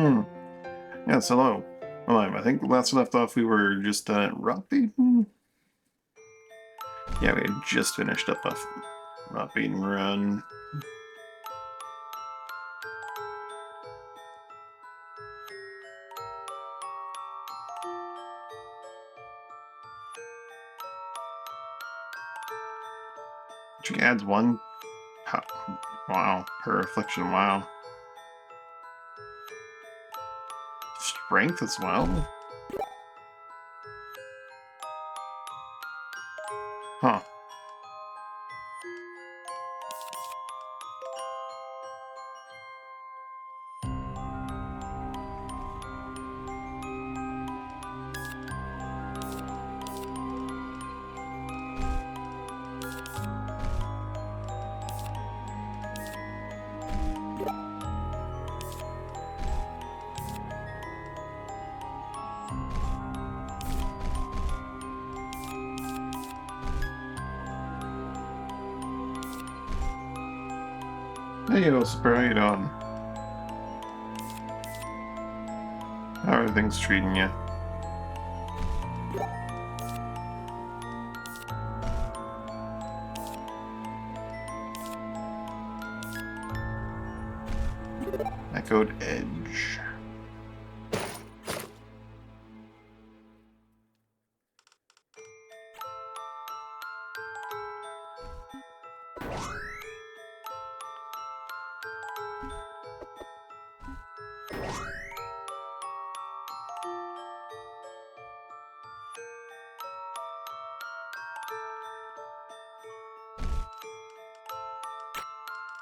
Hmm. Yes, hello. Hello. I think the last we left off we were just done at rock beaten. Yeah, we had just finished up a rock beaten run. Which adds one wow per affliction. Wow. Strength as well. Huh. Hey, Osprey, how you doing? How are things treating you? Echoed Edge.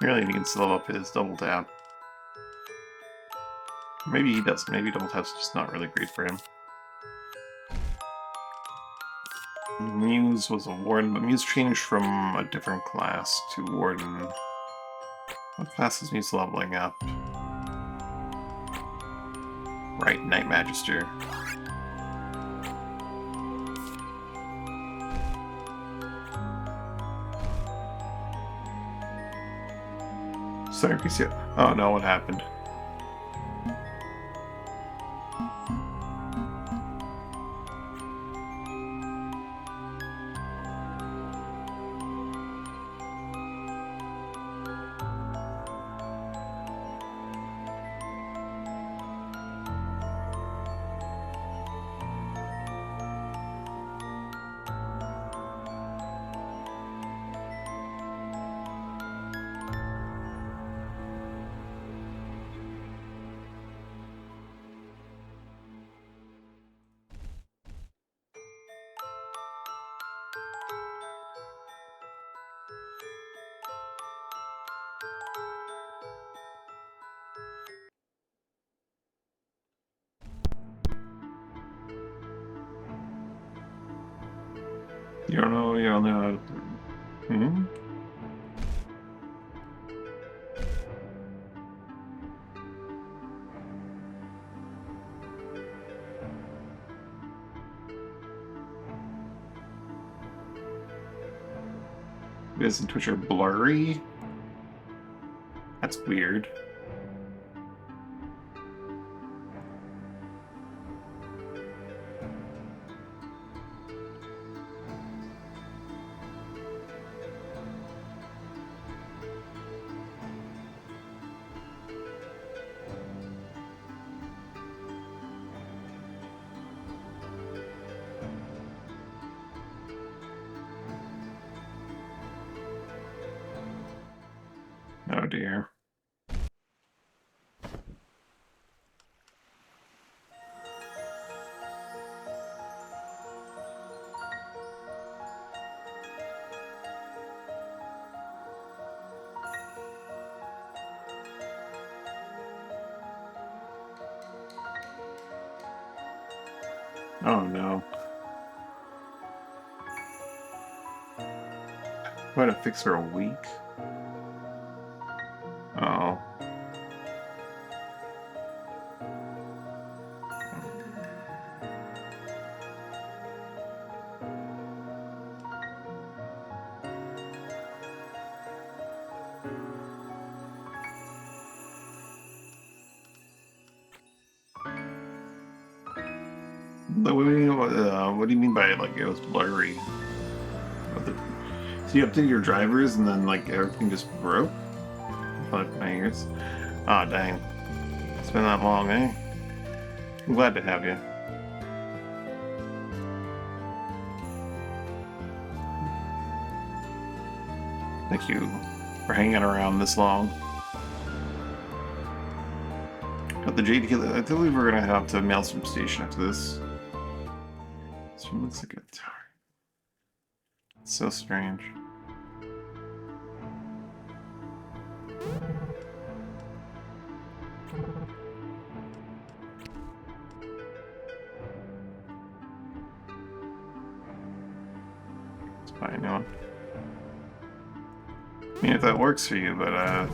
Really, he can still level up his double tap. Maybe he does. Maybe double tap's just not really great for him. Muse was a warden, but Muse changed from a different class to warden. What class is Muse leveling up? Right, Knight Magister. Sorry, PC. Oh no, what happened? You don't know, you don't know how to... Hmm? Videos on Twitch are blurry? That's weird. Oh dear. Oh no. What a fix for a week? Oh. What do you mean by like it was blurry? So you updated your drivers and then like everything just broke? Fuck my ears. Ah, dang. It's been that long, eh? I'm glad to have you. Thank you for hanging around this long. Got the Jade Helix. I believe we're gonna head up to Maelstrom Station after this. This one looks like a tower. It's so strange. It's fine, no. I mean, if that works for you, but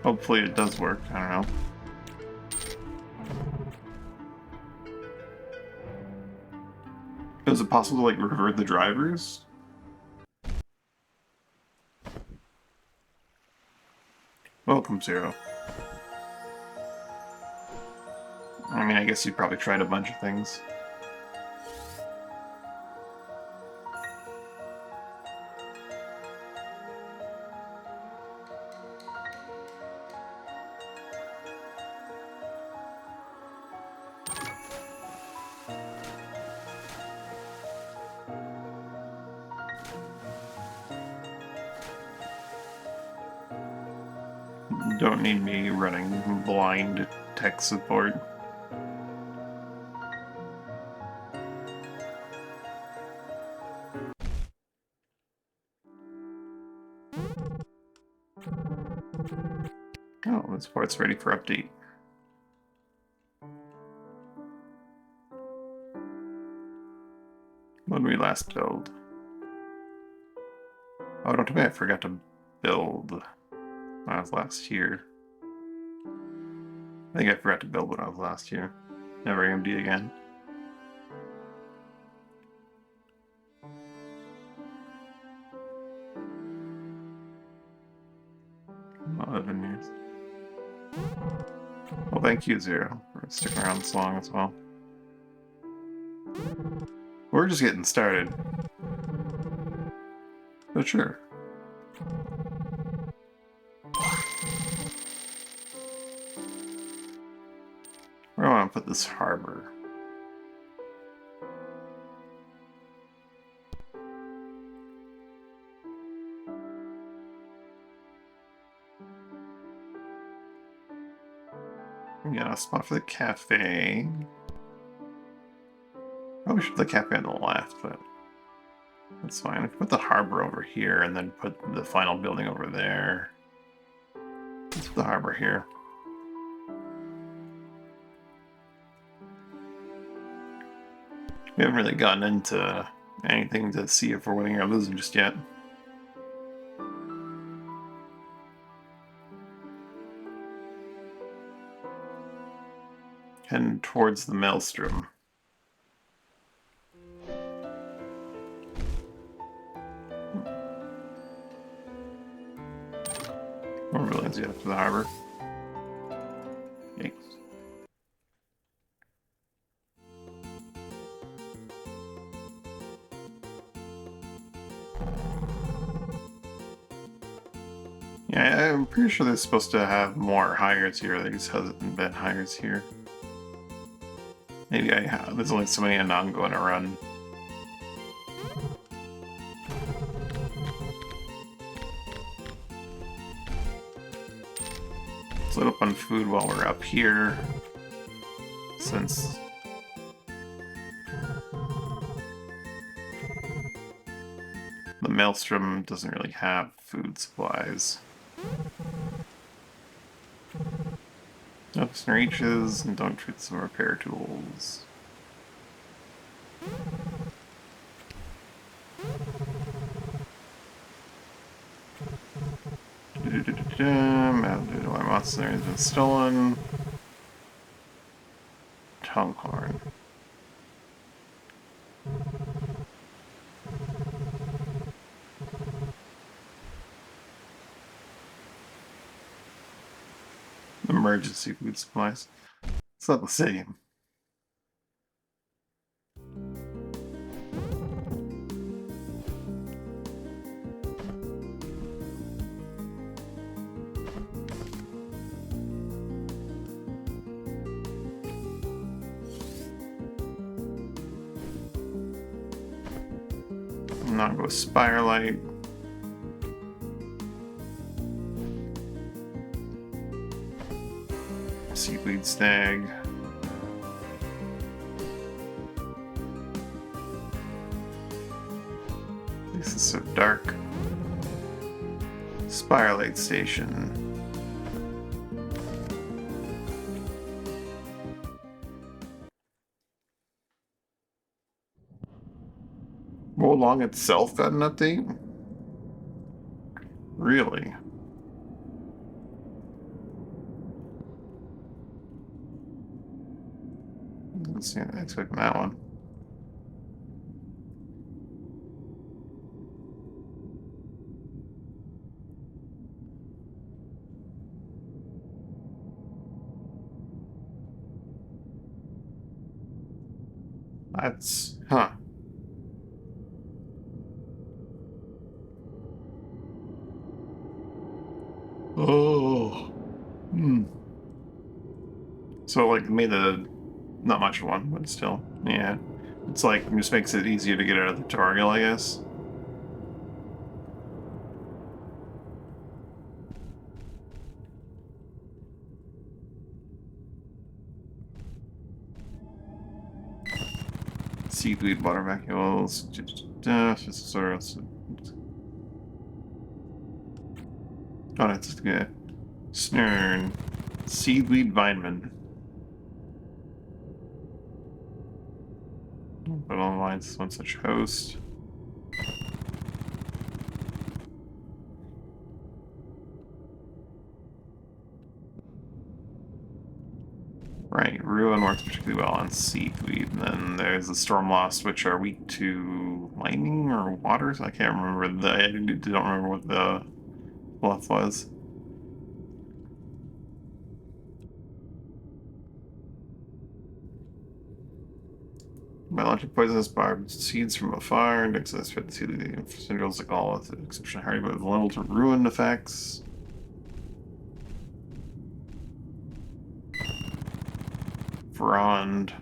hopefully it does work. I don't know. Is it possible to like revert the drivers? Welcome, Zero. I mean, I guess you probably tried a bunch of things. Don't need me running blind tech support. Oh, this part's ready for update. When did we last build? Oh, don't tell me I forgot to build when I was last here. I think I forgot to build when I was last here. Never AMD again. 11 years. Well, thank you, Zero, for sticking around this long as well. We're just getting started. But sure. Where do I want to put this harbor? We got a spot for the cafe. Probably should put the cafe on the left, but that's fine. We can put the harbor over here and then put the final building over there. Let's put the harbor here. We haven't really gotten into anything to see if we're winning or losing just yet. Heading towards the Maelstrom. More villains yet to the harbor. Yikes. Yeah, I'm pretty sure they're supposed to have more hires here. There just hasn't been hires here. Maybe I have. There's only so many Anon going to run. Let's load up on food while we're up here. Since the Maelstrom doesn't really have food supplies. Notice reaches and don't treat some repair tools. My monster has been stolen. Tongue horn. Emergency food supplies. It's not the same. Now go Spirelight. Seaweed Snag. This is so dark. Spirelight Station. Wolong itself got an update? Really? Let's see, I'm expecting that one. That's... huh. Oh. Hmm. So, like, made a... not much one, but still. Yeah. It's like, just makes it easier to get out of the tutorial, I guess. Seaweed, water vacuoles, oh, that's good. Snurn. Seaweed Vineman. But online, this one such host. Right, Ruin works particularly well on seaweed. And then there's the Storm Lost, which are weak to lightning or waters. I can't remember I don't remember what the bluff was. Biologic poisonous barbed seeds from afar. Index of this fit the seed syndromes like all with the exception of hardy, but vulnerable to ruin effects. Frond.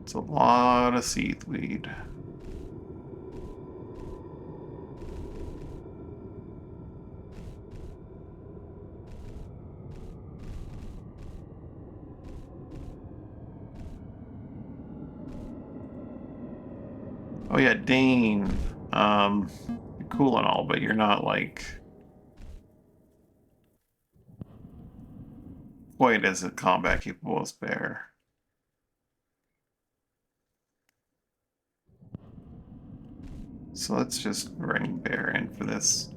It's a lot of seaweed. Oh yeah, Dane. You're cool and all, but you're not like quite as combat capable as Bear. So let's just bring Bear in for this.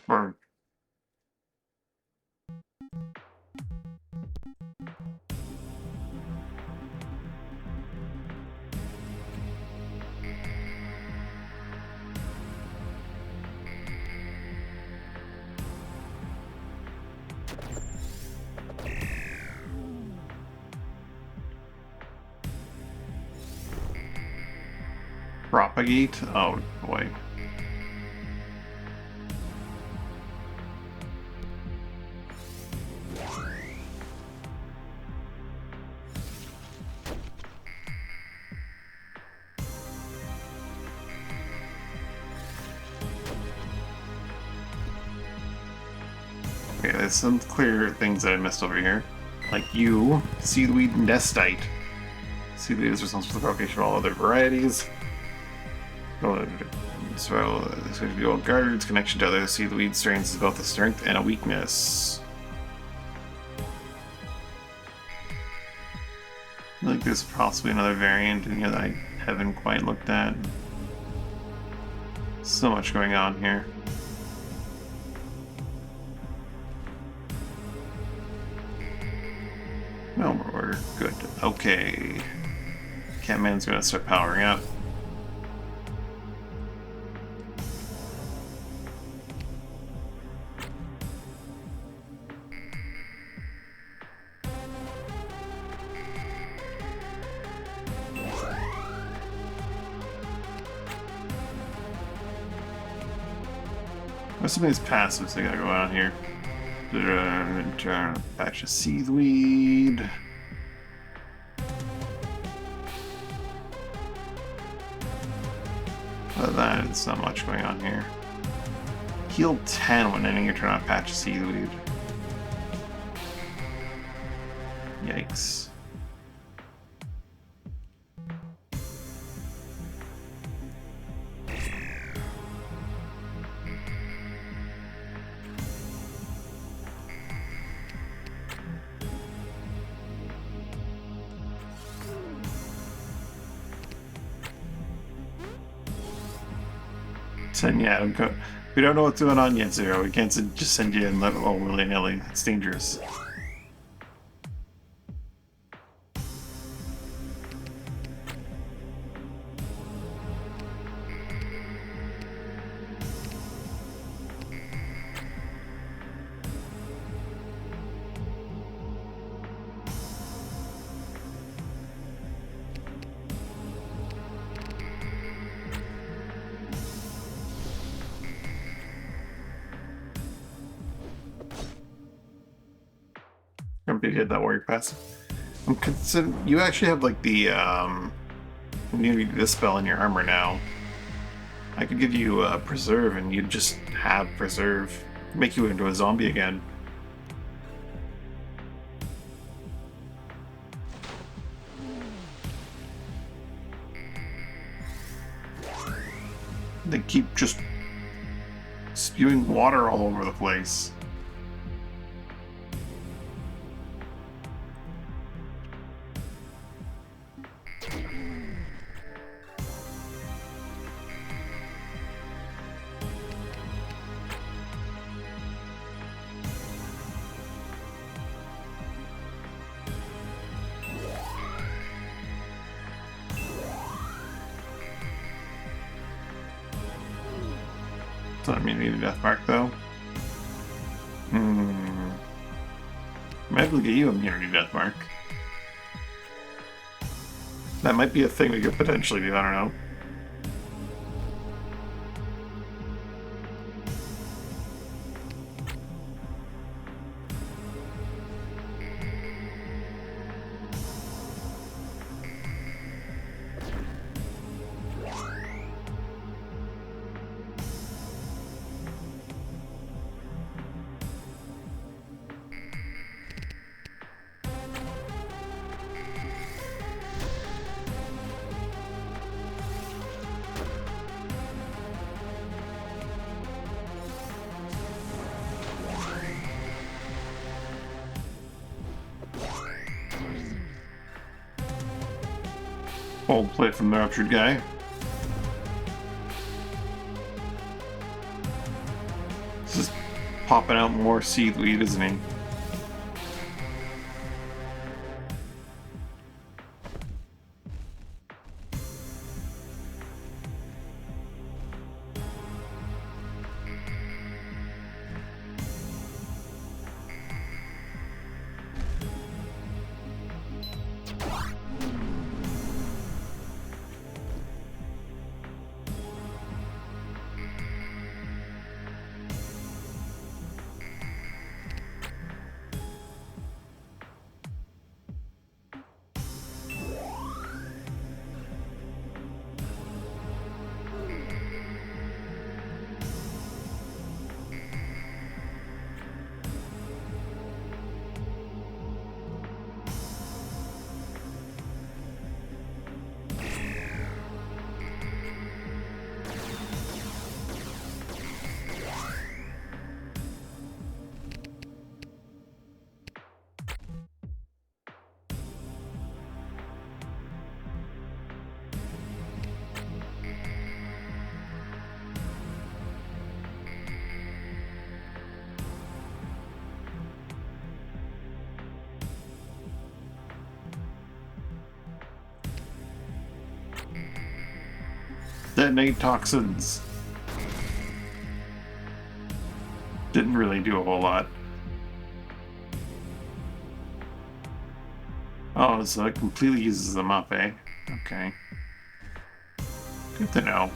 Or propagate? Oh boy. Okay, there's some clear things that I missed over here. Like you, seaweed nestite. Seaweed is responsible for the propagation of all other varieties. So, the old guards, connection to other seaweed strains is both a strength and a weakness. I feel like there's possibly another variant in here that I haven't quite looked at. So much going on here. No, we're good. Okay. Catman's gonna start powering up. What's some of these passives they got going on here? Patch of seaweed. Other than that, it's not much going on here. Heal 10 when ending your turn on patch of seaweed. Yikes. Yeah, we don't know what's going on yet, Zero. We can't just send you in all willy-nilly. It's dangerous. Hit that warrior passive. I'm considering you actually have like the immunity to this spell in your armor now. I could give you preserve, and you'd just have preserve, make you into a zombie again. They keep just spewing water all over the place. Not immunity to death mark though. Might be able to get you immunity to death mark. That might be a thing we could potentially do, I don't know. Bold play from the Ruptured guy. This is popping out more seaweed, isn't he? Detonate toxins. Didn't really do a whole lot. Oh, so it completely uses them up, eh? Okay. Good to know.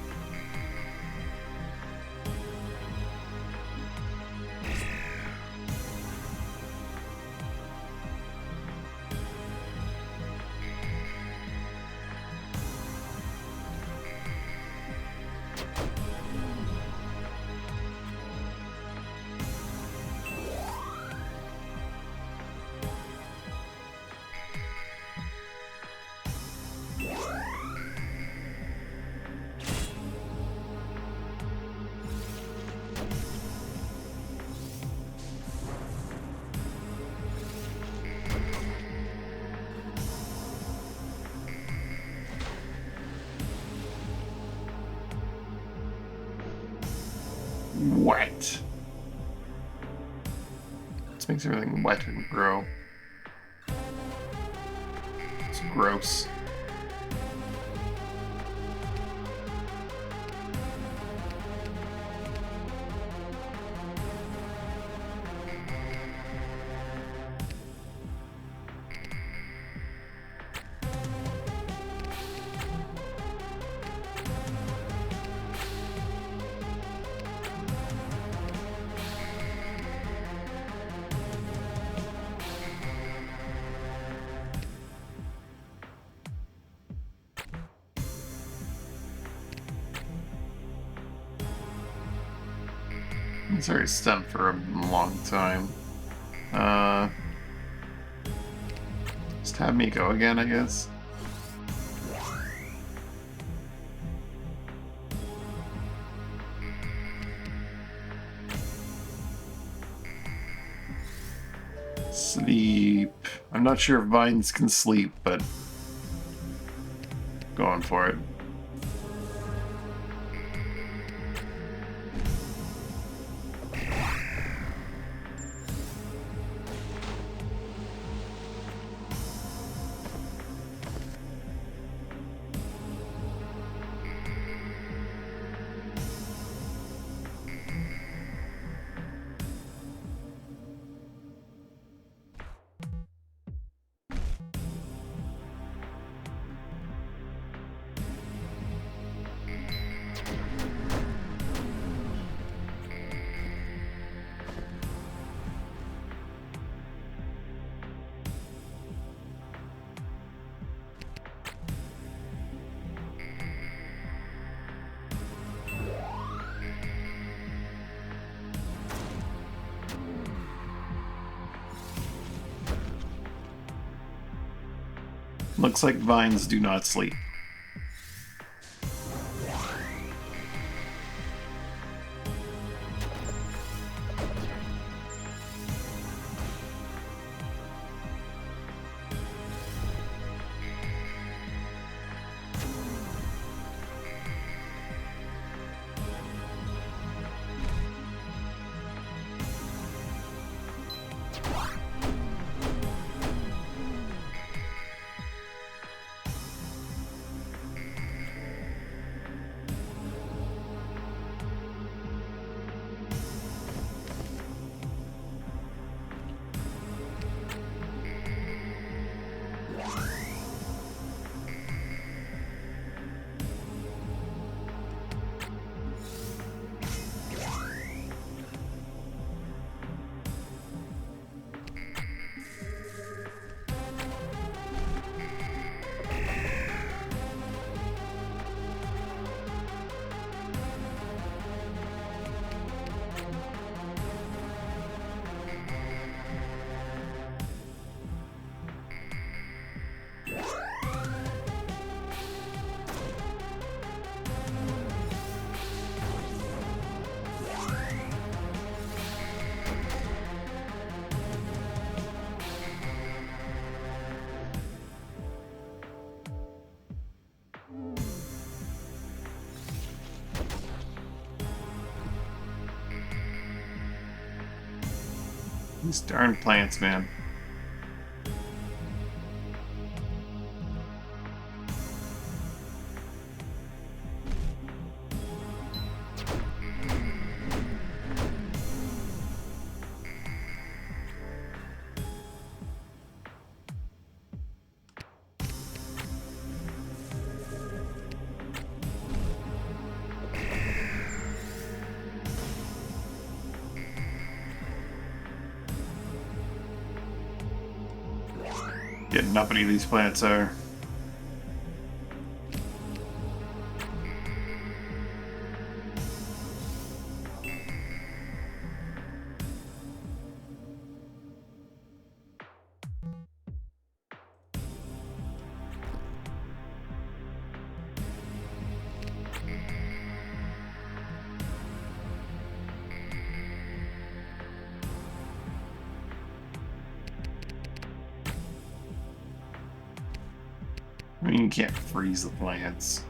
Wet. This makes everything wet and grow. It's gross. It's already stemmed for a long time. Just have me go again, I guess. Sleep. I'm not sure if vines can sleep, but going for it. Looks like vines do not sleep. These darn plants, man. Getting uppity these plants are. I mean, you can't freeze the plants.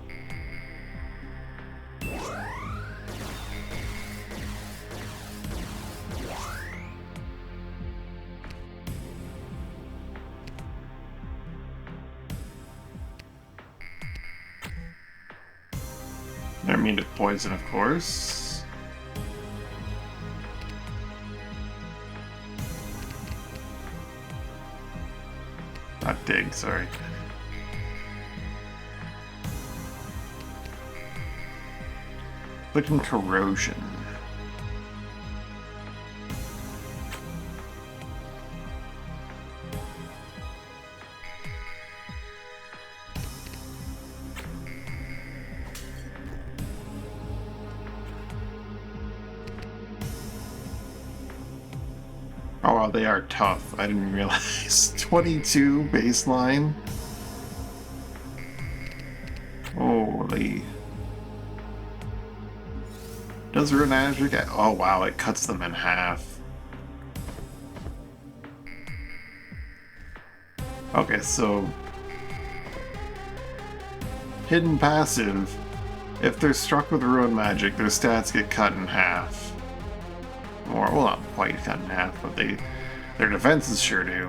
immune to poison, of course. Not dig, sorry. Clicking corrosion. Oh wow, they are tough. I didn't realize. 22 baseline. Holy. Does Rune Magic? Oh wow, it cuts them in half. Okay, so hidden passive. If they're struck with Ruin Magic, their stats get cut in half. Or, well, not quite cut in half, but their defenses sure do.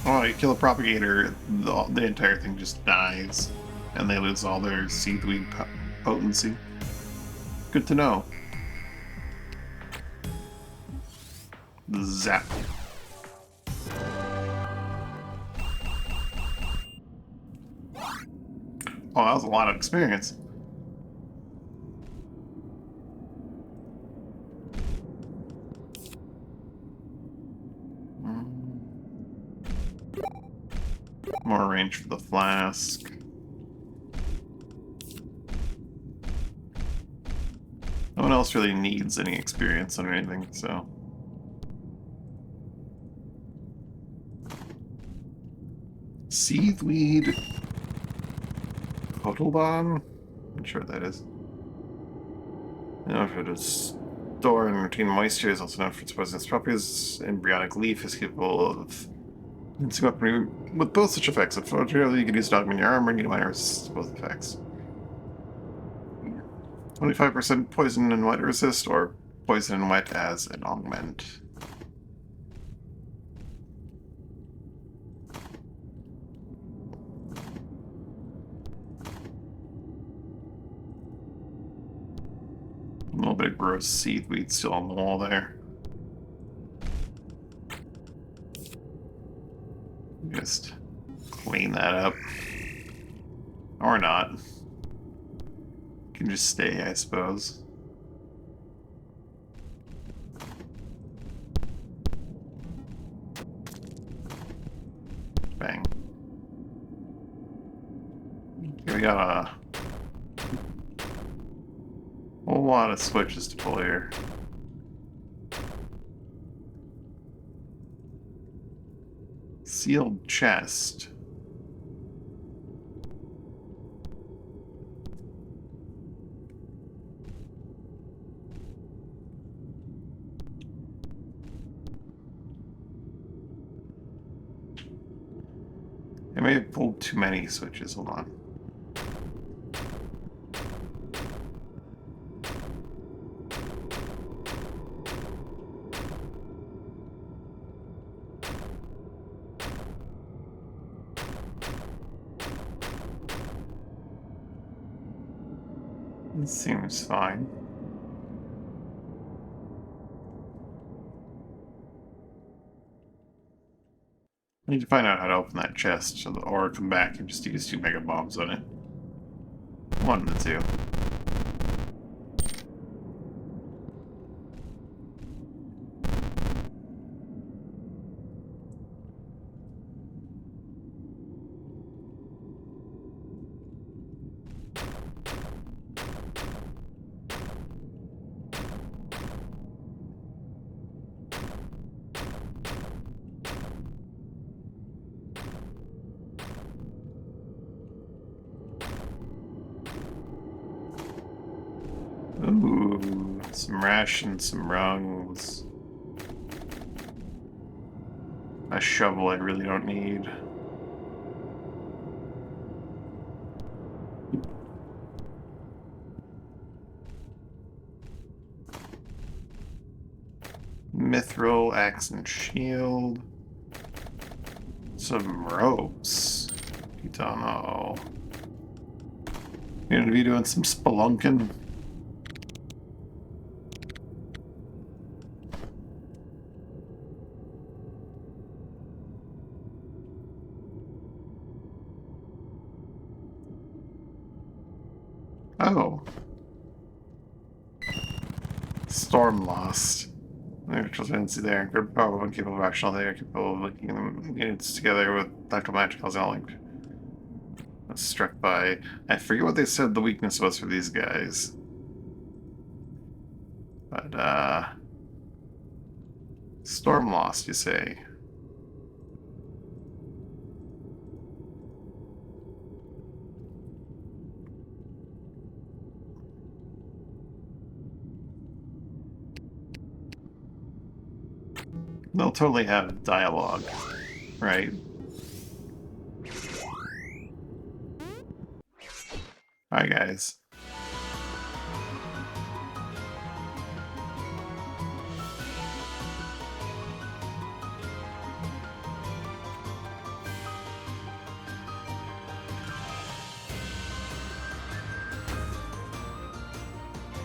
Oh, you kill a propagator, the entire thing just dies, and they lose all their seaweed potency. Good to know. Zap. Oh, that was a lot of experience. More range for the flask. No one else really needs any experience or anything, so. Seaweed. Cotylbon? I'm sure what that is. Now, for it is store and retain moisture is also known for its poisonous properties. Embryonic leaf is capable of with both such effects. Unfortunately, you can use dogma in your armor and you might resist both effects. 25% poison and wet resist, or poison and wet as an augment. A little bit of gross seaweed still on the wall there. Just clean that up. Or not. Can just stay, I suppose. Bang. Okay, we got a whole lot of switches to pull here. Sealed chest. I may have pulled too many switches, hold on. It seems fine. I need to find out how to open that chest, or come back and just use 2 mega bombs on it. One of the two. Some rations, some rungs. A shovel I really don't need. Mithril, axe, and shield. Some ropes. You don't know. You're gonna be doing some spelunking. Oh. Storm lost. Neutral tendency there. Group probably capable of action all day, capable of linking them units together with actual magic link. Struck by. I forget what they said the weakness was for these guys. But, Storm lost, you say? They'll totally have dialogue, right? Hi, guys.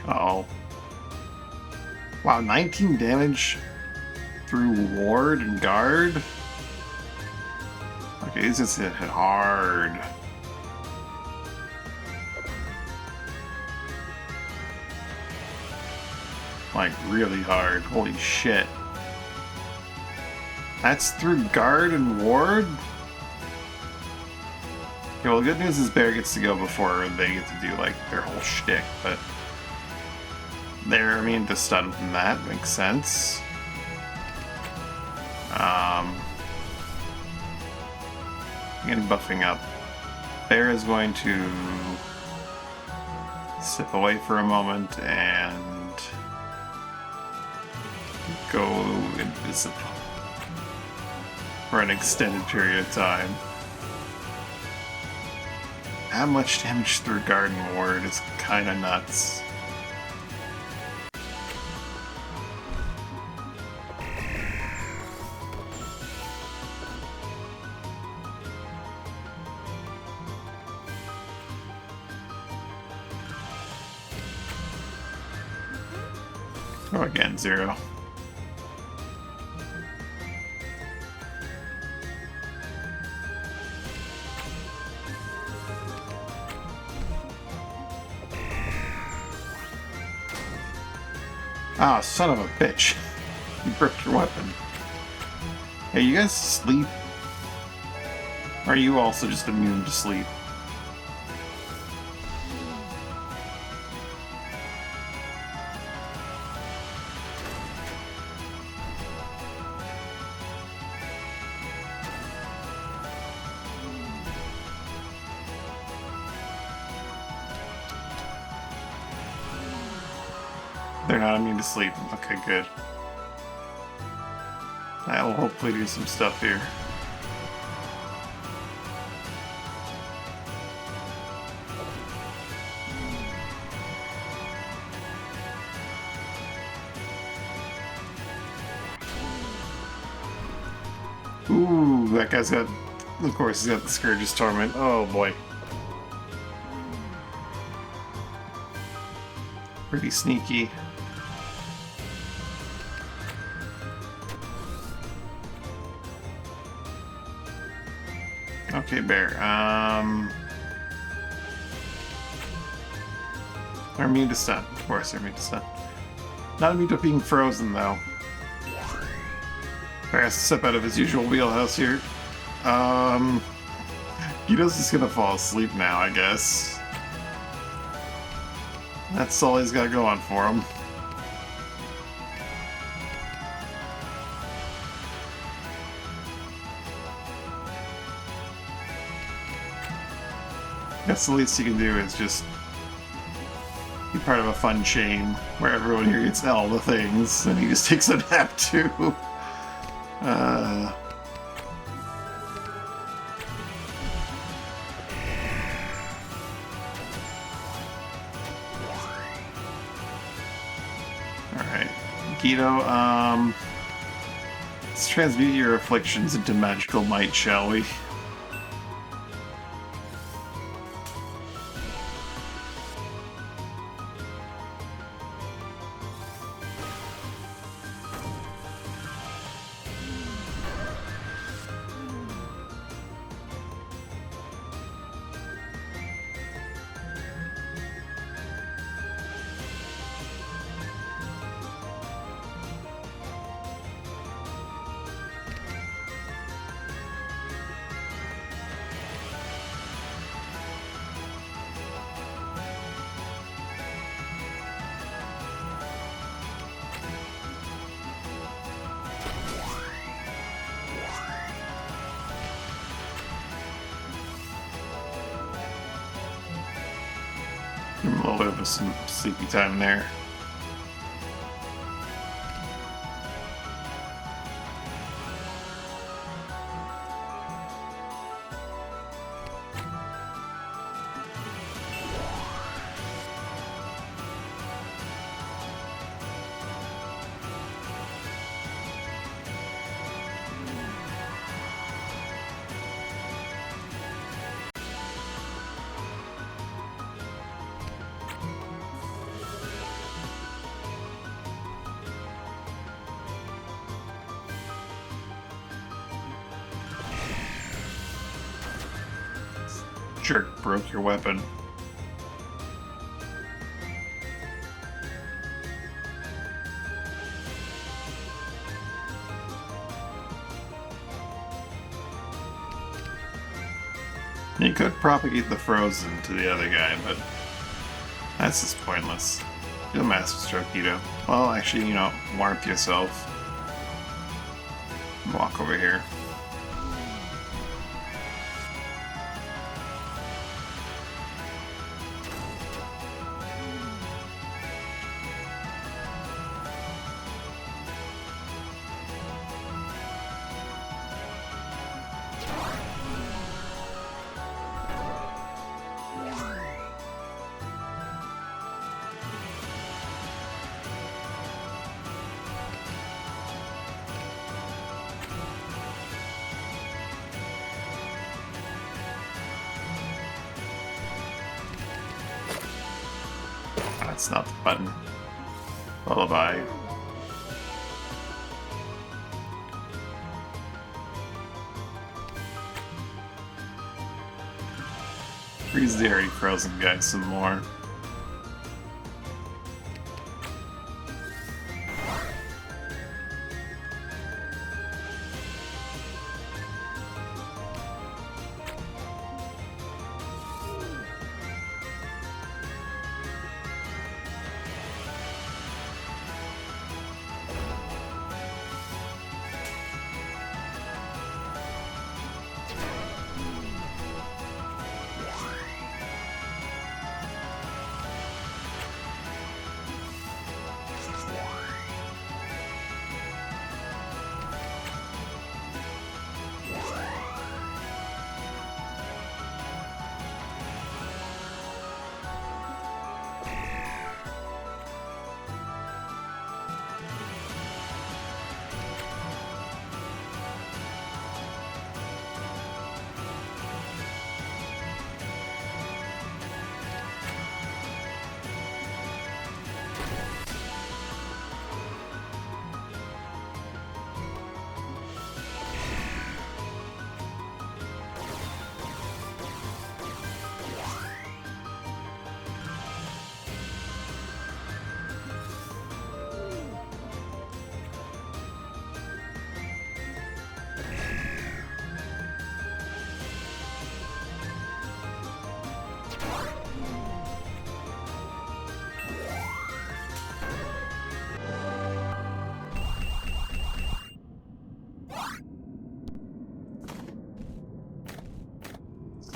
Uh-oh. Wow, 19 damage through ward and guard? Okay, he's just hit hard. Like, really hard. Holy shit. That's through guard and ward? Okay, well, the good news is Bear gets to go before they get to do, like, their whole shtick, but they're immune to stun from that. Makes sense. Again, buffing up. Bear is going to step away for a moment and go invisible for an extended period of time. How much damage through guard and ward is kind of nuts. Oh, again, 0. Ah, son of a bitch. You broke your weapon. Hey, you guys sleep? Or are you also just immune to sleep? They're not immune to sleep. Okay, good. I'll hopefully do some stuff here. Ooh, that guy's got... Of course, he's got the Scourge's Torment. Oh, boy. Pretty sneaky. Okay, Bear. They're immune to stun. Of course, they're immune to stun. Not immune to being frozen, though. Bear has to step out of his usual wheelhouse here. Guido's just gonna fall asleep now, I guess. That's all he's got going for him. I guess the least he can do is just Be part of a fun chain where everyone here gets all the things, and he just takes a nap too. Alright. Guido, let's transmute your afflictions into magical might, shall we? A little bit of some sleepy time there. Jerk broke your weapon. You could propagate the frozen to the other guy, but that's just pointless. Do a massive stroke, Guido. Well, actually, you know, warmth yourself. Walk over here. That's not the button. Lullaby. Freeze the already frozen guy some more.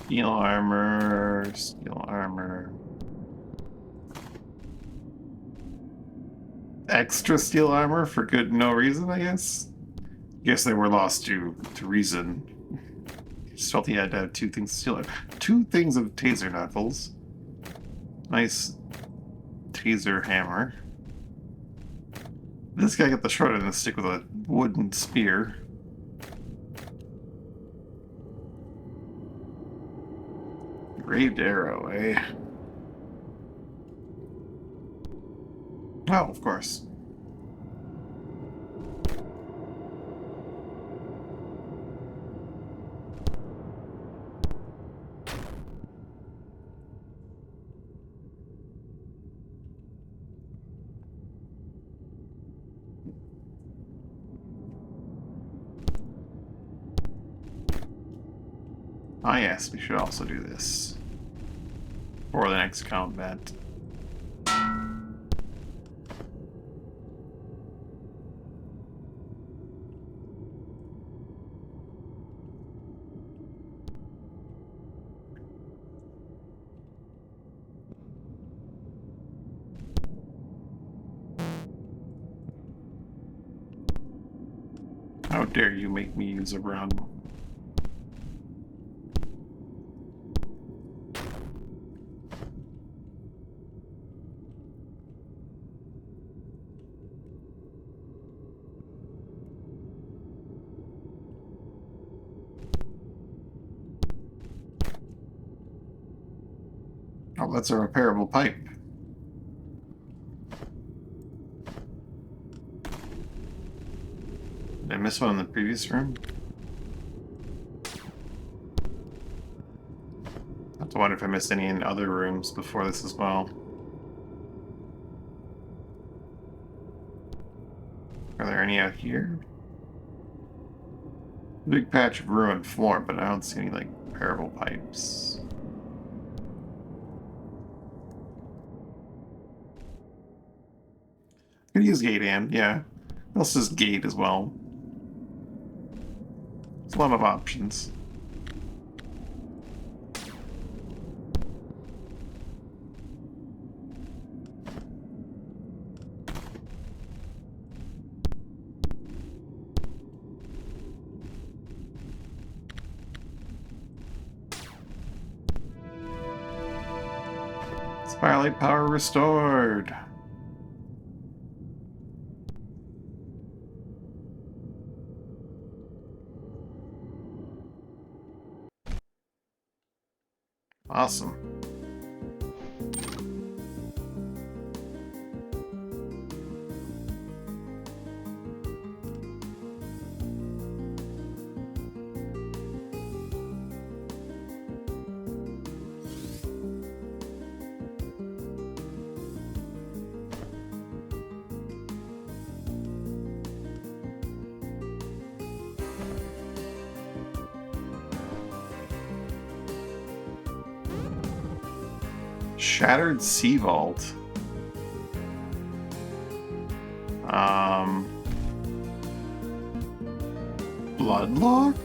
Steel armor, steel armor. extra steel armor for good no reason, I guess. Guess they were lost to reason. Just felt he had to have two things of steel armor. Two things of taser knuckles. Nice taser hammer. This guy got the short end of the stick with a wooden spear. Graved arrow, eh? Oh, of course. Ah, yes, we should also do this for the next combat. How dare you make me use a run? Oh, that's a repairable pipe. Did I miss one in the previous room? I have to wonder if I missed any in other rooms before this as well. Are there any out here? Big patch of ruined floor, but I don't see any, like, repairable pipes. Could use gate amp, yeah. Let's just gate as well. There's a lot of options. Firelight power restored. Awesome. Shattered Sea Vault. Bloodlock?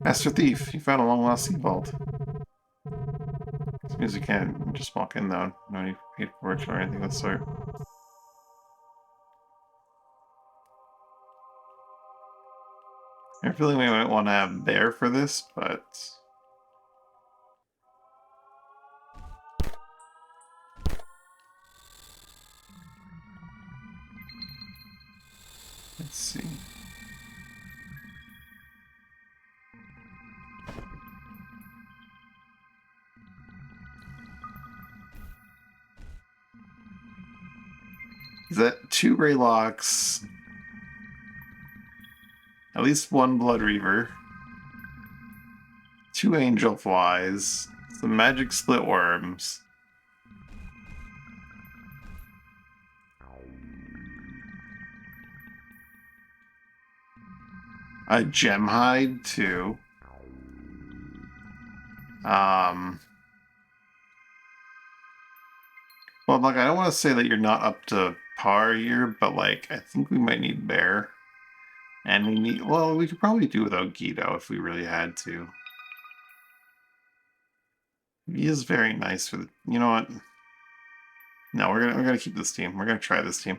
Master Thief, you found a long lost sea vault. This means you can't just walk in though. No need for paperwork or anything of the sort. I feel like we might want to have Bear for this, but... Let's see. Is that 2 Raylocks, at least 1 Blood Reaver, 2 Angel Flies, some Magic Split Worms, a Gem Hide too. Well, like, I don't want to say that you're not up to par here, but, like, I think we might need Bear. And we need, well, we could probably do without Guido if we really had to. He is very nice for the, you know what? No, we're gonna keep this team. We're gonna try this team.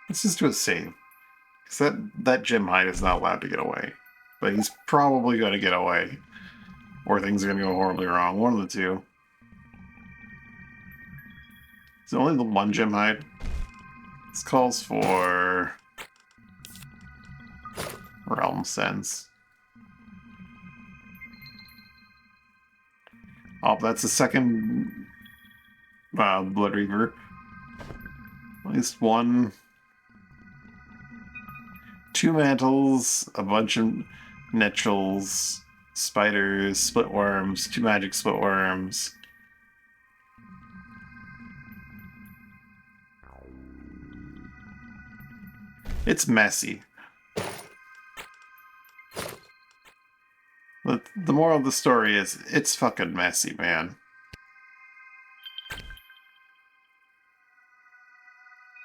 Let's just do a save. Because that gem hide is not allowed to get away. But he's probably gonna get away. Or things are gonna go horribly wrong. One of the two. Is it only the one gem hide? This calls for Realm Sense. Oh, that's the second Blood Reaver. At least one. 2 mantles, a bunch of Netchels, spiders, split worms, 2 magic split worms. It's messy. But the moral of the story is, it's fucking messy, man.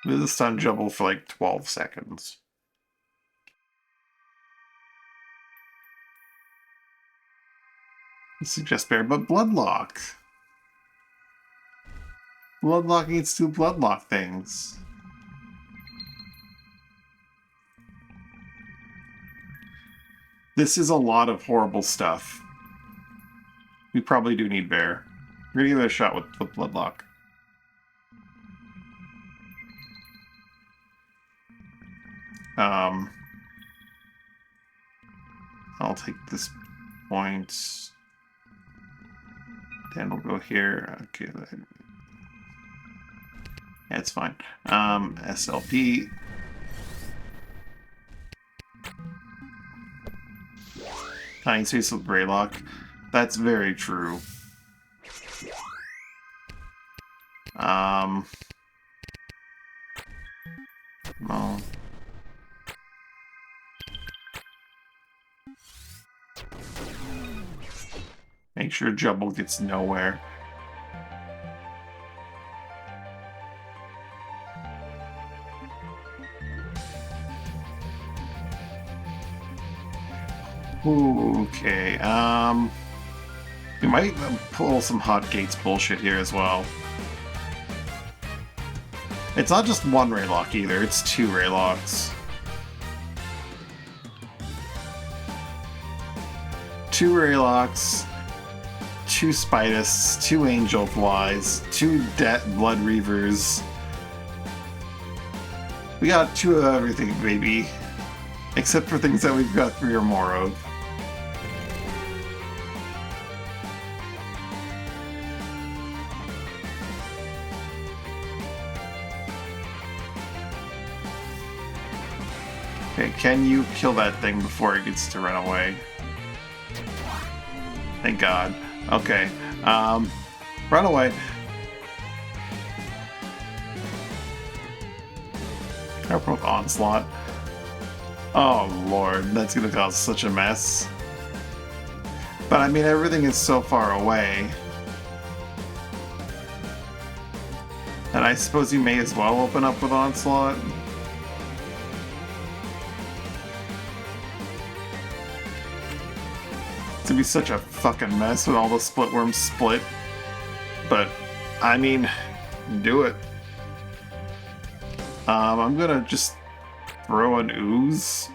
This is stun jumble for like 12 seconds. I suggest bear, but Bloodlock. Bloodlock needs to Bloodlock things. This is a lot of horrible stuff. We probably do need bear. We're gonna give it a shot with Bloodlock. I'll take this point. Then we'll go here. Okay. Yeah, it's fine. SLP. Tiny space with Greylock. That's very true. Well. Make sure Jubble gets nowhere. Ooh, okay, we might pull some Hot Gates bullshit here as well. It's not just one Raylock either, it's 2 Raylocks. 2 Raylocks, 2 Spitus, 2 Angel Flies, 2 Blood Reavers. We got 2 of everything, baby. Except for things that we've got 3 or more of. Okay, can you kill that thing before it gets to run away? Thank God. Okay, run away. Careful with Onslaught. Oh lord, that's gonna cause such a mess. But I mean, everything is so far away. And I suppose you may as well open up with Onslaught. It's gonna be such a fucking mess when all the split worms split. But, I mean, do it. I'm gonna just throw an ooze.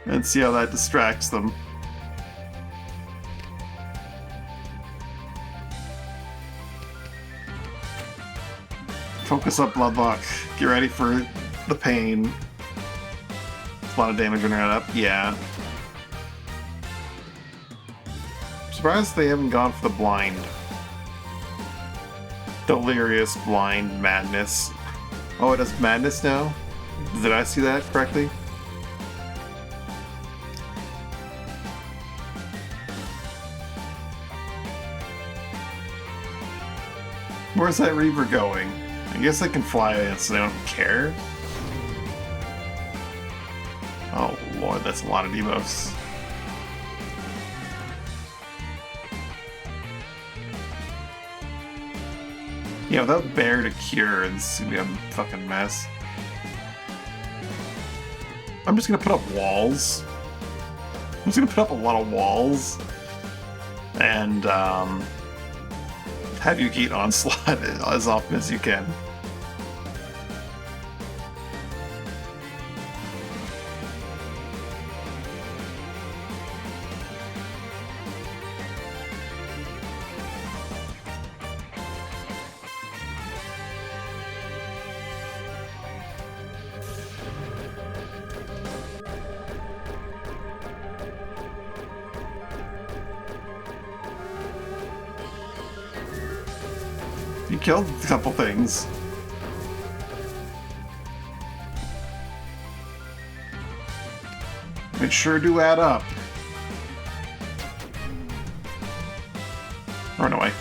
And see how that distracts them. Focus up, Bloodlock. Get ready for the pain. It's a lot of damage when you're not up. Yeah. I'm surprised they haven't gone for the blind. Delirious, blind, madness. Oh, it does madness now? Did I see that correctly? Where's that Reaver going? I guess I can fly it so they don't care. Oh lord, that's a lot of debuffs. Yeah, without Bear to cure, it's gonna be a fucking mess. I'm just gonna put up walls. I'm just gonna put up a lot of walls. And, Have you keep onslaught as often as you can. You killed a couple things. It sure do add up. Run away.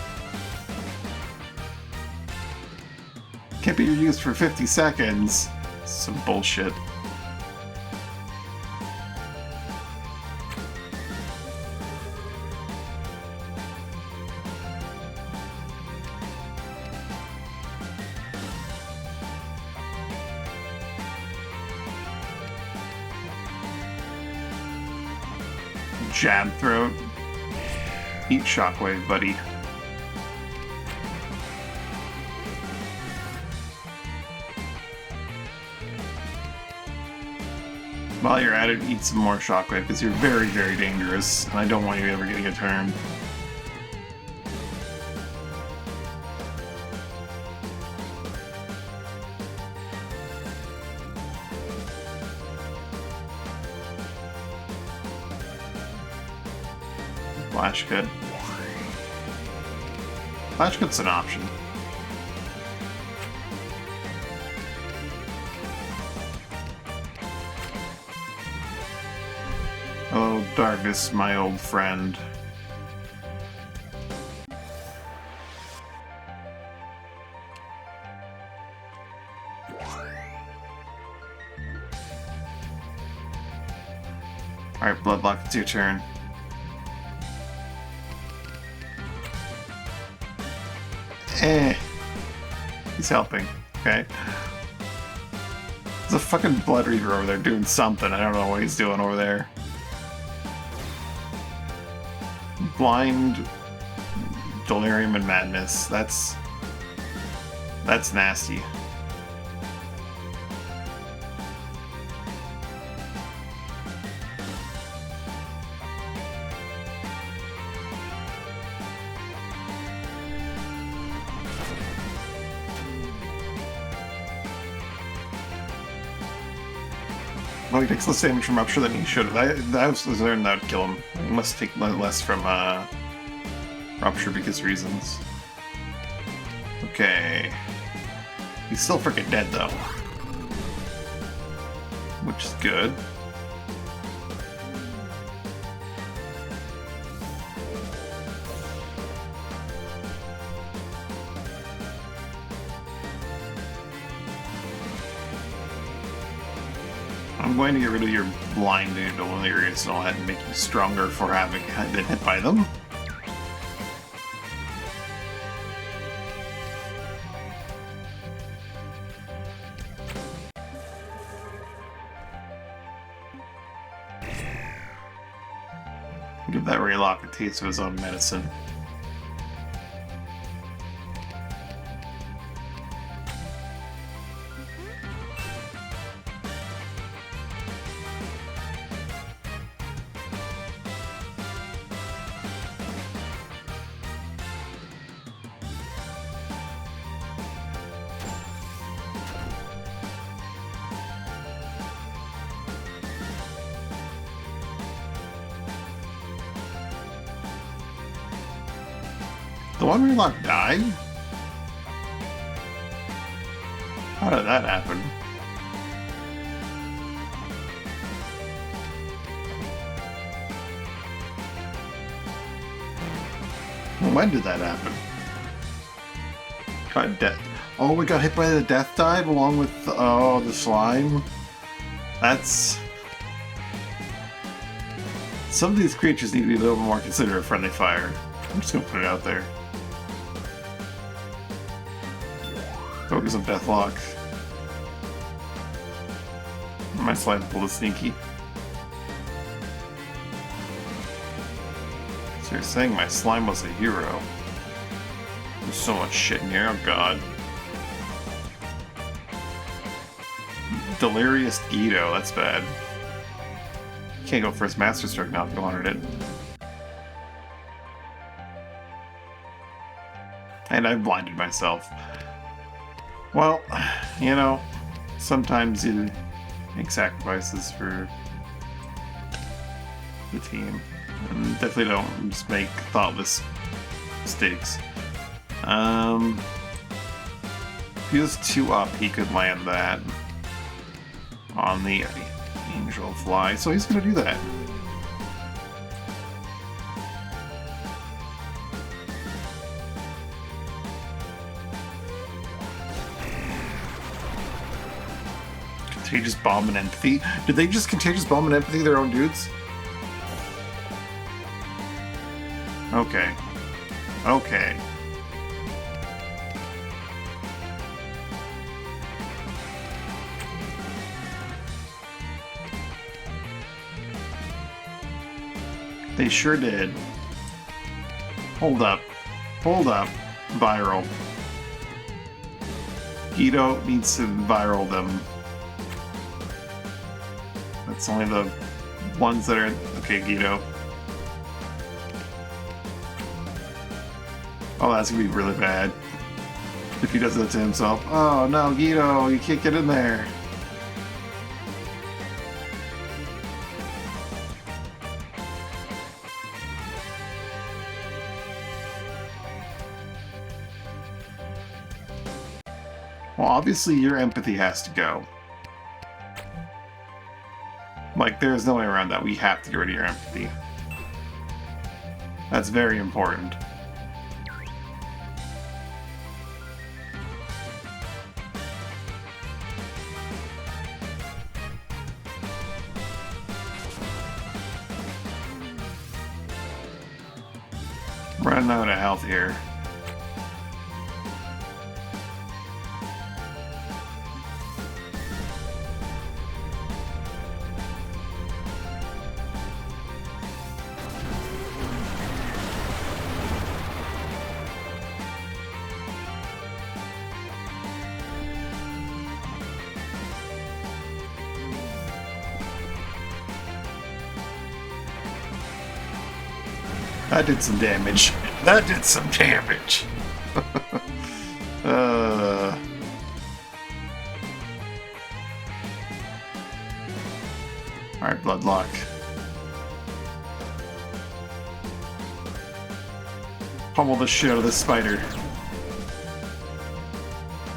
Can't be used for 50 seconds. Some bullshit. Jab throat. Eat shockwave, buddy. While you're at it, eat some more shockwave, because you're very, very dangerous, and I don't want you ever getting a turn. Flash cut. Flash cut's an option. Hello, darkness, my old friend. Alright, Bloodlock, it's your turn. He's helping. Okay. There's a fucking Blood Reaver over there doing something. I don't know what he's doing over there. Blind, Delirium, and Madness. That's nasty. Well, he takes less damage from Rupture than he should have. I was concerned that would kill him. He must take less from Rupture because of reasons. Okay. He's still freaking dead, though. Which is good. I'm going to get rid of your blind delirious and all that and make you stronger for having been hit by them. Give that Raylock a taste of his own medicine. The one Raylock died? How did that happen? When did that happen? Got death. Oh, we got hit by the death dive along with the slime. That's... Some of these creatures need to be a little more considerate of friendly fire. I'm just gonna put it out there. Focus on Deathlock. My slime's a little sneaky. So you're saying my slime was a hero? There's so much shit in here, oh god. Delirious Guido, that's bad. Can't go for his Master Stroke now if you wanted it. And I blinded myself. Well, you know, sometimes you make sacrifices for the team. And definitely don't just make thoughtless mistakes. If he was 2 up, he could land that on the Angel Fly, so he's gonna do that. Contagious Bomb and Empathy? Did they just Contagious Bomb and Empathy their own dudes? Okay. Okay. They sure did. Hold up. Hold up. Viral. Guido needs to viral them. That's only the ones that are... Okay, Guido. Oh, that's gonna be really bad. If he does that to himself. Oh no, Guido, you can't get in there. Well, obviously your empathy has to go. Like, there's no way around that. We have to get rid of your empathy. That's very important. Running out of health here. That did some damage. That did some damage. Alright, Bloodlock. Pummel the shit out of this spider.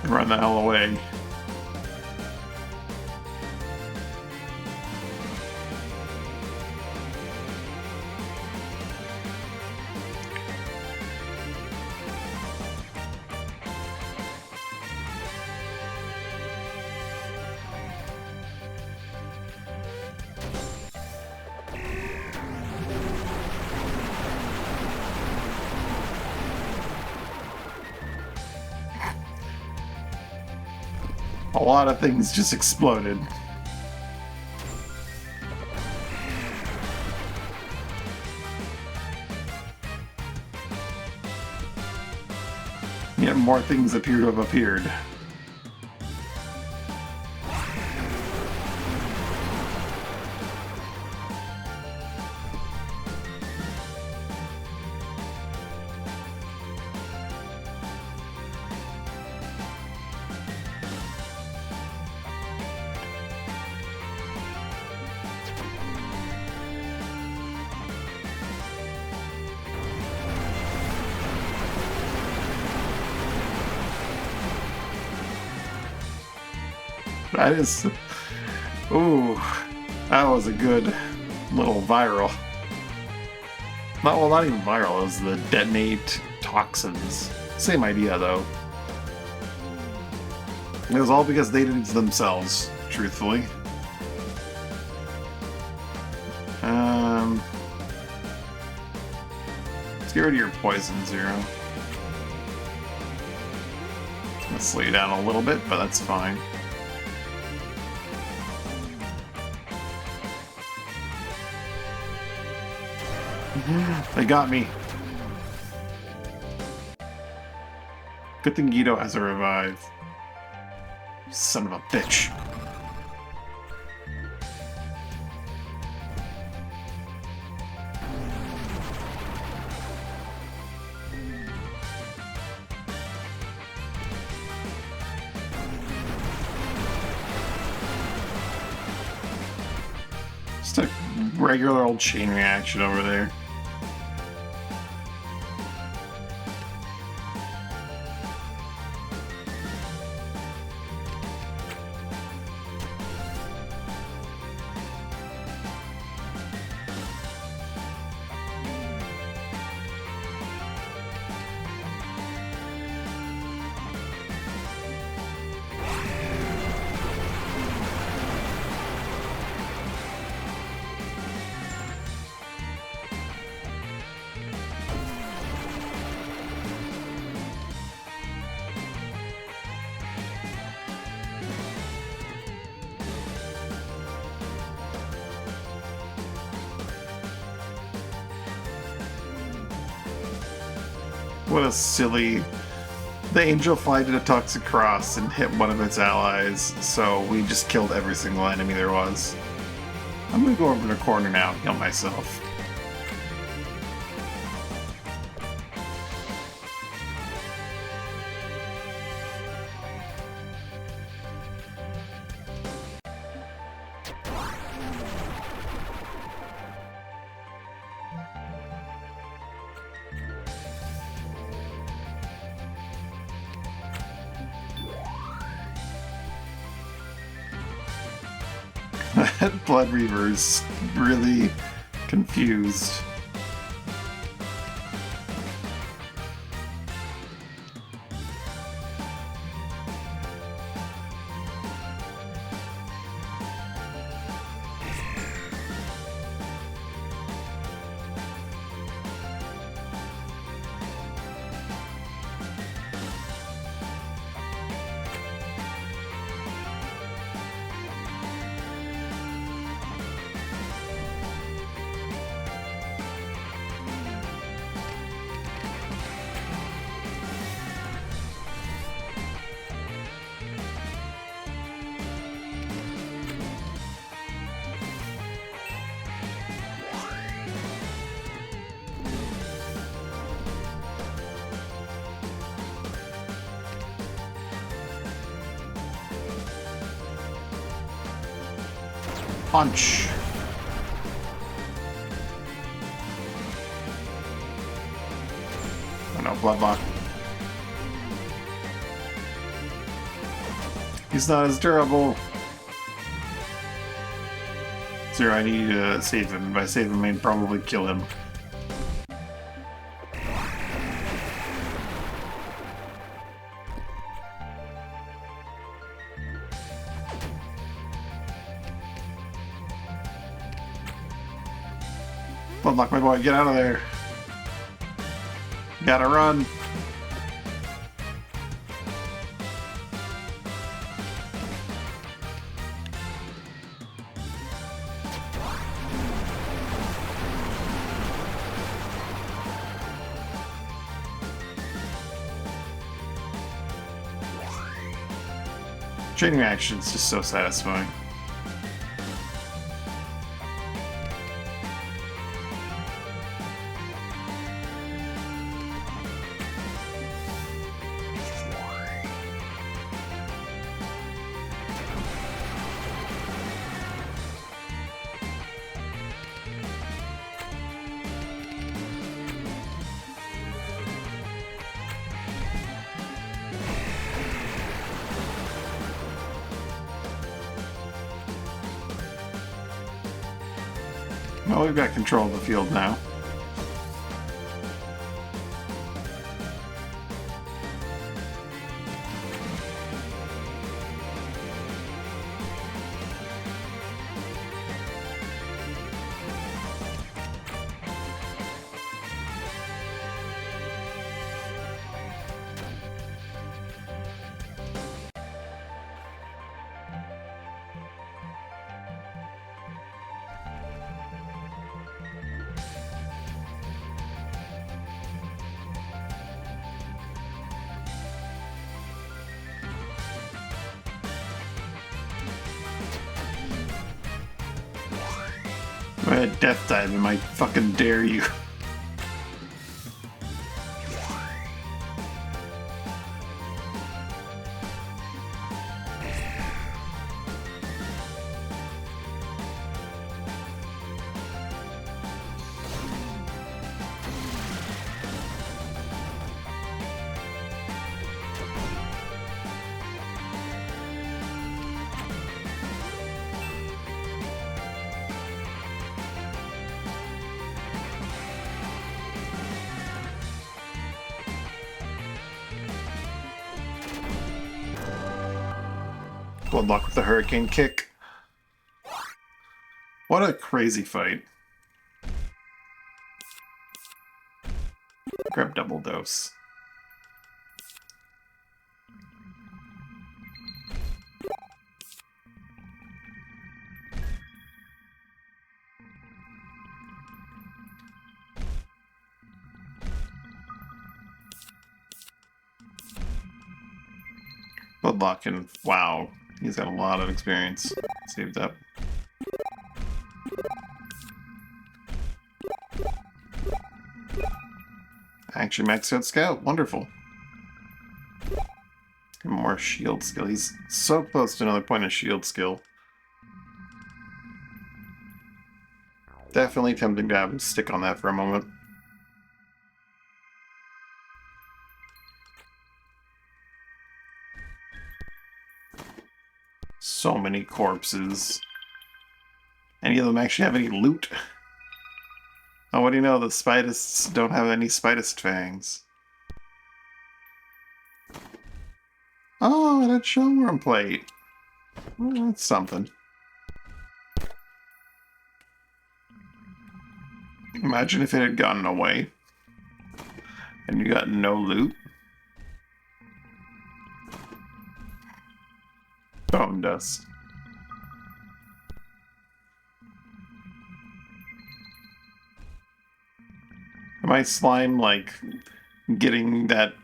And run the hell away. A lot of things just exploded. Yet more things appear to have appeared. That is... Ooh, that was a good little viral. Not even viral, it was the detonate toxins. Same idea, though. It was all because they did it to themselves, truthfully. Let's get rid of your poison, Zero. It's gonna slow you down a little bit, but that's fine. They got me. Good thing Guido has a revive. Son of a bitch. Just a regular old chain reaction over there. What a silly... The Angel Fly did a Toxic Cross and hit one of its allies, so we just killed every single enemy there was. I'm gonna go over to the corner now and heal myself. That Blood Reaver's really confused. Punch. Oh no, Bloodlock. He's not as durable. Zero, I need to save him. If I save him, I'd probably kill him. Bloodlock, my boy, get out of there. Gotta run. Chain reaction is just so satisfying. Well, we've got control of the field now. If I had death dive, I might fucking dare you. Good luck with the hurricane kick. What a crazy fight. Grab double dose. Good luck, and wow, he's got a lot of experience saved up. Actually maxed out Scout, wonderful. More shield skill. He's so close to another point of shield skill. Definitely tempting to have him stick on that for a moment. So many corpses. Any of them actually have any loot? Oh, what do you know? The Spidists don't have any Spidist fangs. Oh, that showworm plate. Well, that's something. Imagine if it had gotten away. And you got no loot. Bone dust. Am I slime, like, getting that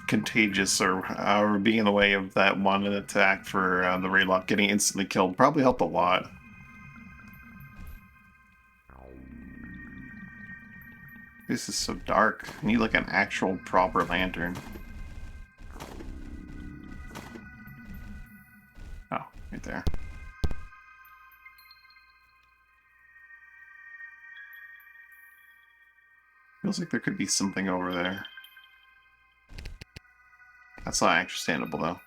contagious or being in the way of that one attack for the Raylock getting instantly killed? Probably helped a lot. This is so dark. I need, like, an actual proper lantern. Oh, right there. Feels like there could be something over there. That's not understandable, though.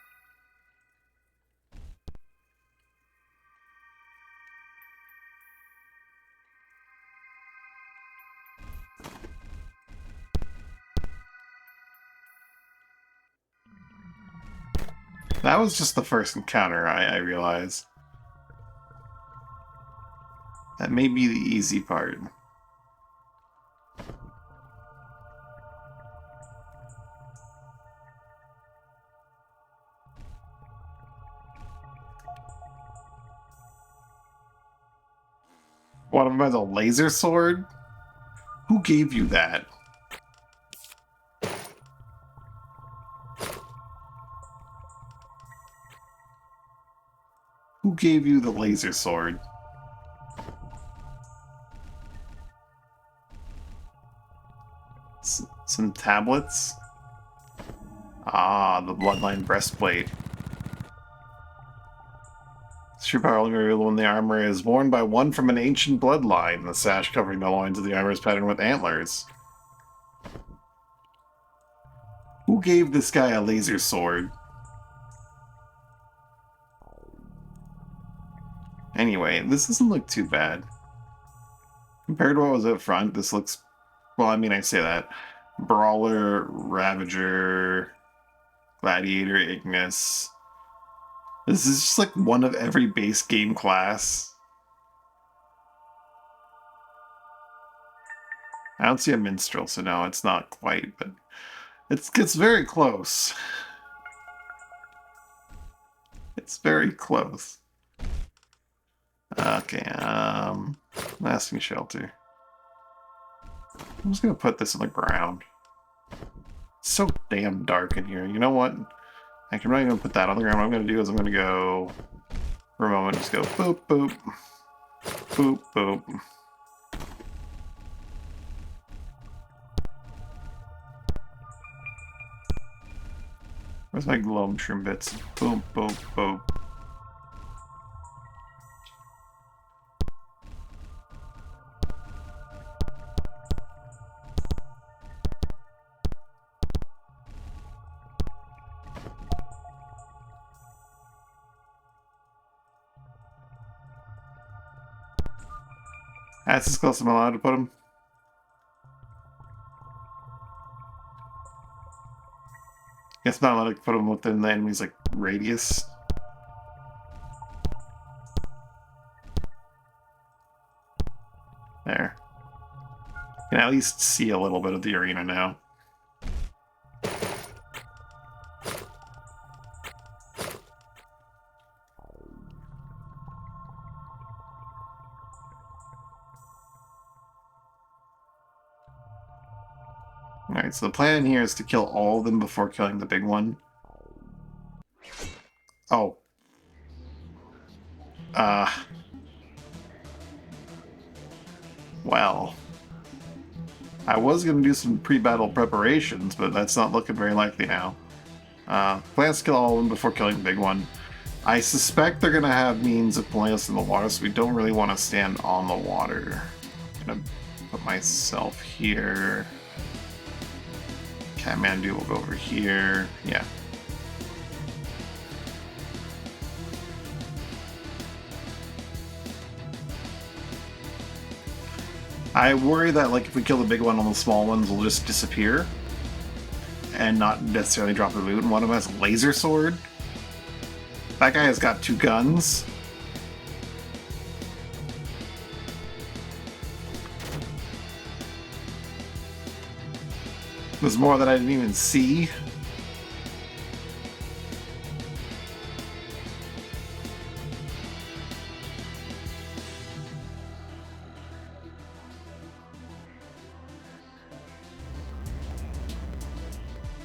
That was just the first encounter, I realize. That may be the easy part. One of them has a laser sword? Who gave you that? Who gave you the laser sword? Some tablets? Ah, the Bloodline breastplate. True power only revealed when the armor is worn by one from an ancient bloodline. The sash covering the loins of the armor is patterned with antlers. Who gave this guy a laser sword? Anyway, this doesn't look too bad. Compared to what was up front, this looks... Well, I mean, I say that. Brawler, Ravager, Gladiator, Ignis... This is just like one of every base game class. I don't see a minstrel, so no, it's not quite, but it's very close. It's very close. Okay, lasting shelter. I'm just gonna put this on the ground. It's so damn dark in here. You know what? I'm not even gonna put that on the ground. What I'm gonna do is I'm gonna go for a moment, just go boop boop. Boop, boop. Where's my glow mushroom bits? Boop, boop, boop. That's as close as I'm allowed to put them. Guess not allowed to put them within the enemy's like radius. There. You can at least see a little bit of the arena now. Alright, so the plan here is to kill all of them before killing the big one. Oh. Well. I was going to do some pre-battle preparations, but that's not looking very likely now. Plan is to kill all of them before killing the big one. I suspect they're going to have means of pulling us in the water, so we don't really want to stand on the water. I'm going to put myself here. Kathmandu will go over here. Yeah. I worry that like if we kill the big one, all the small ones will just disappear and not necessarily drop the loot. And one of them has a laser sword. That guy has got 2 guns. There's more that I didn't even see.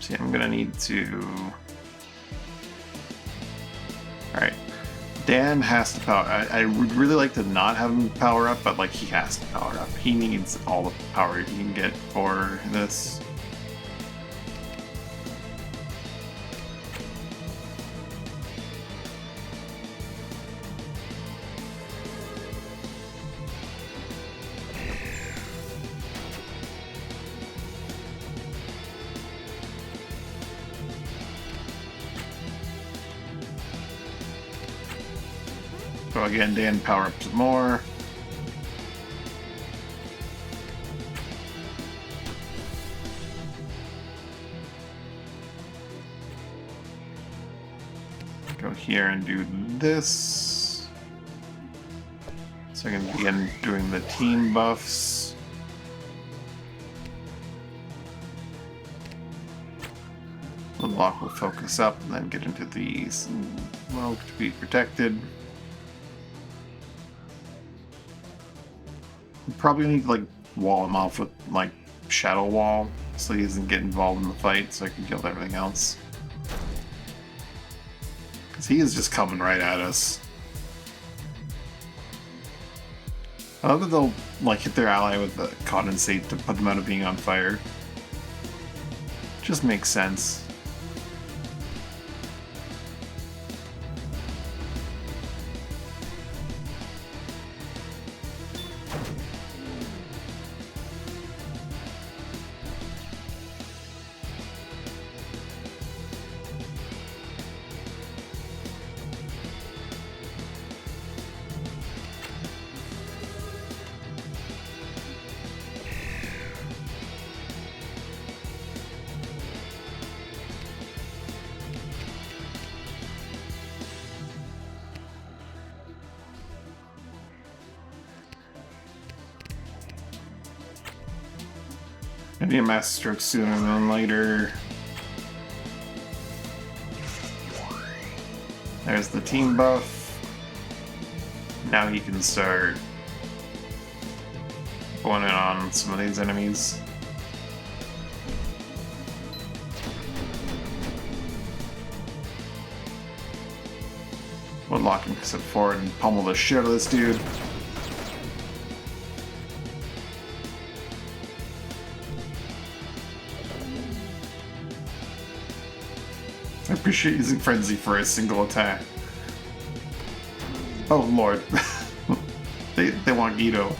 See, I'm gonna need to... Alright. Dan has to power... I would really like to not have him power up, but like he has to power up. He needs all the power he can get for this. So again, Dan, power up some more. Go here and do this. So I can begin doing the team buffs. The block will focus up and then get into the smoke to be protected. Probably need to like wall him off with like shadow wall so he doesn't get involved in the fight so I can kill everything else. Because he is just coming right at us. I love that they'll like hit their ally with the condensate to put them out of being on fire. Just makes sense. Maybe a master stroke sooner than later. There's the team buff. Now he can start going in on some of these enemies. Woodlock can step forward and pummel the shit out of this dude. Appreciate using Frenzy for a single attack. Oh lord. they want Guido.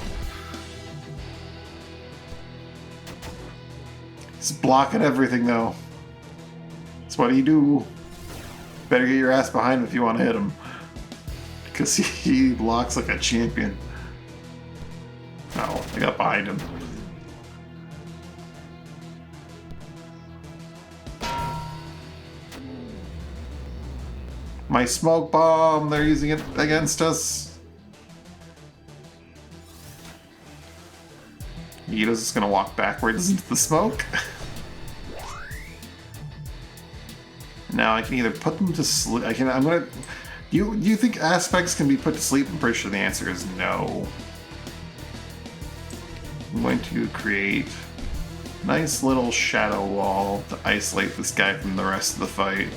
He's blocking everything though. So what do? Better get your ass behind him if you want to hit him. Because he blocks like a champion. Oh, I got behind him. My smoke bomb, they're using it against us. Guido's just gonna walk backwards into the smoke. Now I can either put them to sleep. I'm gonna. You think aspects can be put to sleep? I'm pretty sure the answer is no. I'm going to create a nice little shadow wall to isolate this guy from the rest of the fight.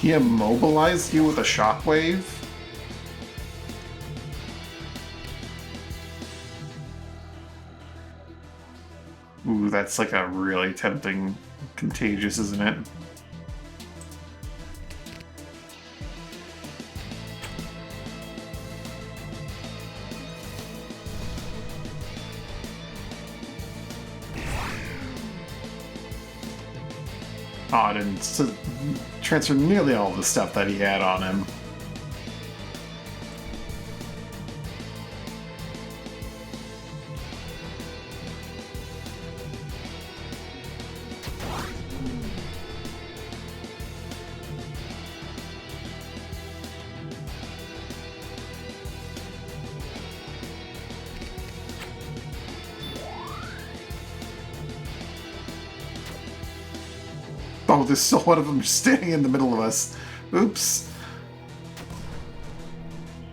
He immobilized you with a shockwave? Ooh, that's like a really tempting contagious, isn't it? Oh, I didn't transfer nearly all the stuff that he had on him. Oh, there's still one of them standing in the middle of us. Oops.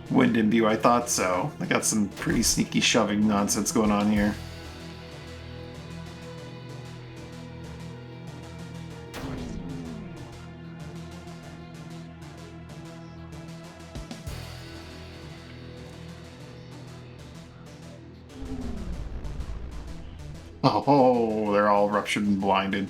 Wind imbue, I thought so. I got some pretty sneaky shoving nonsense going on here. Oh, they're all ruptured and blinded.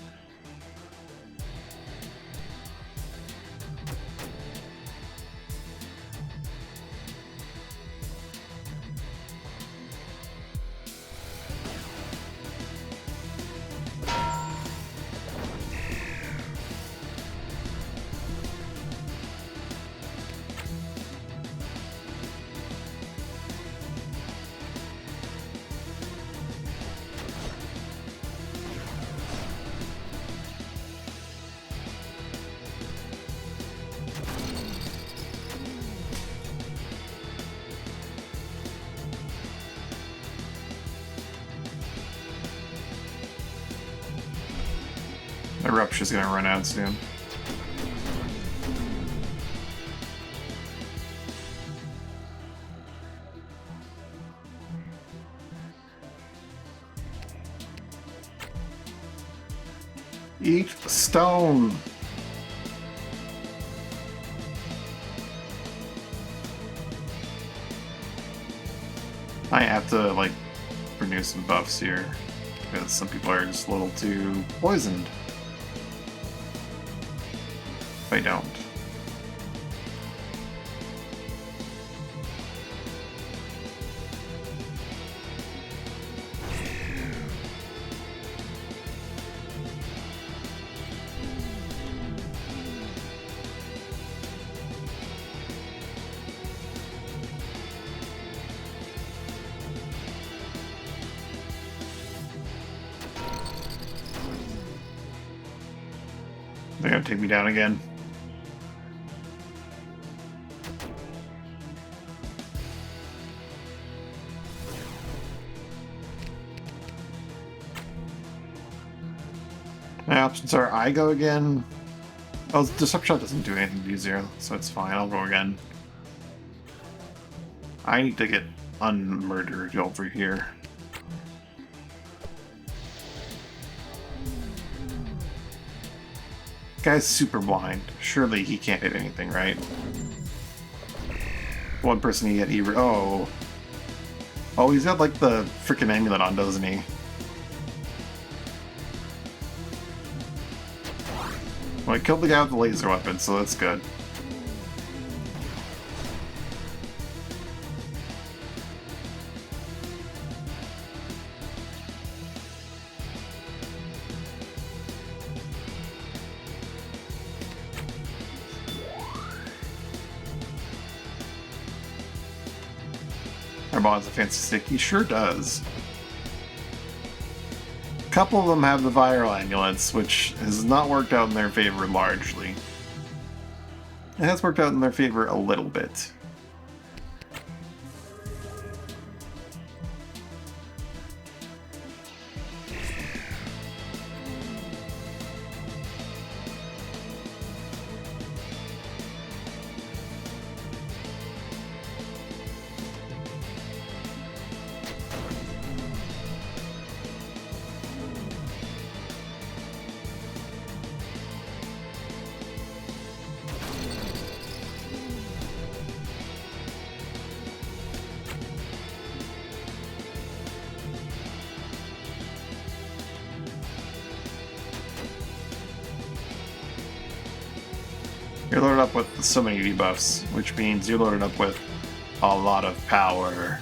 The rupture's gonna run out soon. Eat stone! I have to, like, renew some buffs here, because some people are just a little too poisoned. If I don't. They're gonna take me down again. My options are I go again. Oh, Disruption doesn't do anything to D0, so it's fine. I'll go again. I need to get unmurdered over here. Guy's super blind. Surely he can't hit anything, right? One person he hit, oh. Oh, he's got like the freaking amulet on, doesn't he? Well, I killed the guy with the laser weapon, so that's good. Our boss has a fancy stick. He sure does. A couple of them have the viral amulets, which has not worked out in their favor largely. It has worked out in their favor a little bit. You're loaded up with so many debuffs, which means you're loaded up with a lot of power.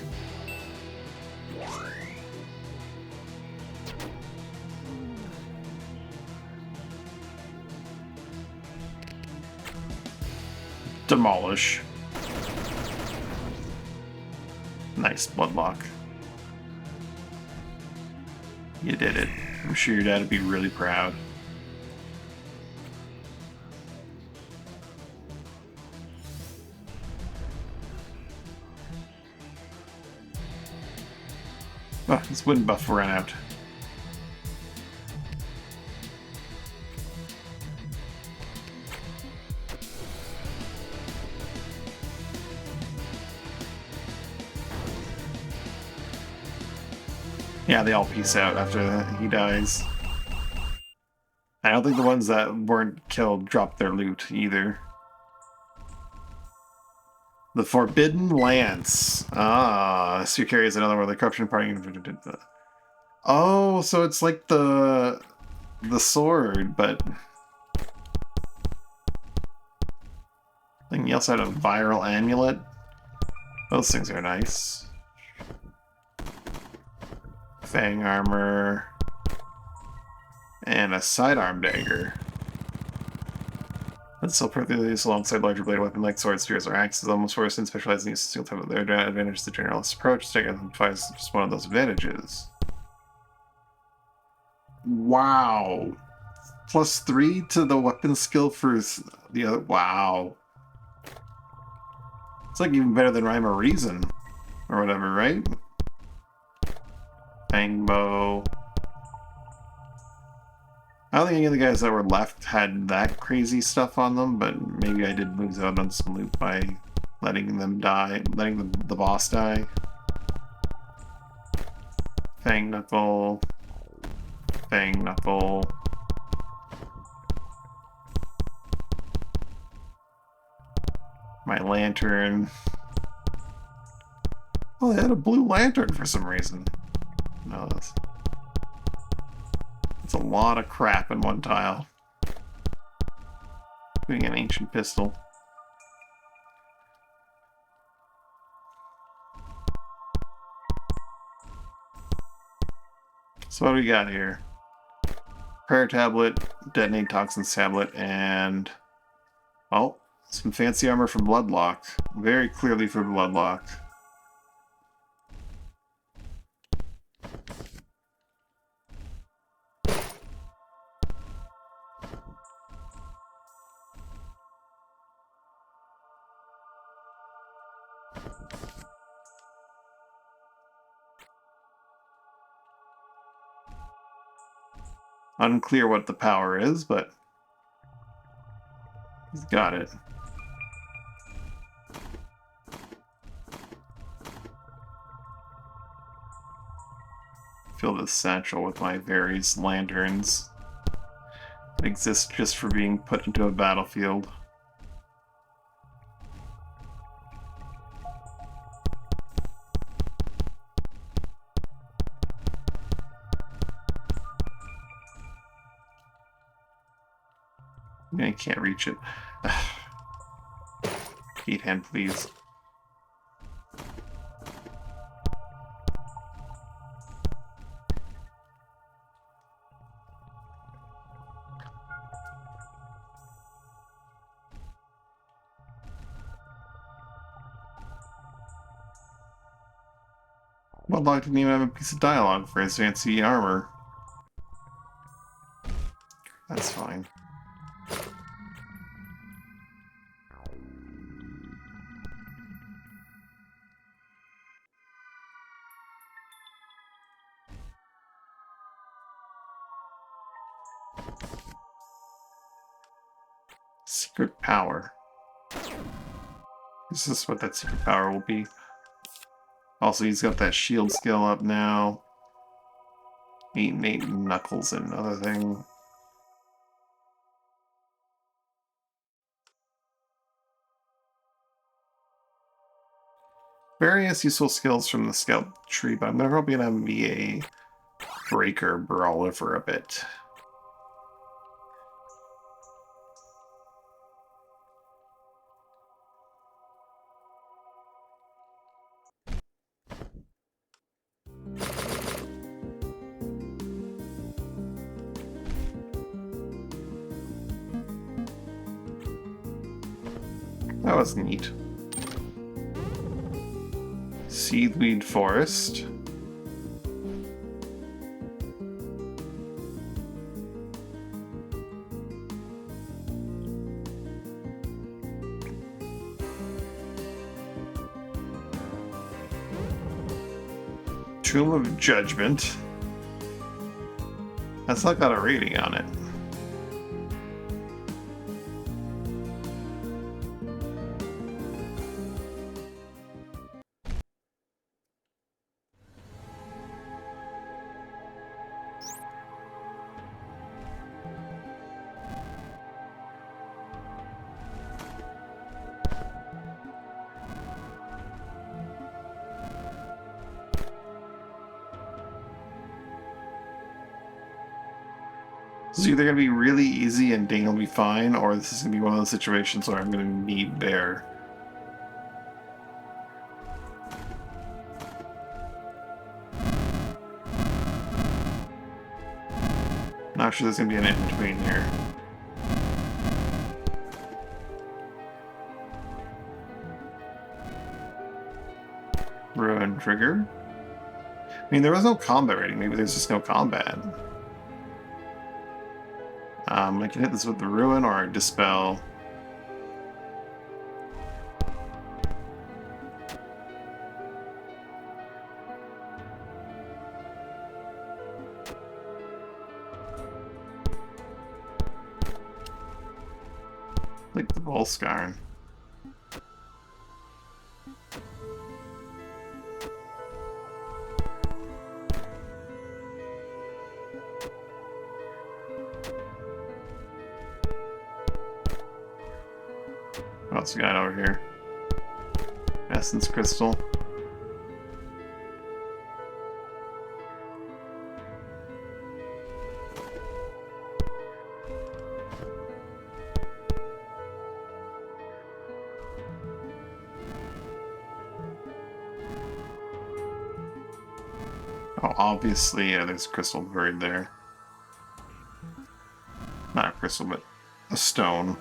Demolish. Nice, Bloodlock. You did it. I'm sure your dad would be really proud. Oh, this wind buff ran out. Yeah, they all peace out after he dies. I don't think the ones that weren't killed dropped their loot either. The Forbidden Lance. Ah, Sue carries another one of the corruption party. Oh, so it's like the sword, but I think he also had a viral amulet. Those things are nice. Fang armor and a sidearm dagger. That's still perfectly used alongside larger blade weapon like swords, spears, or axes. Almost worse than specialized in use of steel type of their advantage to the generalist approach. Stick identifies just one of those advantages. Wow. +3 to the weapon skill for the other. Wow. It's like even better than Rhyme or Reason. Or whatever, right? Fangbow. I don't think any of the guys that were left had that crazy stuff on them, but maybe I did lose out on some loot by letting them die, letting the boss die. Fang Knuckle. Fang Knuckle. My lantern. Oh, they had a blue lantern for some reason. No, that's a lot of crap in one tile. Including an ancient pistol. So what do we got here? Prayer tablet, detonate toxins tablet, and oh, some fancy armor for Bloodlock. Very clearly for Bloodlock. Unclear what the power is, but he's got it. Fill this satchel with my various lanterns. exists just for being put into a battlefield. I can't reach it. Heat hand, please. Modlock didn't even have a piece of dialogue for his fancy armor. That's fine. Secret power. This is what that secret power will be. Also, he's got that shield skill up now. Eight knuckles and another thing. Various useful skills from the scout tree, but I'm probably gonna be a breaker brawler for a bit. That was neat. Seaweed forest. Tomb of Judgment. That's not got a rating on it. This is either going to be really easy and Dane will be fine, or this is going to be one of those situations where I'm going to need Bear. Not sure there's going to be an in-between here. Ruin trigger? I mean, there was no combat rating. Maybe there's just no combat. I can hit this with the Ruin or Dispel. Like the Volscarn. What else we got over here? Essence Crystal. Oh, obviously, yeah, there's a crystal buried there. Not a crystal, but a stone.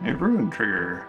A Ruin trigger.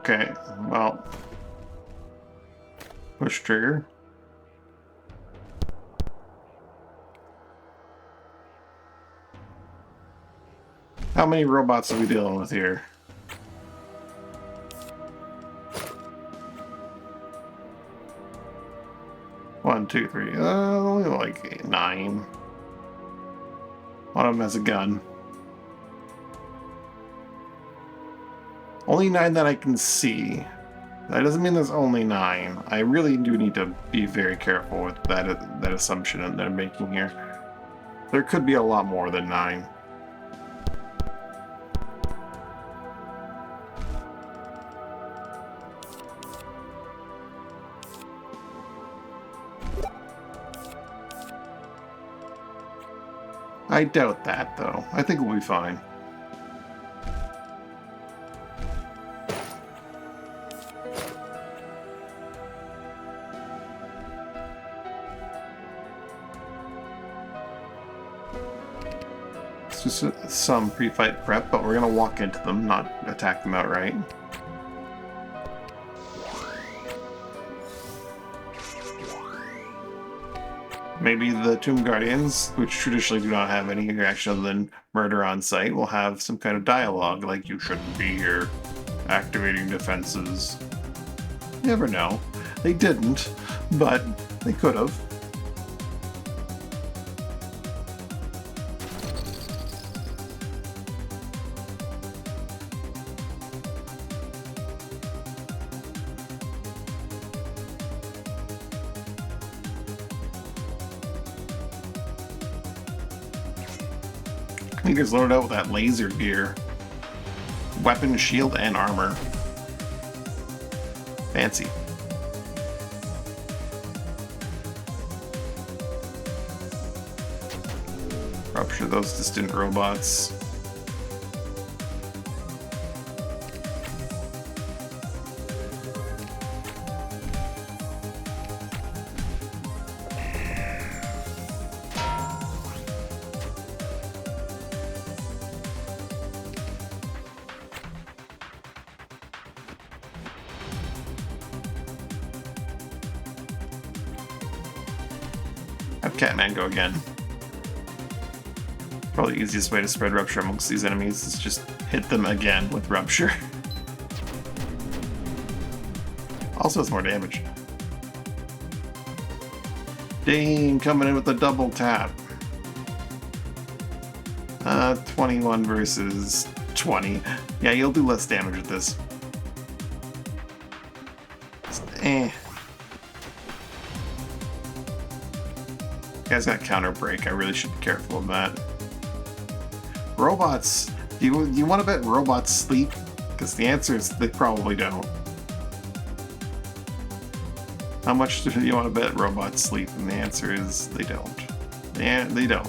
Okay, well, push trigger. How many robots are we dealing with here? One, two, three. Only like 9. One of them has a gun. Only 9 that I can see. That doesn't mean there's only 9. I really do need to be very careful with that assumption that I'm making here. There could be a lot more than 9. I doubt that, though. I think we'll be fine. It's just some pre-fight prep, but we're gonna walk into them, not attack them outright. Maybe the Tomb Guardians, which traditionally do not have any reaction other than murder on sight, will have some kind of dialogue, like "you shouldn't be here, activating defenses." You never know. They didn't, but they could have. I think it's loaded out with that laser gear. Weapon, shield, and armor. Fancy. Rupture those distant robots. Have Catman go again. Probably the easiest way to spread Rupture amongst these enemies is just hit them again with Rupture. Also has more damage. Dane coming in with a double tap. 21 versus 20. Yeah, you'll do less damage with this. Eh. Guy's got counter break. I really should be careful of that. Robots. Do you want to bet robots sleep? Because the answer is they probably don't. How much do you want to bet robots sleep? And the answer is they don't. Yeah, they don't.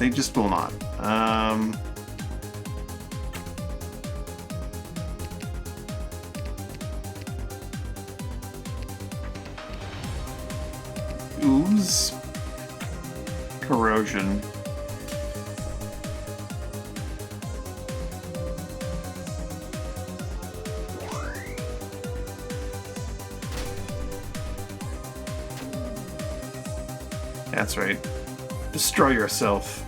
They just will not. Ooze. Corrosion. That's right. Destroy yourself.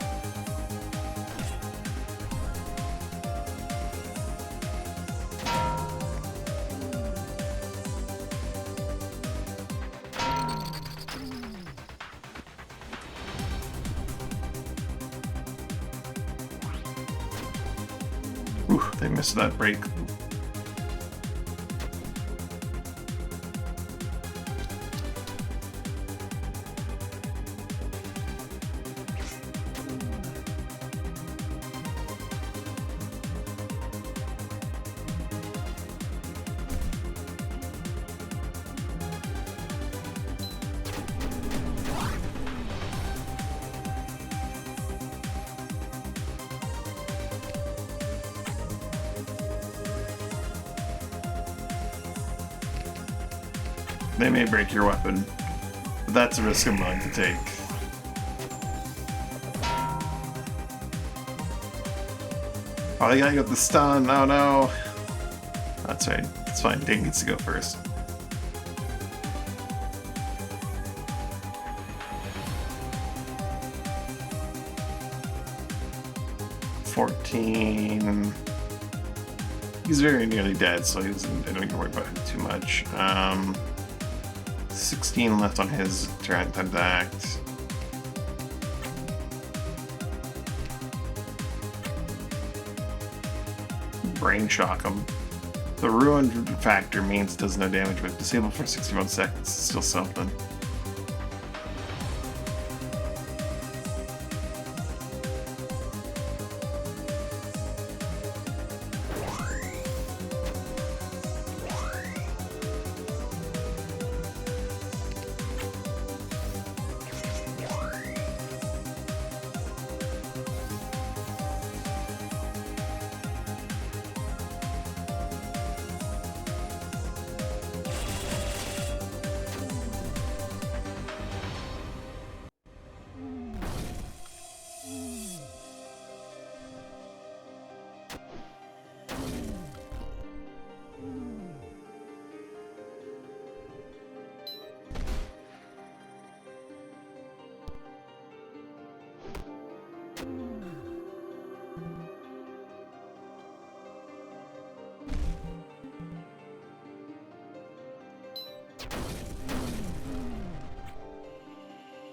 Ooh, they missed that break. They may break your weapon, but that's a risk I'm willing to take. Oh, they got you with the stun. Oh no. That's right. It's fine. Dane gets to go first. He's very nearly dead, so I don't need to worry about him too much. 16 left on his turn to act. Brain shock him. The ruin factor means it does no damage, but disabled for 61 seconds is still something.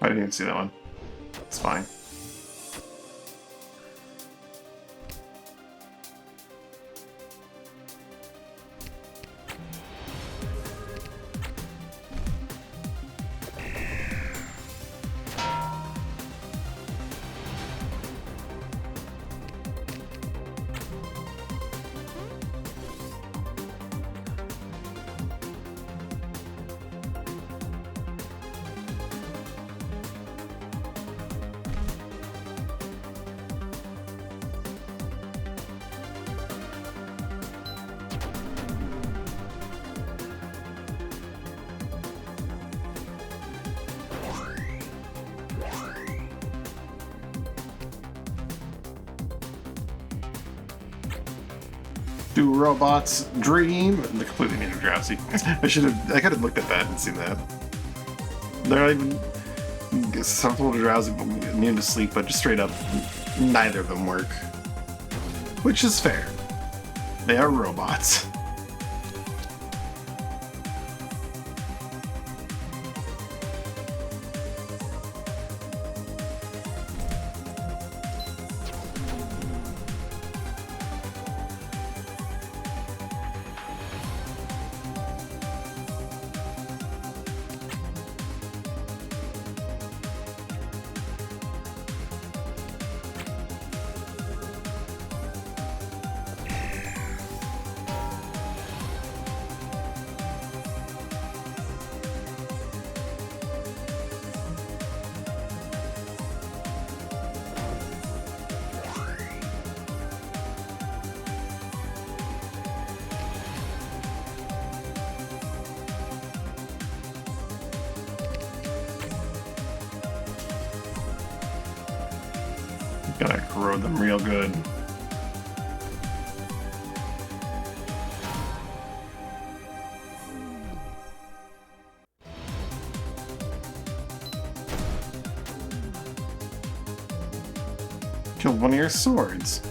I didn't even see that one. It's fine. Do robots dream? They completely made me drowsy. I could have looked at that and seen that. They're not even susceptible to drowsy, but immune to sleep, but just straight up, neither of them work. Which is fair. They are robots. Gotta corrode them real good. Killed one of your swords.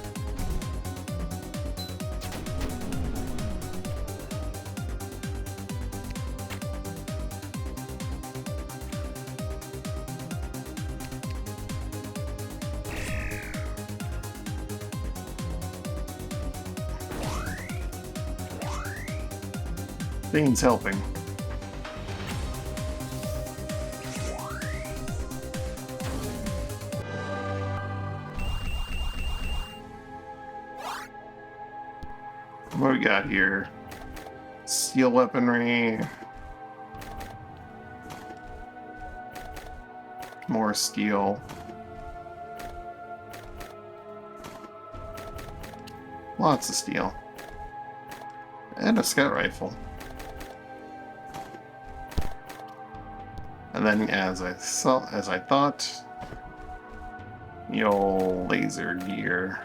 Dane's helping. What do we got here? Steel weaponry. More steel. Lots of steel. And a scout rifle. And then, as I thought, the old laser gear.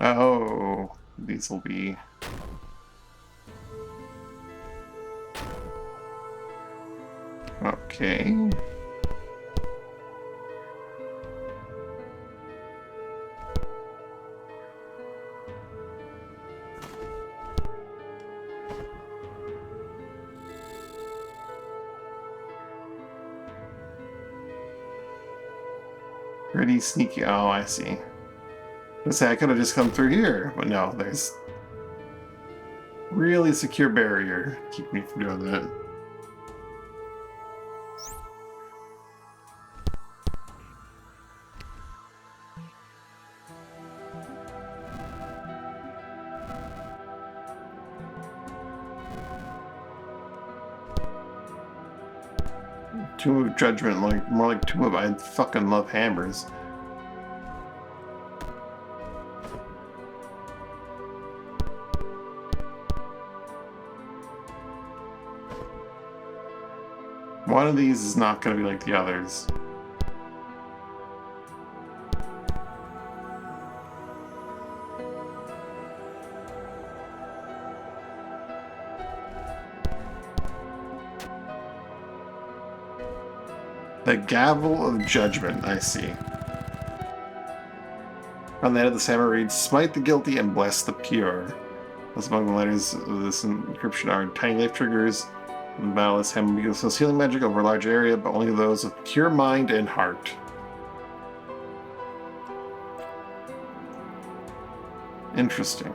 Oh, these will be... Okay. Pretty sneaky. Oh, I see. Let's say I could have just come through here, but no, there's really secure barrier to keep me from doing that. Tomb of Judgment, like more like Tomb of... I fucking love hammers. One of these is not going to be like the others. The Gavel of Judgment, I see. On the head of the samurai reads, "Smite the guilty and bless the pure." Thus among the letters of this encryption are tiny life triggers. The battle is hammer so healing magic over a large area, but only those of pure mind and heart. Interesting.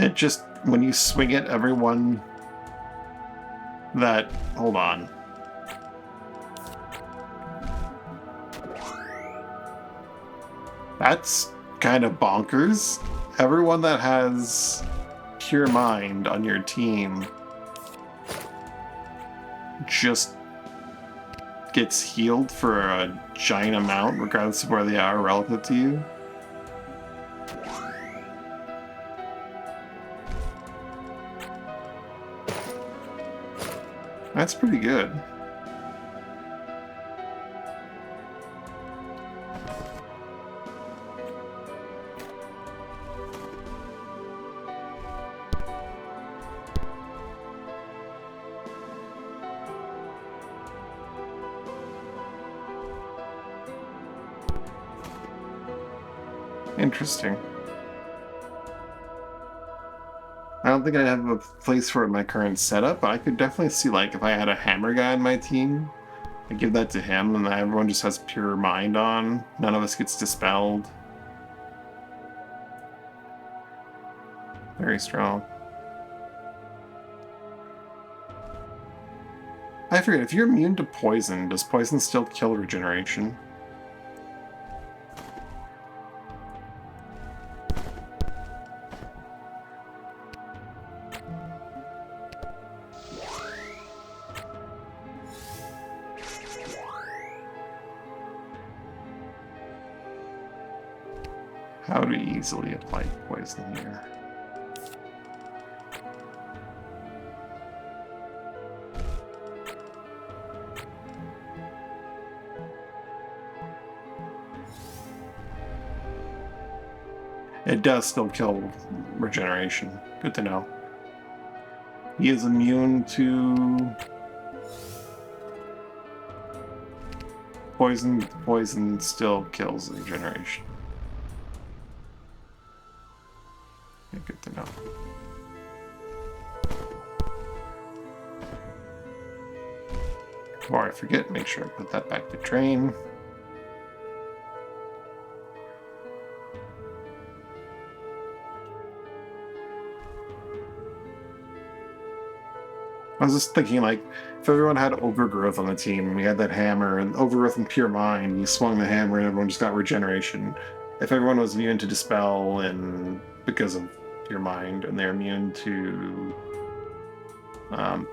It just, when you swing it, everyone that... Hold on. That's kind of bonkers. Everyone that has pure mind on your team just gets healed for a giant amount, regardless of where they are relative to you. That's pretty good. Interesting. I don't think I have a place for it in my current setup, but I could definitely see, like, if I had a hammer guy on my team, I'd give that to him, and everyone just has pure mind on. None of us gets dispelled. Very strong. I forget, if you're immune to poison, does poison still kill regeneration? How to easily apply poison here. It does still kill regeneration. Good to know. He is immune to poison. Poison still kills regeneration. Yeah, good to know. Before I forget, make sure I put that back to train. I was just thinking, like, if everyone had overgrowth on the team, we had that hammer, and overgrowth and pure mind, you swung the hammer and everyone just got regeneration. If everyone was immune to dispel and because of pure mind, and they're immune to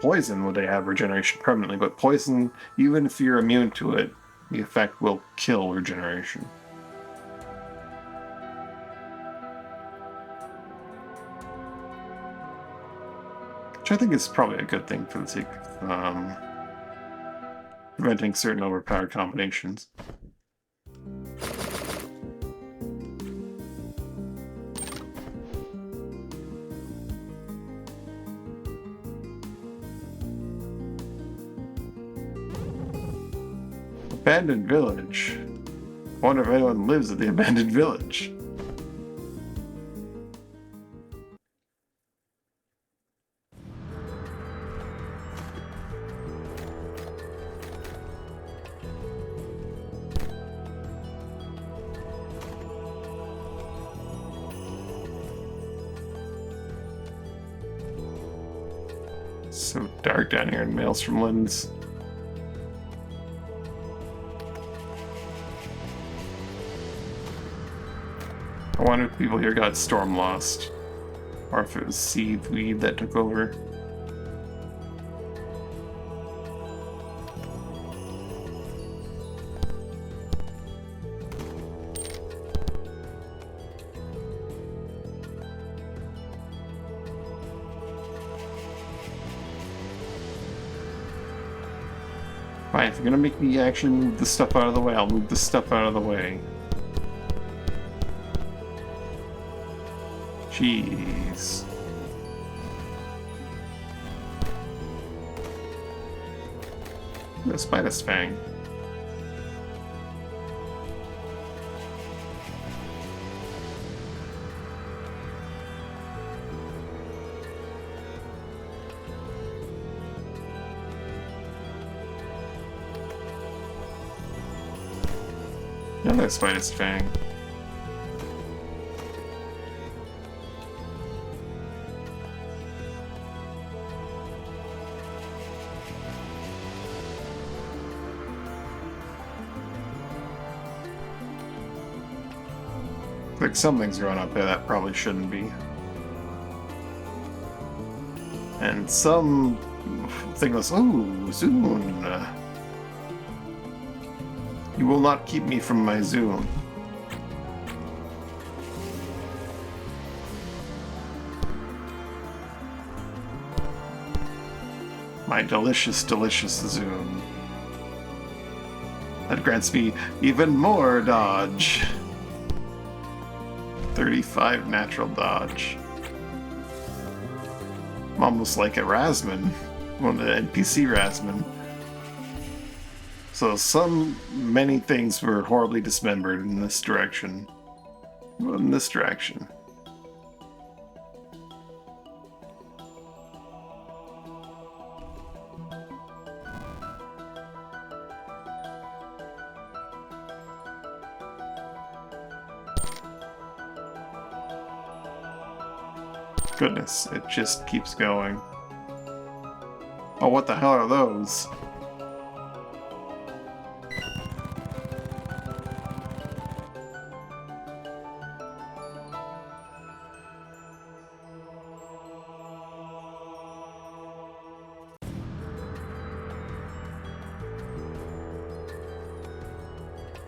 poison, would they have regeneration permanently? But poison, even if you're immune to it, the effect will kill regeneration. Which I think is probably a good thing for the sake of preventing certain overpowered combinations. Abandoned village. I wonder if anyone lives at the abandoned village. So dark down here in Maelstrom Lands. I wonder if people here got storm lost, or if it was seaweed that took over. Fine, if you're gonna make me actually move the stuff out of the way, I'll move the stuff out of the way. Jeez. The Spider's Fang. Another Spider's Fang. Like something's growing up there that probably shouldn't be. And some thing goes, ooh, Zune. You will not keep me from my Zune. My delicious, delicious Zune. That grants me even more dodge. 35 natural dodge. I'm almost like a Rasman, one of the NPC Rasman. So many things were horribly dismembered in this direction. Well, in this direction. Goodness, it just keeps going. Oh, what the hell are those?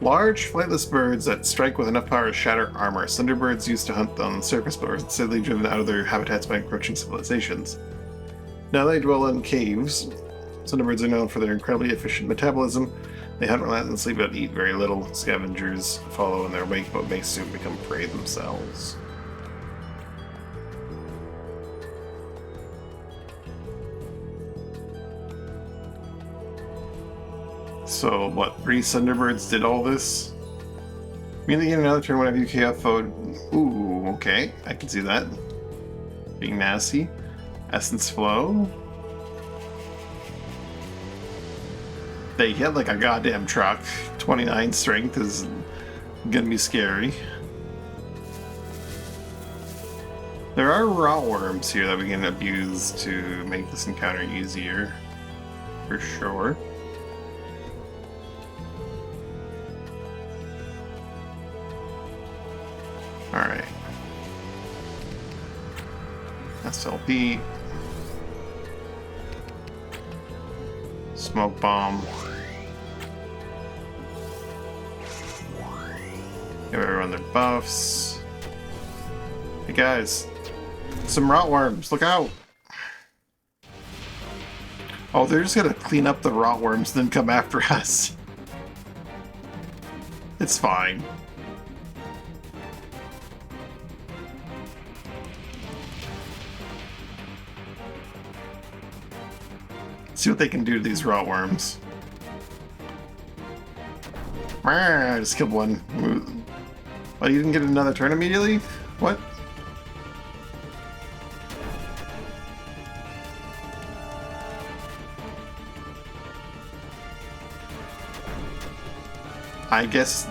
Large, flightless birds that strike with enough power to shatter armor. Thunderbirds used to hunt on the surface, but were steadily driven out of their habitats by encroaching civilizations. Now they dwell in caves. Thunderbirds are known for their incredibly efficient metabolism. They hunt relentlessly but eat very little. Scavengers follow in their wake but may soon become prey themselves. So, what, 3 Thunderbirds did all this? Immediately get another turn whenever you KFO'd. Ooh, okay, I can see that. Being nasty. Essence Flow. They hit like a goddamn truck. 29 strength is gonna be scary. There are rotworms here that we can abuse to make this encounter easier, for sure. Alright. SLP. Smoke bomb. Give everyone their buffs. Hey guys, some rotworms, look out! Oh, they're just gonna clean up the rotworms, then come after us. It's fine. See what they can do to these rotworms. I just killed one. Oh, you didn't get another turn immediately? What? I guess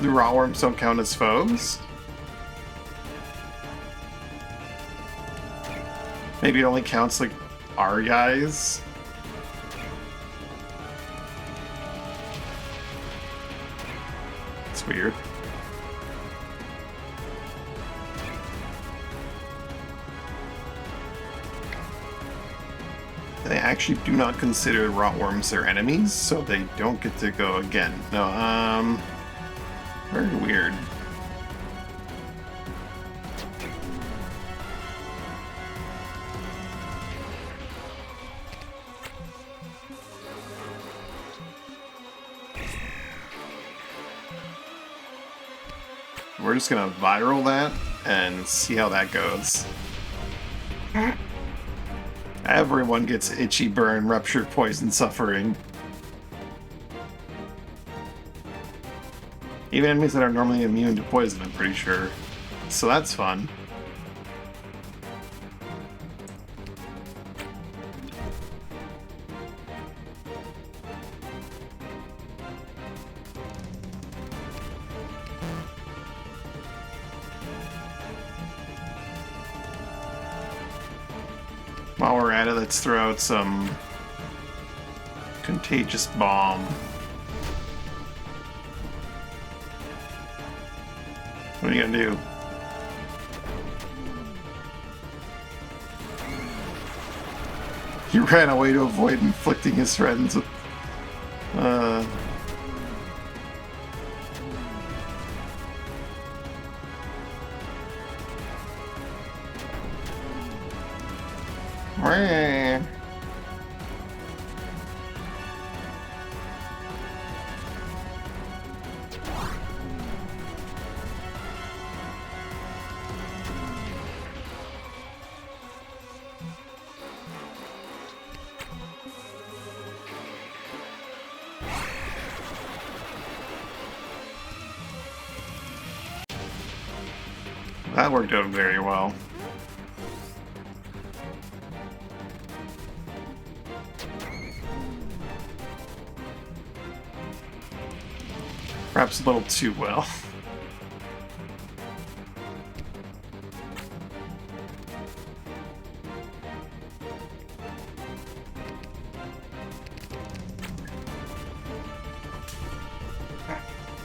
the rotworms don't count as foes? Maybe it only counts, like, our guys? It's weird. They actually do not consider rotworms their enemies, so they don't get to go again. No, very weird. We're just gonna viral that and see how that goes. Everyone gets itchy burn, ruptured poison, suffering. Even enemies that are normally immune to poison, I'm pretty sure. So that's fun. While we're at it, let's throw out some contagious bomb. What are you gonna do? He ran away to avoid inflicting his friends with... That worked out very well. Perhaps a little too well.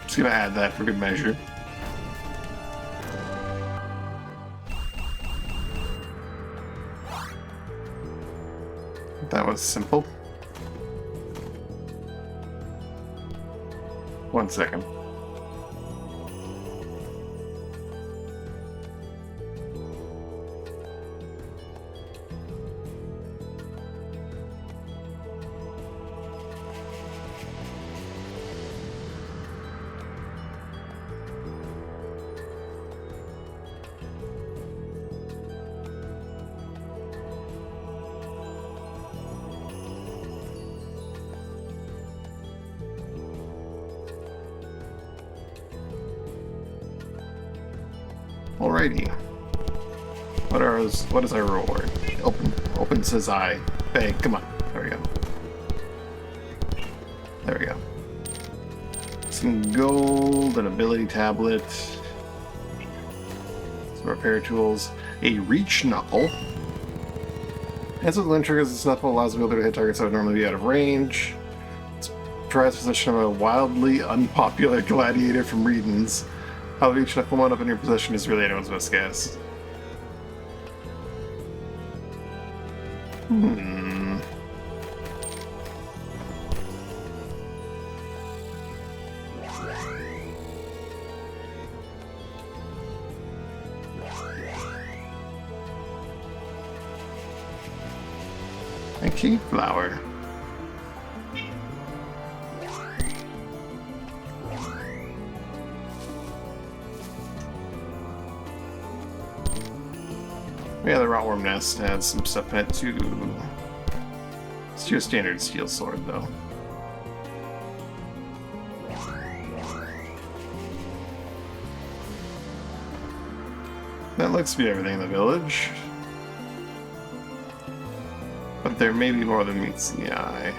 Just gonna add that for good measure. That was simple. 1 second. Alrighty. What is our reward? Open says I. Hey, come on. There we go. There we go. Some gold, an ability tablet. Some repair tools. A reach knuckle. As with wind triggers, this knuckle allows the wielder to hit targets that would normally be out of range. It's prized possession of a wildly unpopular gladiator from Reedens. How each knuckle wound up in your possession is really anyone's best guess. A key flower. Yeah, the rotworm nest has some stuff in it too. It's your standard steel sword, though. That looks to be everything in the village. But there may be more than meets the eye.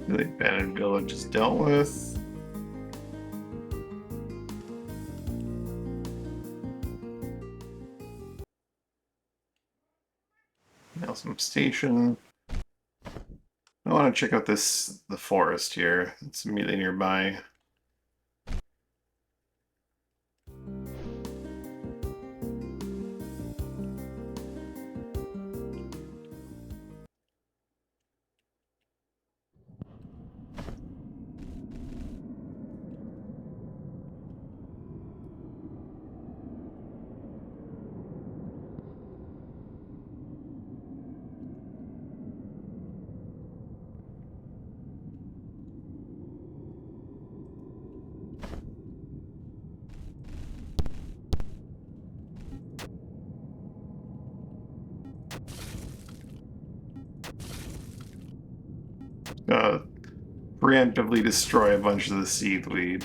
The abandoned village is dealt with. Maelstrom Station. I want to check out the forest here. It's immediately nearby. Preemptively destroy a bunch of the seaweed.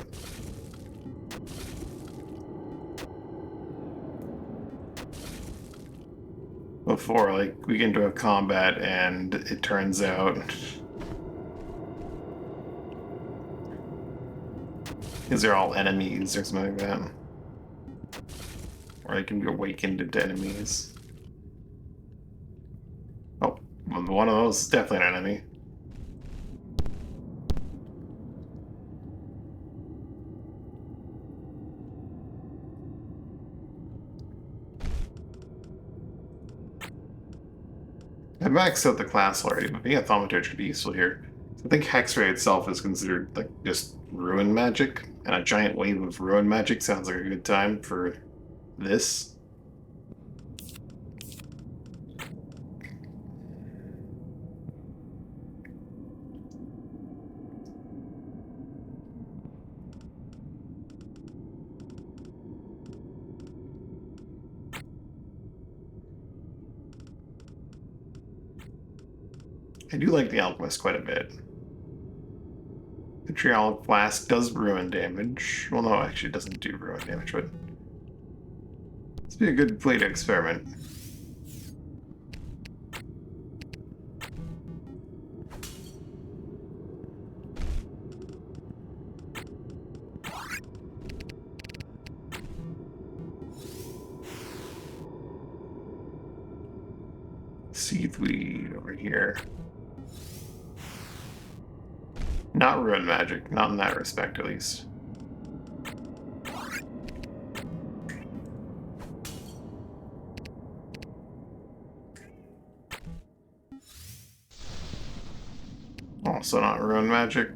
Before, like, we get into a combat and it turns out because they're all enemies or something like that. Or they can be awakened into enemies. Oh, well, one of those is definitely an enemy. I maxed out the class already, but being a thaumaturge could be useful here. I think Hexray itself is considered like just ruin magic, and a giant wave of ruin magic sounds like a good time for this. I do like the Alchemist quite a bit. The Triolic Flask does ruin damage. Well, no, actually it doesn't do ruin damage, but it's be a good way to experiment. Seaweed over here. Not ruin magic, not in that respect at least. Also not ruin magic.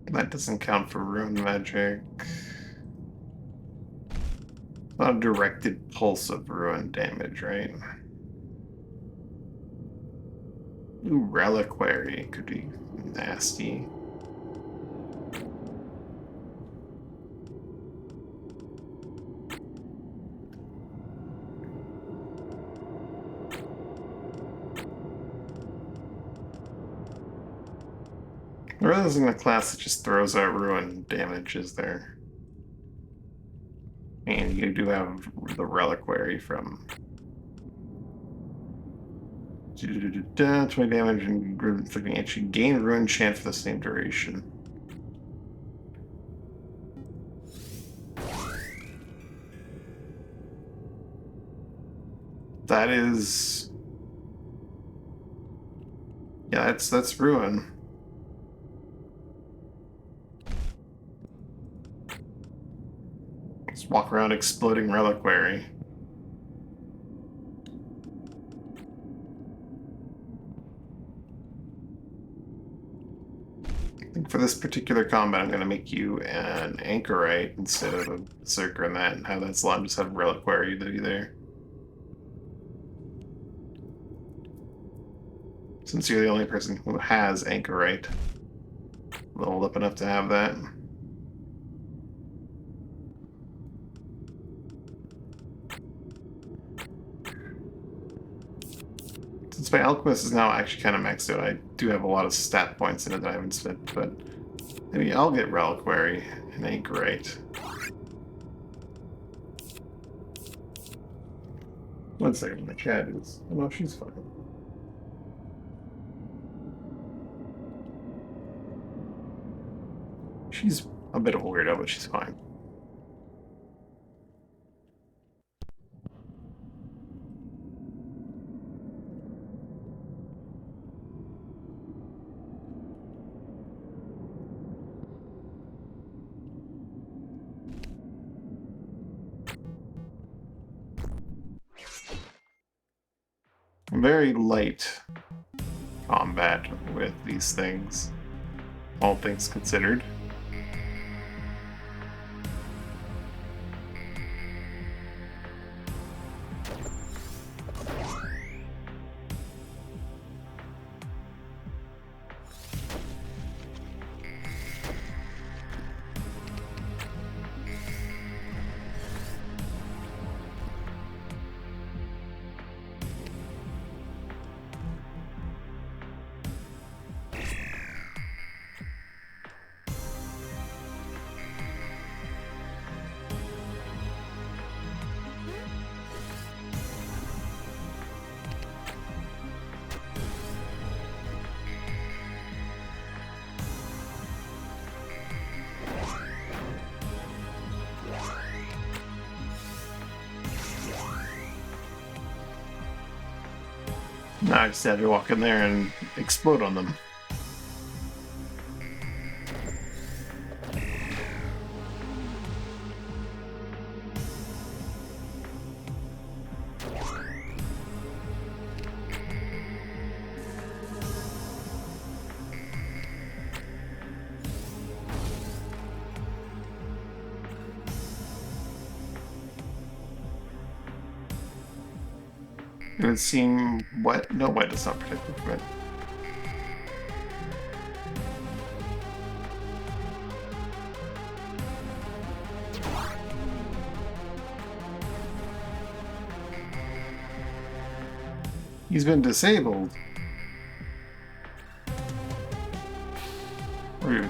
That doesn't count for ruin magic. Not a directed pulse of ruin damage, right? Ooh, reliquary could be nasty. There really isn't a class that just throws out ruin damage, is there? And you do have the reliquary from 20 damage and inflicting actually gain ruin chant for the same duration. That is, yeah, that's ruin. Just walk around exploding reliquary. I think for this particular combat, I'm going to make you an anchorite instead of a berserker, and that, and have that slot just have reliquary to be there. Since you're the only person who has anchorite, leveled up enough to have that. Since my alchemist is now actually kind of maxed out, I do have a lot of stat points in it that I haven't spent, but maybe I'll get reliquary and anchorite. One second, my cat is. Oh no, she's fine. She's a bit of a weirdo, but she's fine. Very light combat with these things, all things considered. Now I just had to walk in there and explode on them. It would seem wet. No, wet does not protect me from it. He's been disabled. Rude.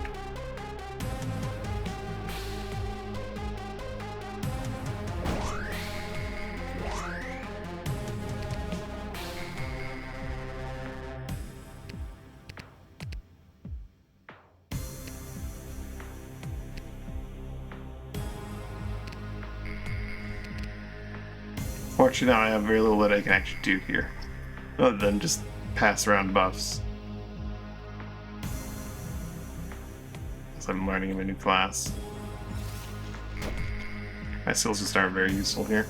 Unfortunately, I have very little that I can actually do here, other than just pass around buffs. As I'm learning a new class. My skills just aren't very useful here.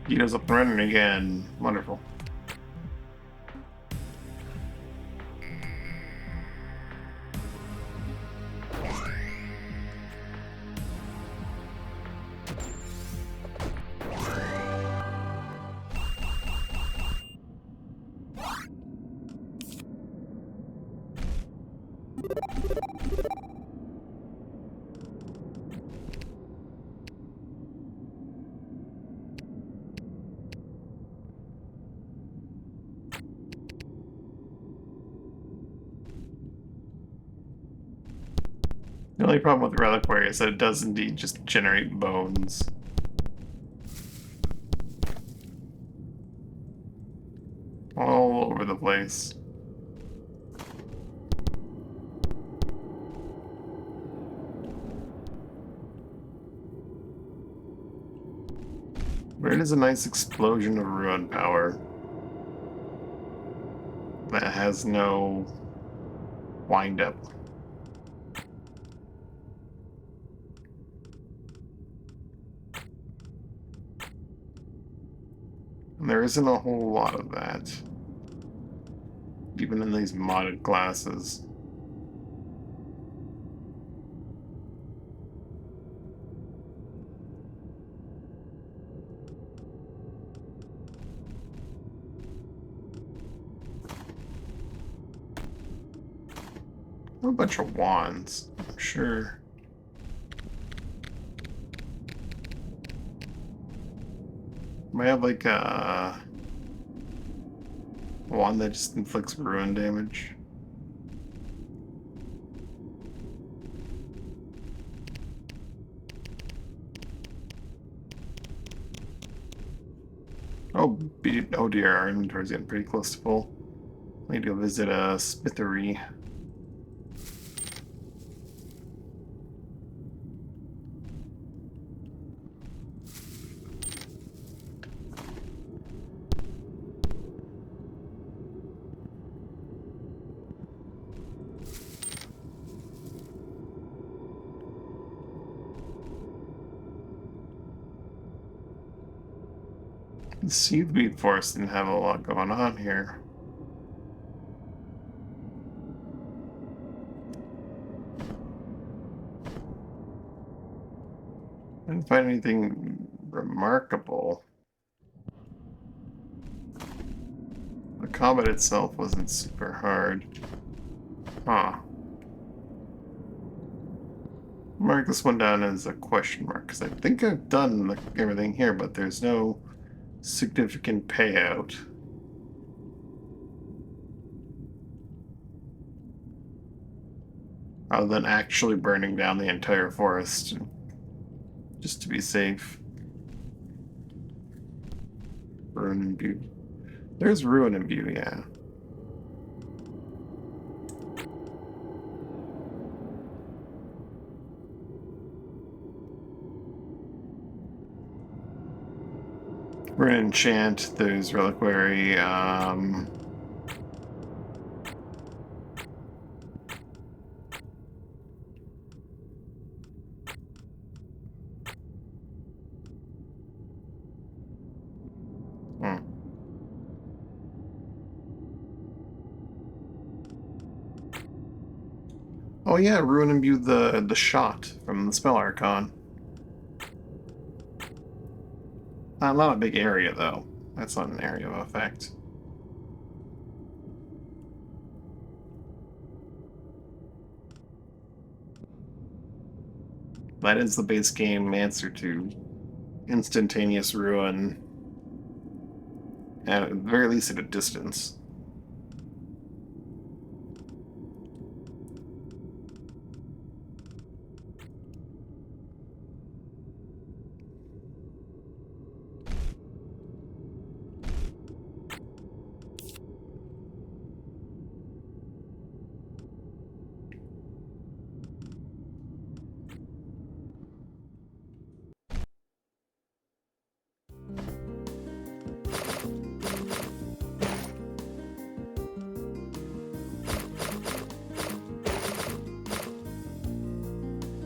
Guido's up and running again. Wonderful. The only problem with the reliquary is that it does indeed just generate bones. All over the place. Where is a nice explosion of ruin power that has no wind-up? And there isn't a whole lot of that, even in these modded classes. A bunch of wands, I'm sure. Might have like a wand that just inflicts ruin damage. Oh dear, our inventory's getting pretty close to full. I need to go visit a smithery. The Seaweed Forest didn't have a lot going on here. I didn't find anything remarkable. The combat itself wasn't super hard. Huh. Mark this one down as a question mark, because I think I've done everything here, but there's no significant payout. Other than actually burning down the entire forest, just to be safe. Ruin and View. There's Ruin and View, yeah. We're gonna enchant. There's Reliquary. Oh yeah, Ruin and View the shot from the Spell Archon. Not a big area, though. That's not an area of effect. That is the base game answer to instantaneous ruin, at the very least at a distance.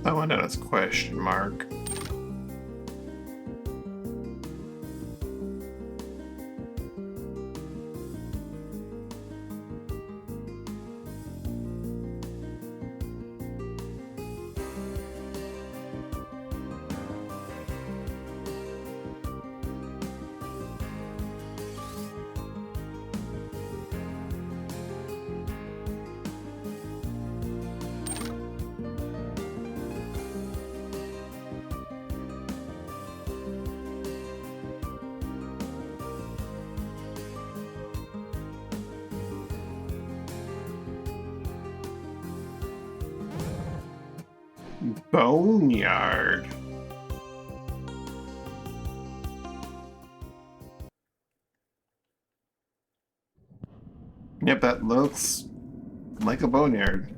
That one has a question mark. Boneyard. Yep, that looks like a boneyard.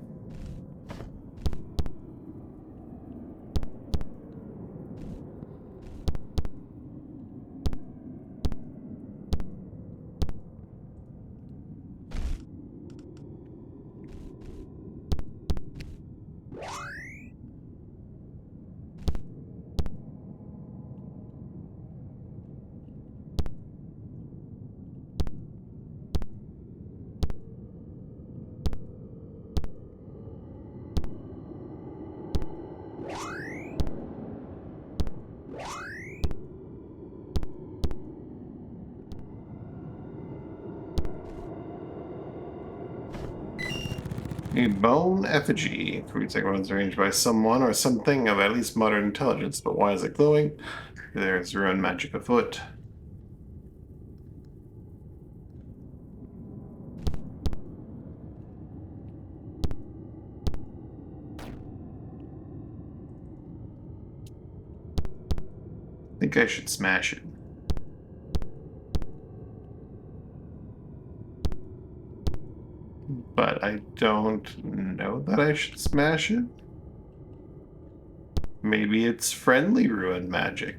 A bone effigy. Fruits like ones arranged by someone or something of at least modern intelligence, but why is it glowing? There's ruin magic afoot. I think I should smash it. But I don't know that I should smash it. Maybe it's friendly ruin magic.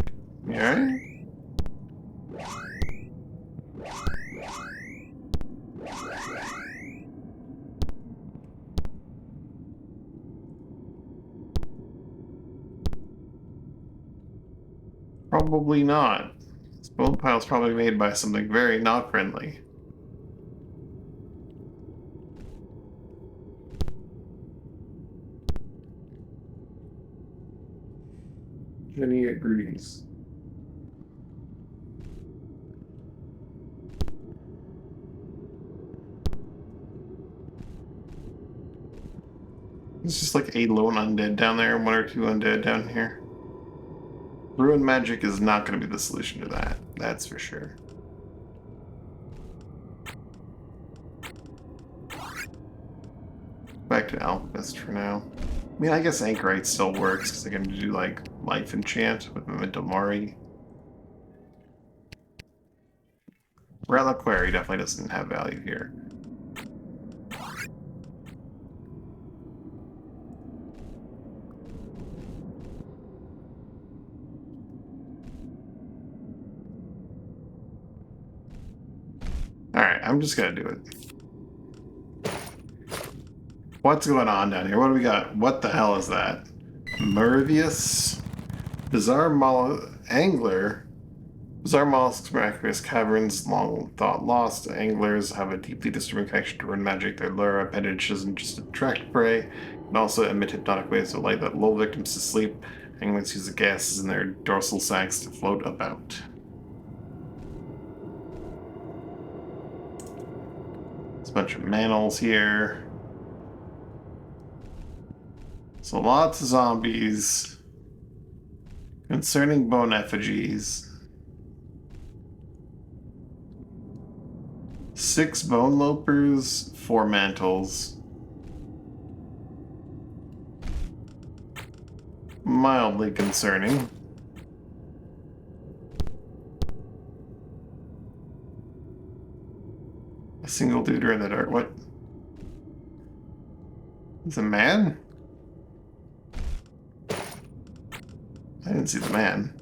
Alright? Probably not. This bone pile's probably made by something very not friendly. Jenny agrees. It's just like a lone undead down there and one or two undead down here. Ruin magic is not going to be the solution to that. That's for sure. Back to Alchemist for now. I mean, I guess Anchorite still works because I can do like Life Enchant with Memento Mori. Reliquary definitely doesn't have value here. Alright, I'm just gonna do it. What's going on down here? What do we got? What the hell is that? Mervius? Bizarre Angler? Bizarre mollusks, miraculous caverns, long thought lost. Anglers have a deeply disturbing connection to ruin magic. Their lure appendage doesn't just attract prey, and also emit hypnotic waves of light that lull victims to sleep. Anglers use the gases in their dorsal sacs to float about. a bunch of manals here. So lots of zombies. Concerning bone effigies. 6 bone lopers, 4 mantles. Mildly concerning. A single dude in the dark. What? It's a man? I didn't see the man.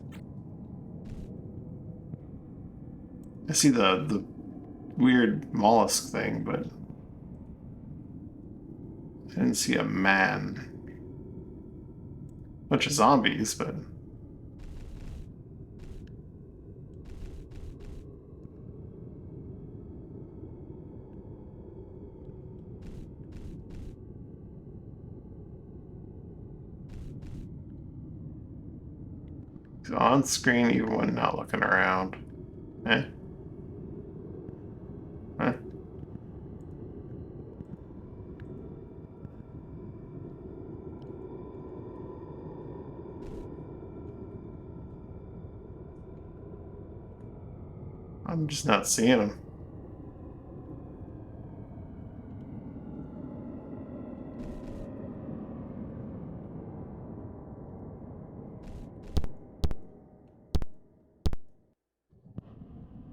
I see the weird mollusk thing, but I didn't see a man. Bunch of zombies, but it's on screen even when not looking around. Eh? Huh? I'm just not seeing him.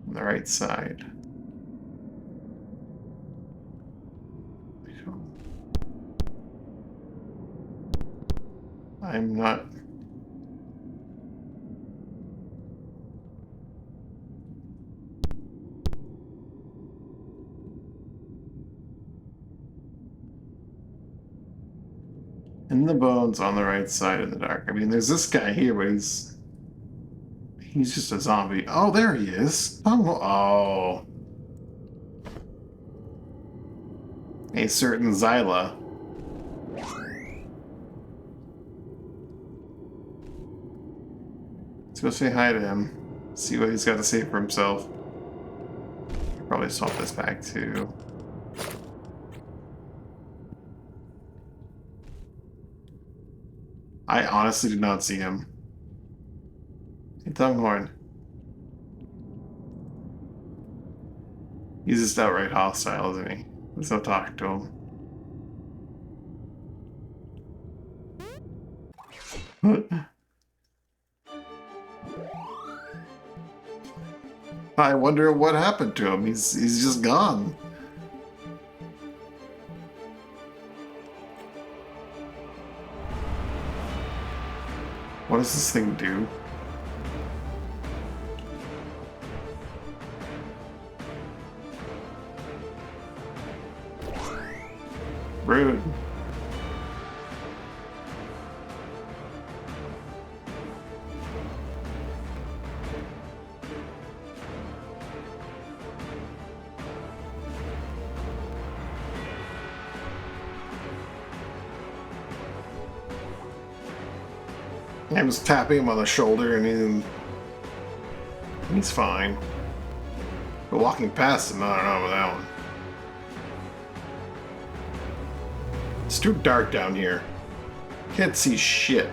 On the right side. I'm not... In the bones on the right side in the dark. I mean, there's this guy here, but he's just a zombie. Oh, there he is. Oh. A certain Xyla. Let's go say hi to him. See what he's got to say for himself. Probably swap this back too. I honestly did not see him. Hey, Tonghorn. He's just outright hostile, isn't he? Let's not talk to him. I wonder what happened to him. He's just gone. What does this thing do? Rude. I was tapping him on the shoulder and he's fine. But walking past him, I don't know about that one. It's too dark down here. Can't see shit.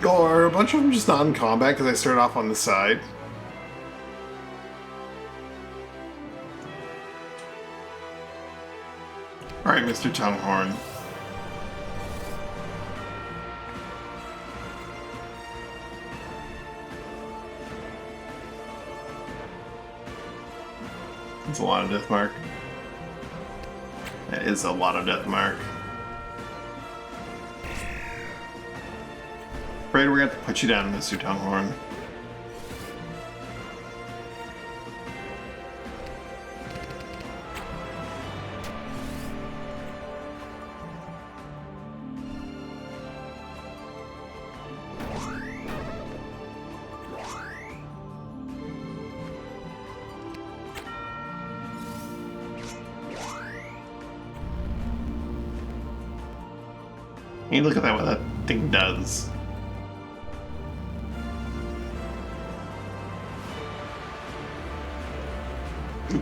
Oh, are a bunch of them just not in combat because I started off on the side? Alright, Mr. Tonghorn. That's a lot of death mark. That is a lot of death mark. Afraid we're gonna have to put you down, Mr. Tonghorn. You look at that, what that thing does.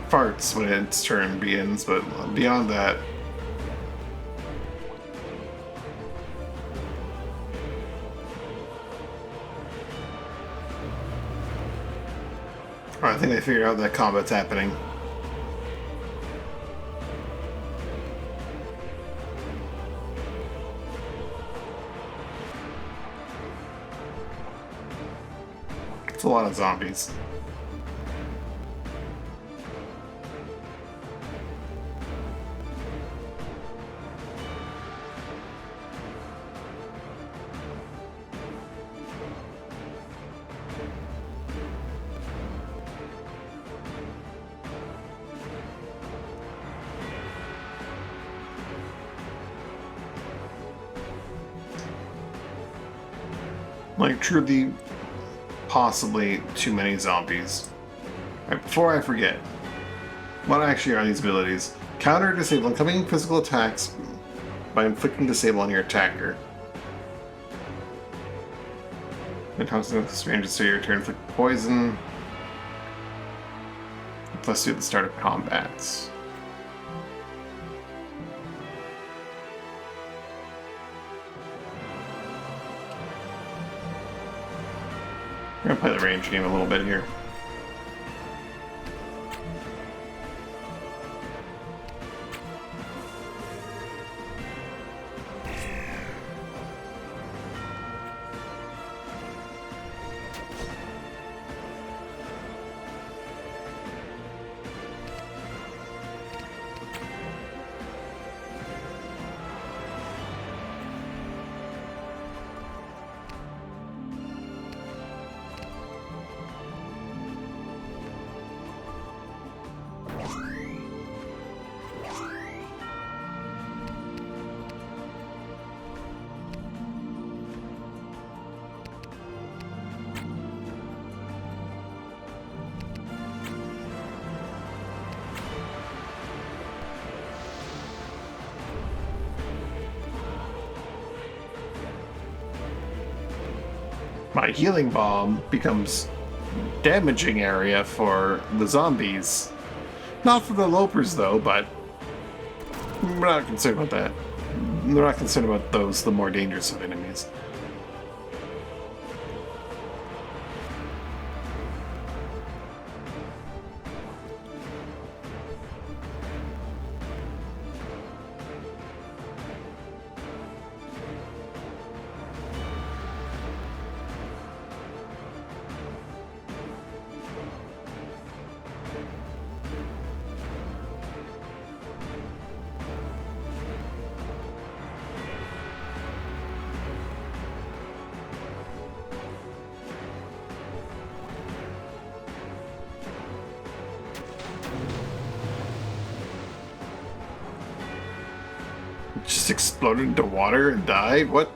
farts when its turn begins, but beyond that... I think they figured out that combat's happening. It's a lot of zombies. Like, truly, possibly too many zombies. Right, before I forget, what actually are these abilities? Counter disable incoming physical attacks by inflicting disable on your attacker. When constantly with strangers to your turn, inflict poison. +2 at the start of combats. I'm gonna play the range game a little bit here. My healing bomb becomes damaging area for the zombies. Not for the lopers though, but we're not concerned about that. We're not concerned about those, the more dangerous of enemies. Just exploded into water and died? What?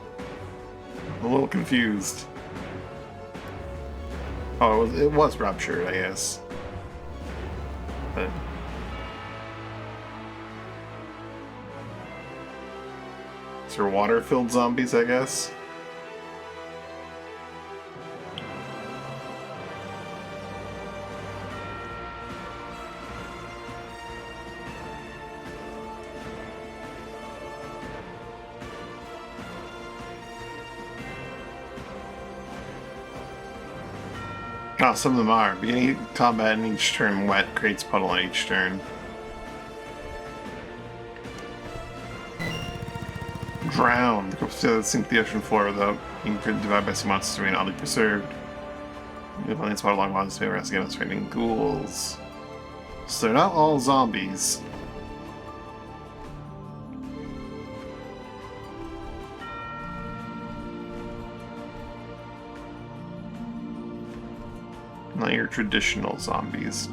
I'm a little confused. Oh, it was ruptured, I guess. But... these are water-filled zombies, I guess? Oh, some of them are. Beginning combat in each turn, wet creates puddle on each turn. Drowned. Sink the ocean floor without being divided by some monsters to remain oddly preserved. You have only spot along bodies to rest against fighting ghouls. So they're not all zombies. Not your traditional zombies.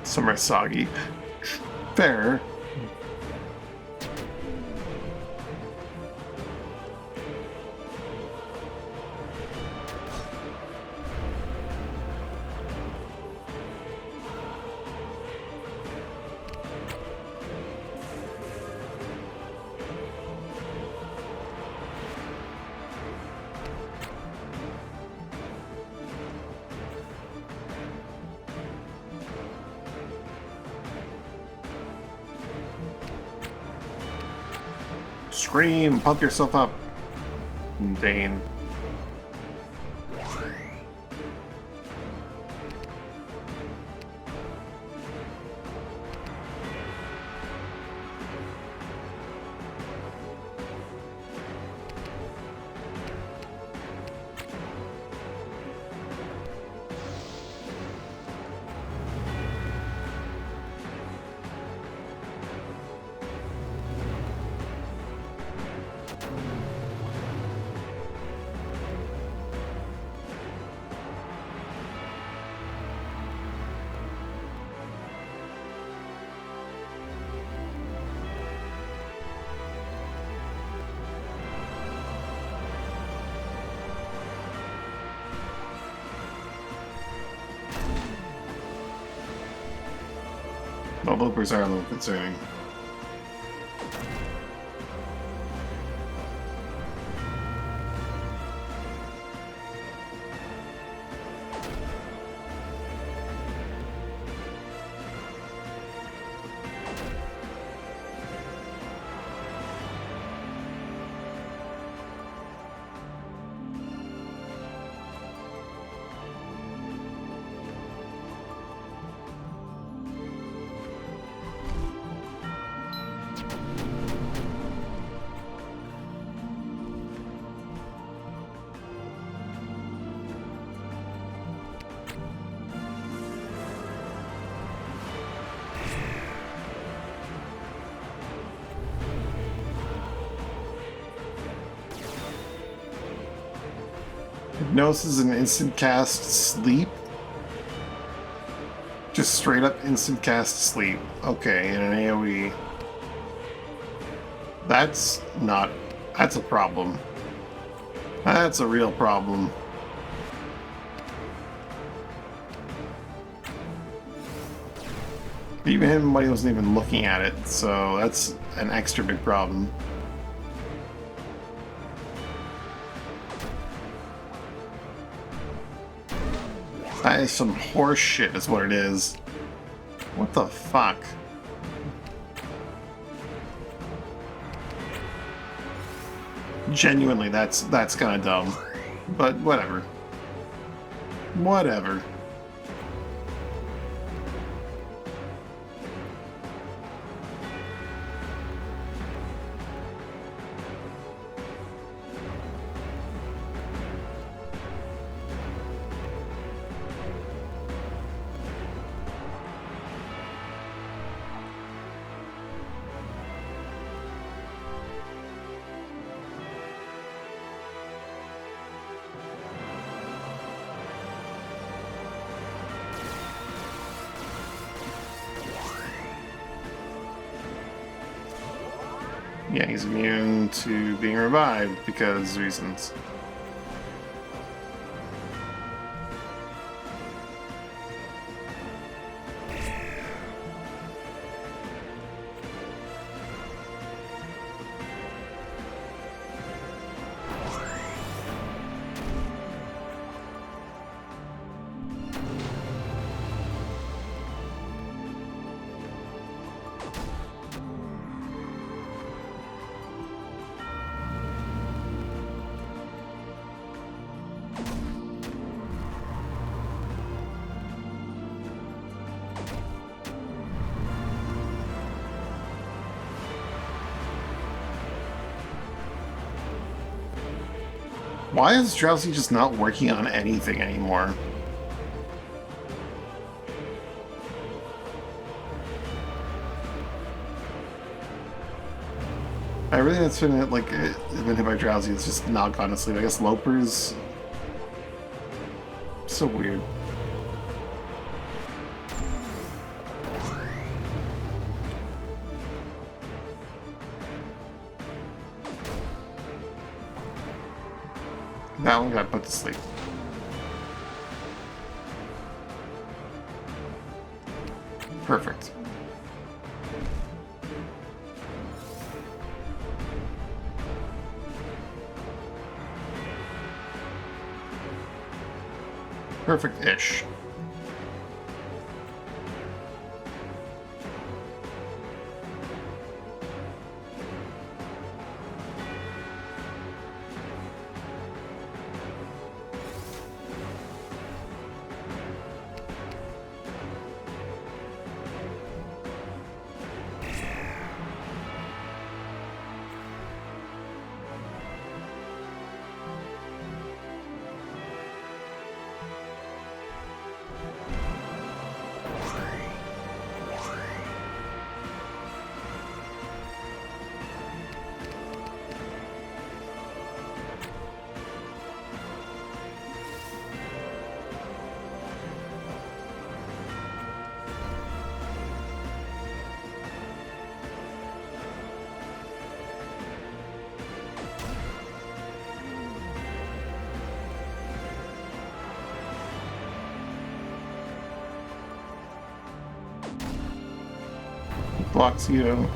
Some are soggy. Fair. Scream, pump yourself up, Dane. The loopers are a little concerning. Hypnosis is an instant cast sleep. Just straight up instant cast sleep. Okay, in an AoE. That's not... That's a problem. That's a real problem. Even him when he wasn't even looking at it, so that's an extra big problem. That is some horse shit is what it is. What the fuck? Genuinely, that's kind of dumb. But whatever. Whatever. Yeah, he's immune to being revived because reasons. Why is Drowsy just not working on anything anymore? Everything that's been like been hit by Drowsy is just not gone to sleep. I guess Loper's so weird. That one got put to sleep. Perfect. Perfect-ish. blocks you.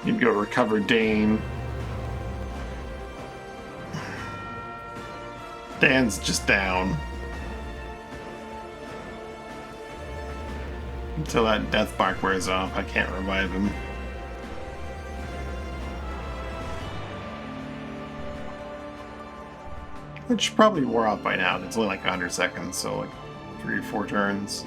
You'd go recover Dane. Dan's just down. Until that death mark wears off, I can't revive him. Which probably wore off by now. It's only like 100 seconds, so like 3 or 4 turns.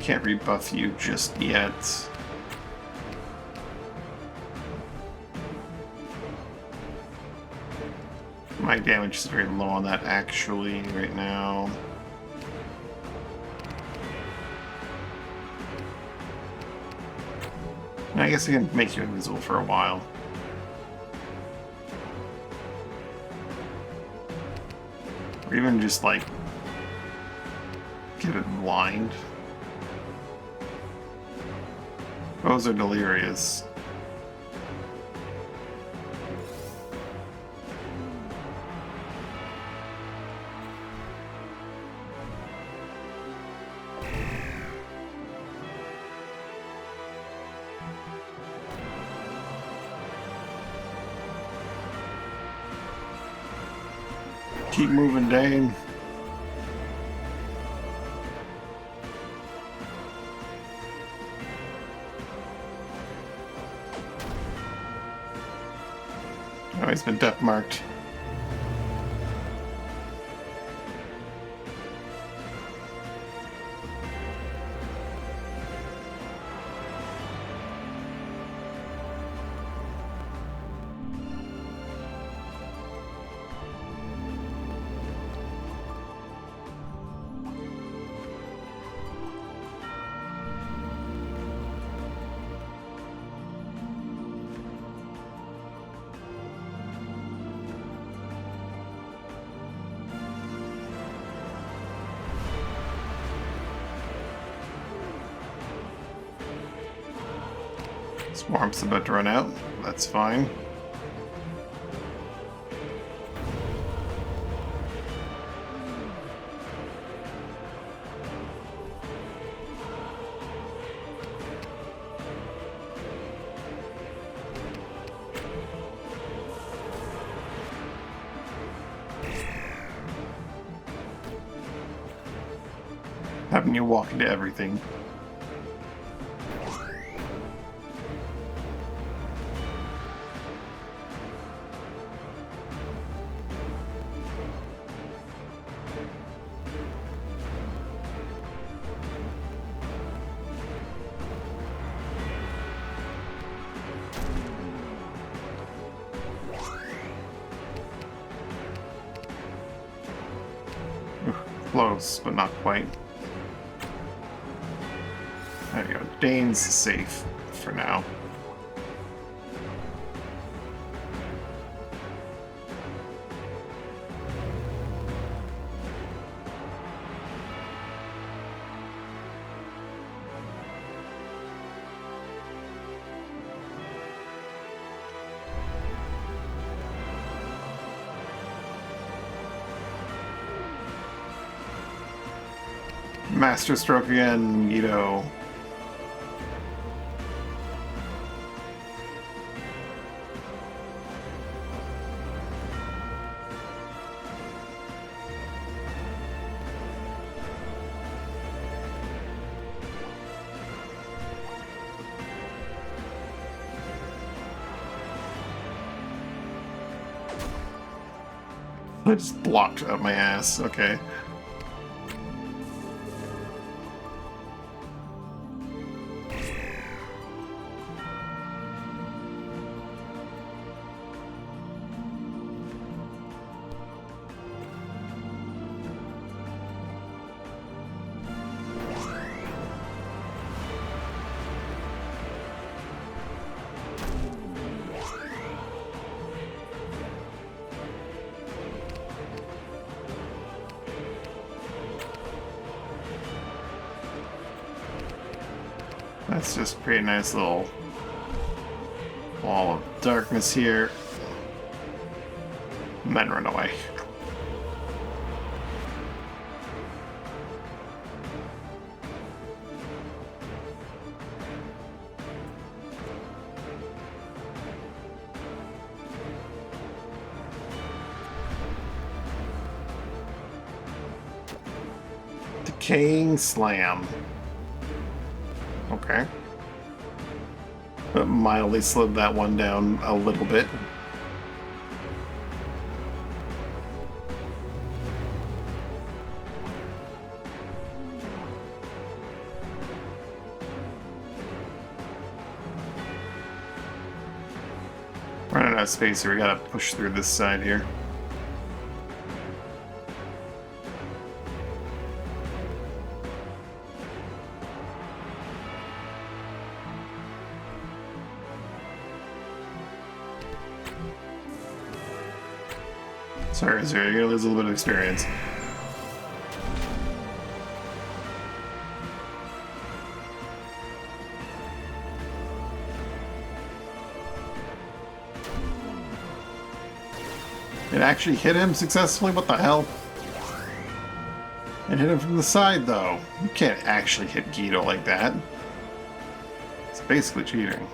Can't rebuff you just yet. My damage is very low on that actually right now. And I guess I can make you invisible for a while. Or even just like get it blind. Those are delirious. Keep moving, Dane. Oh, he's been death marked. Swamp's about to run out. That's fine. Having you walk into everything. Close, but not quite. There you go. Dane's safe for now. Master stroke again, Guido. I just blocked up my ass. Okay. Let's just create a nice little wall of darkness here. And then run away. Decaying Slam. Okay. But mildly slowed that one down a little bit. Running out of space here, we gotta push through this side here. Sorry, you're gonna lose a little bit of experience. It actually hit him successfully? What the hell? It hit him from the side, though. You can't actually hit Guido like that. It's basically cheating.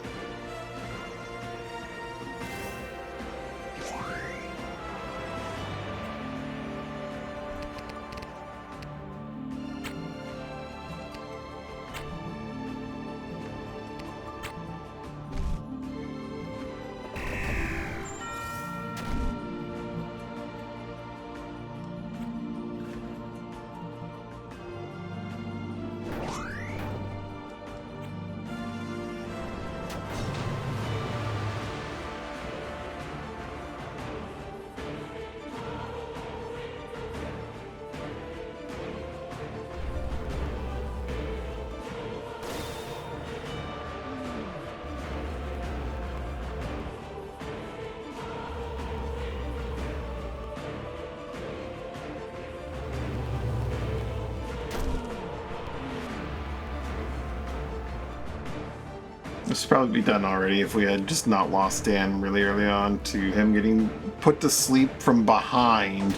This should probably be done already if we had just not lost Dan really early on to him getting put to sleep from behind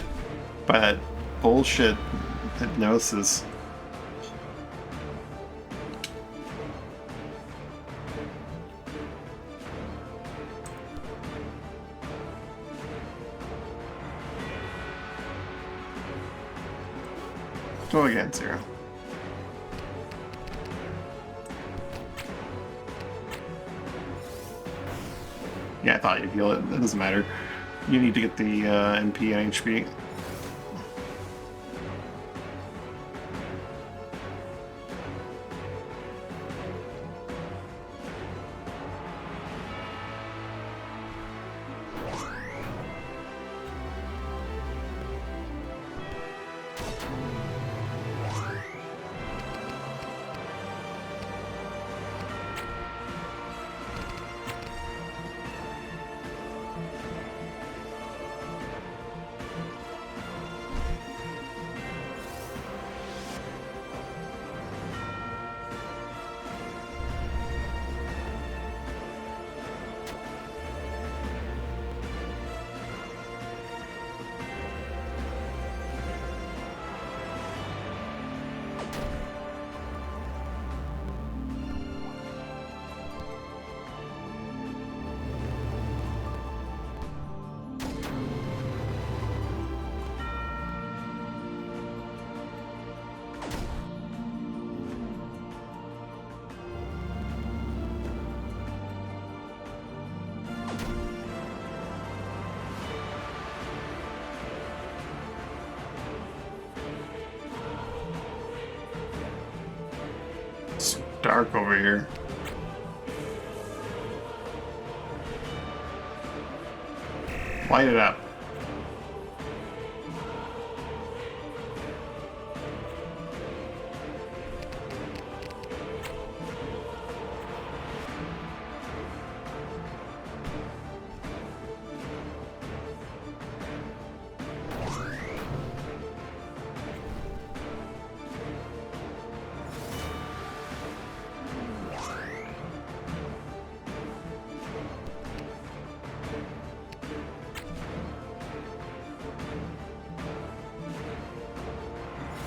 by that bullshit hypnosis. Go again, 0. Yeah, I thought you'd heal it. It doesn't matter. You need to get the NP and HP. It's dark over here. Light it up.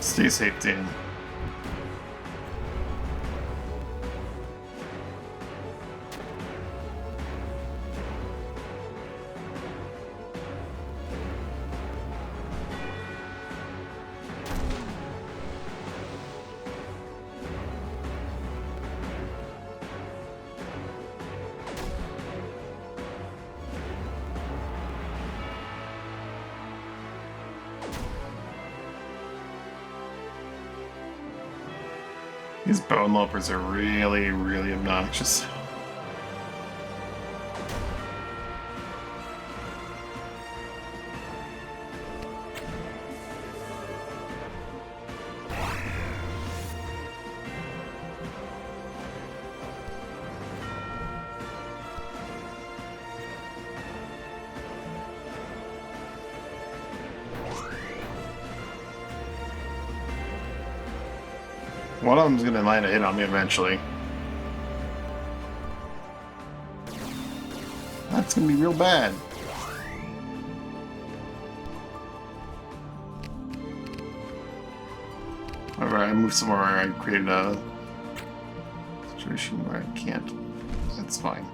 Stay safe, Dan. These bone lopers are really, really obnoxious. One of them's gonna land a hit on me eventually. That's gonna be real bad. However, I moved somewhere where I created a situation where I can't. That's fine.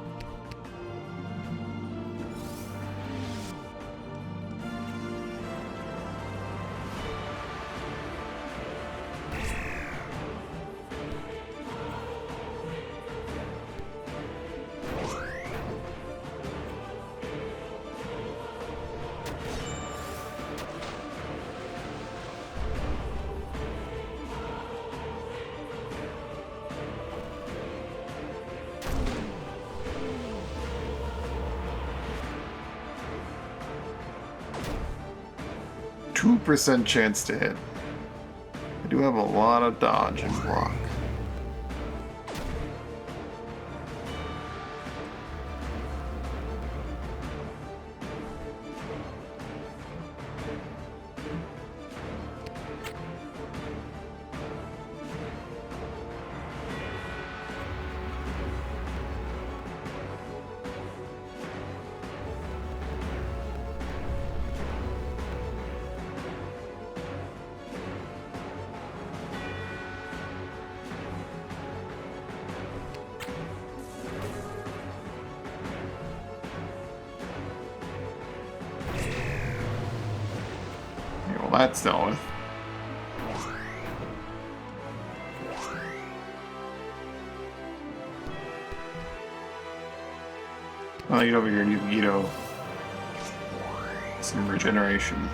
%2 chance to hit. I do have a lot of dodge and block. That's dealt with. I'll get over here and use Guido. Some regeneration.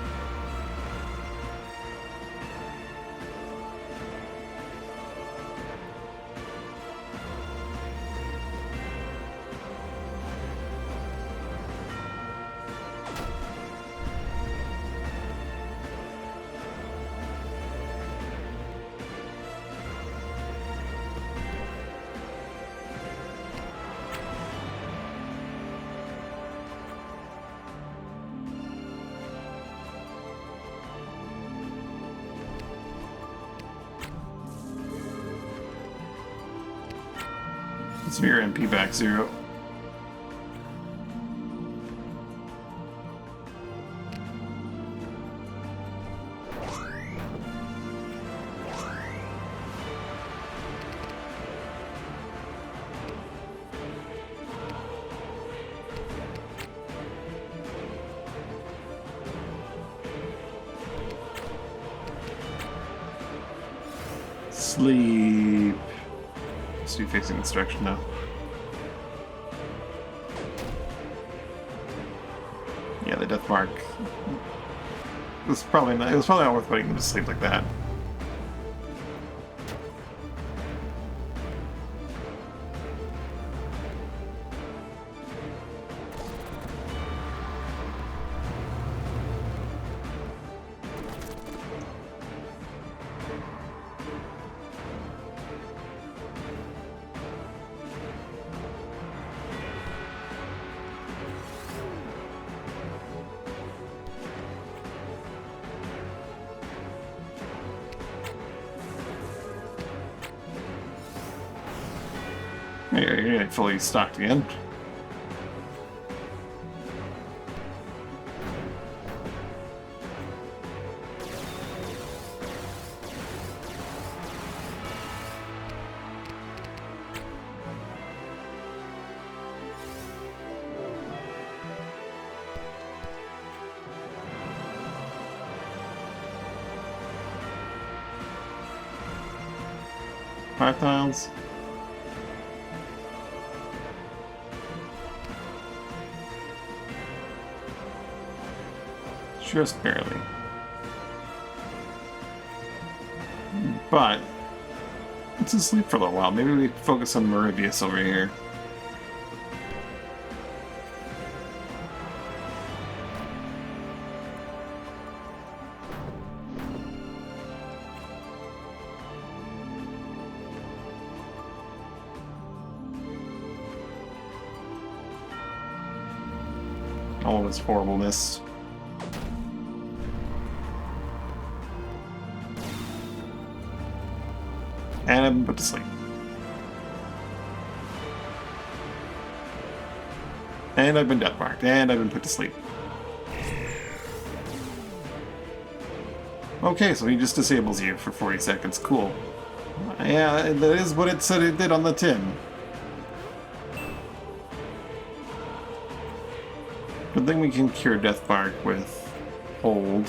Let's your MP back 0. Sleep. Let's do facing this direction now. Yeah, the death mark. It was probably not worth putting him to sleep like that. You're getting fully stocked again. Five tiles. Just barely. But it's asleep for a little while. Maybe we focus on Meridius over here. All of this horribleness. And I've been put to sleep. And I've been death marked. And I've been put to sleep. Okay, so he just disables you for 40 seconds. Cool. Yeah, that is what it said it did on the tin. Good thing we can cure death mark with hold.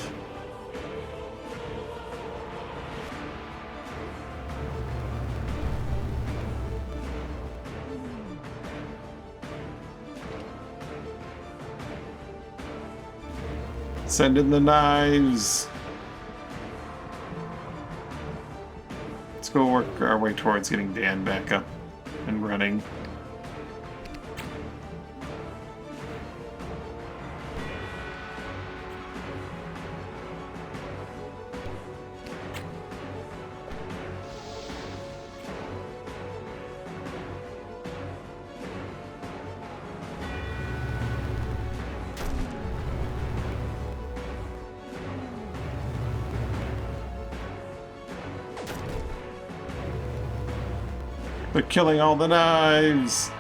Send in the knives. Let's go work our way towards getting Dan back up and running. They're killing all the knives!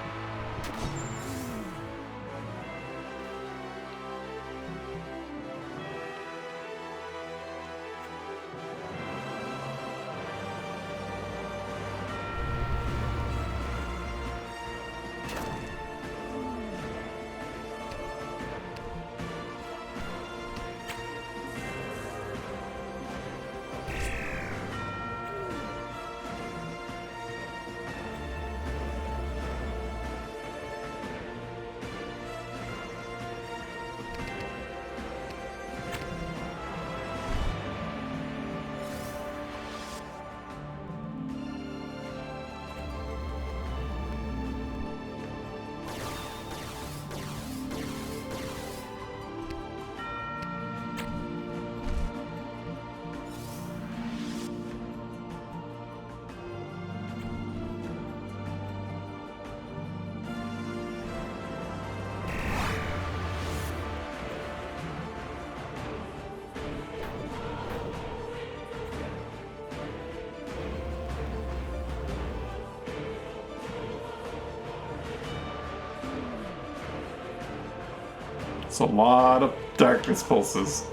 That's a lot of darkness pulses.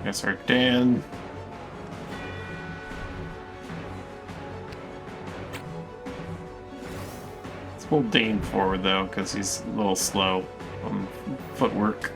Guess our Dan. Let's pull Dane forward though, because he's a little slow on footwork.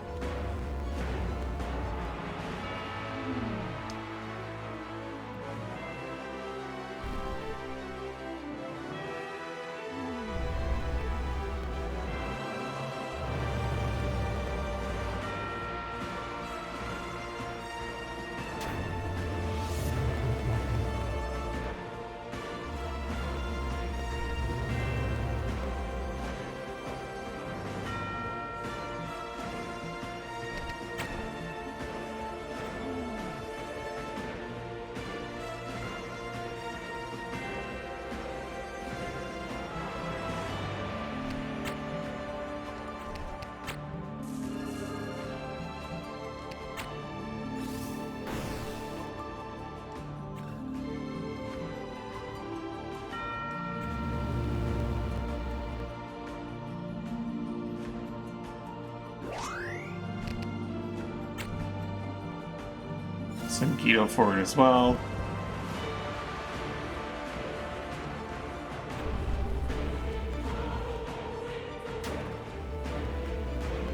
Send Guido forward as well.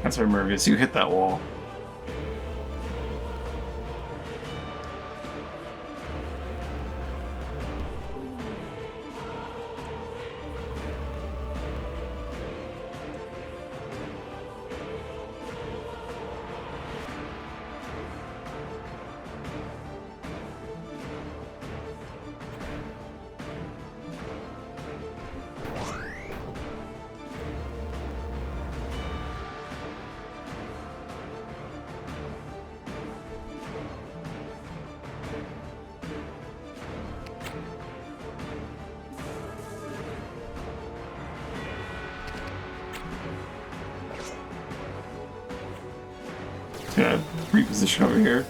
That's right, Mervius, you hit that wall. Gonna reposition over here.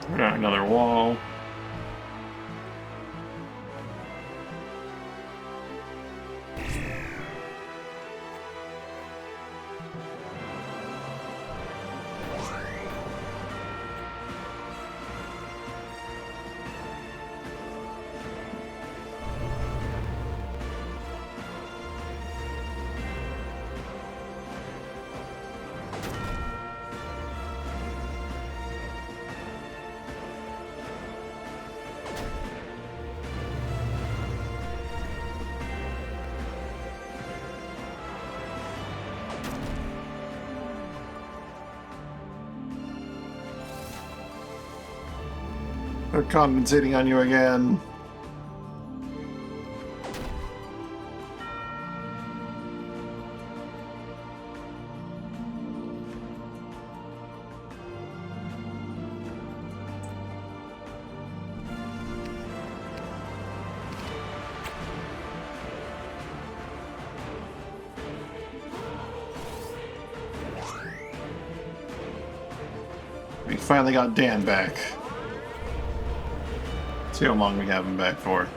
We're down another wall. They're compensating on you again. We finally got Dan back. See how long we have him back for.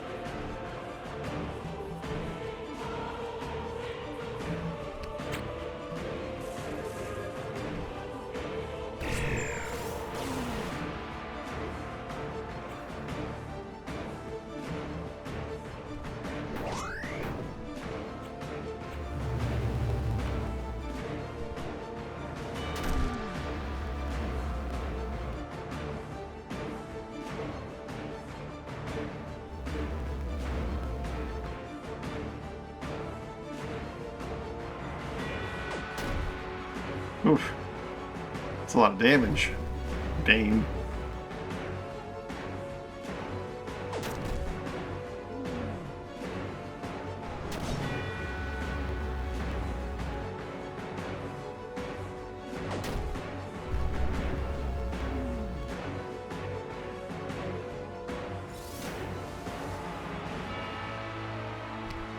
Oof. That's a lot of damage. Dane.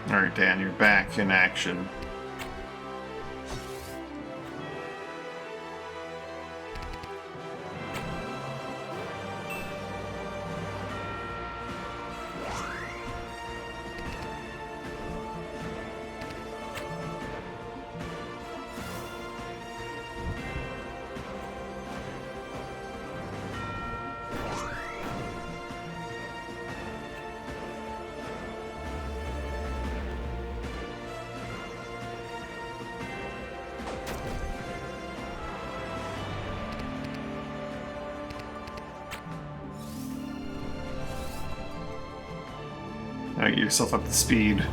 Alright, Dan, you're back in action. Now get yourself up to speed.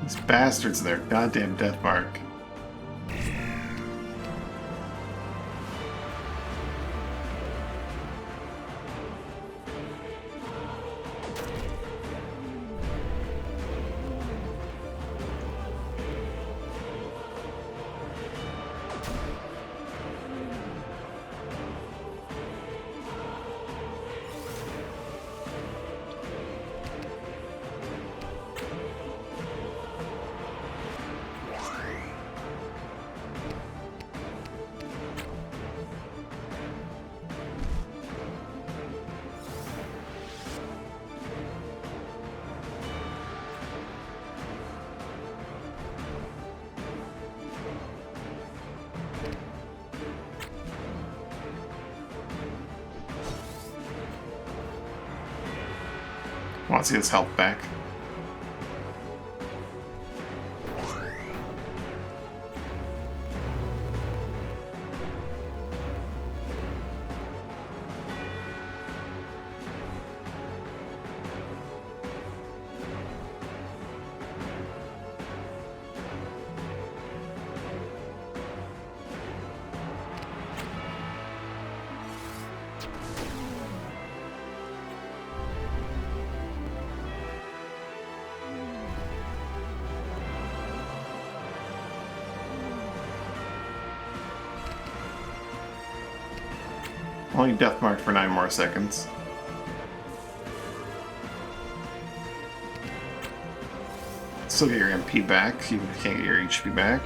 These bastards are their goddamn death mark. Want to see his health back. Only death marked for 9 more seconds. Still get your MP back, even if you can't get your HP back.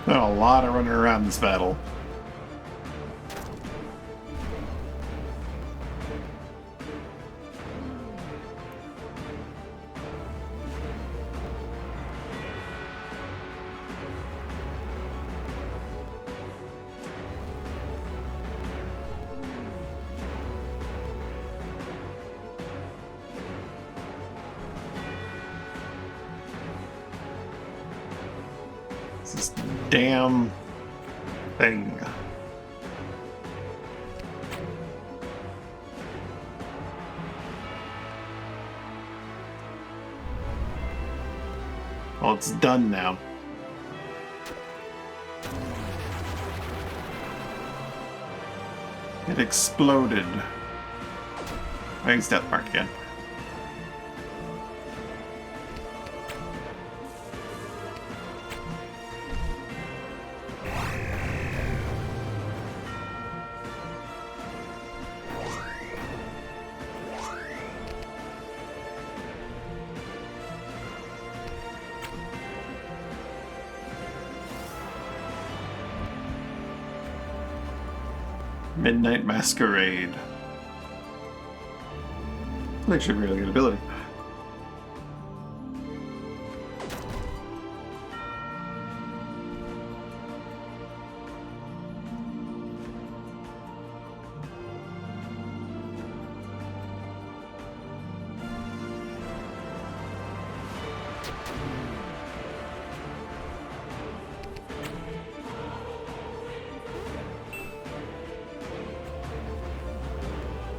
Been a lot of running around this battle. This damn thing. Well, it's done now. It exploded. I used Death Mark again. Midnight Masquerade. That should be a really good ability.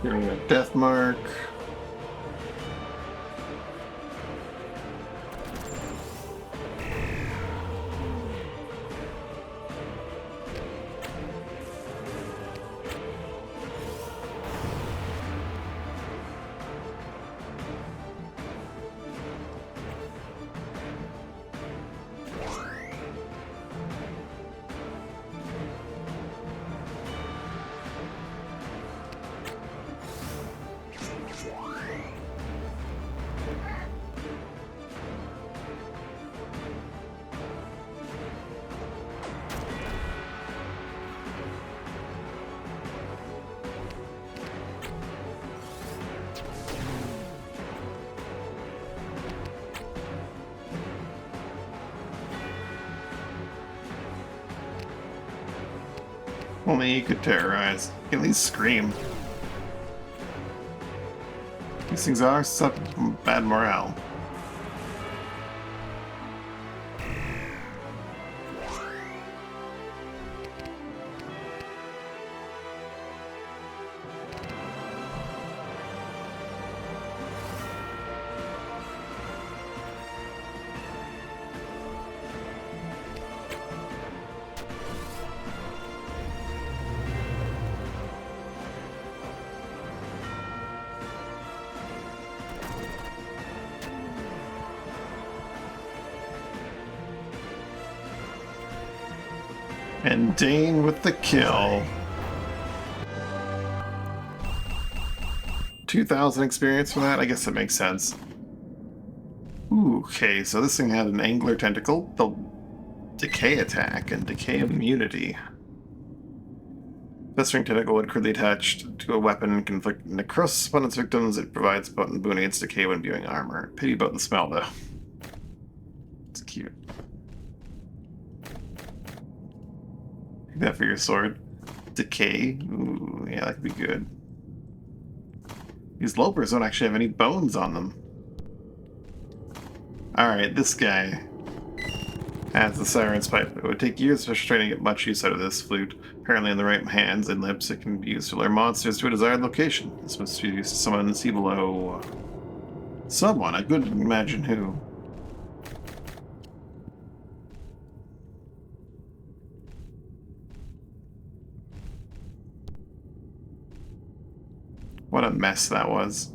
Getting a Death Mark. Only he could terrorize. He can at least scream. These things are such bad morale. And Dane with the kill. 2,000 experience for that? I guess that makes sense. Ooh, okay, so this thing had an angler tentacle, the decay attack, and decay immunity. Festering tentacle when crudely attached to a weapon and can inflict necrosis upon its victims. It provides potent boon against decay when viewing armor. Pity about the smell, though. It's cute. Take that for your sword. Decay. Ooh, yeah, that could be good. These lopers don't actually have any bones on them. Alright, this guy has the Siren's Pipe. It would take years of special training to get much use out of this flute. Apparently in the right hands and lips, it can be used to lure monsters to a desired location. This must be used to summon and see below someone. I couldn't imagine who. What a mess that was.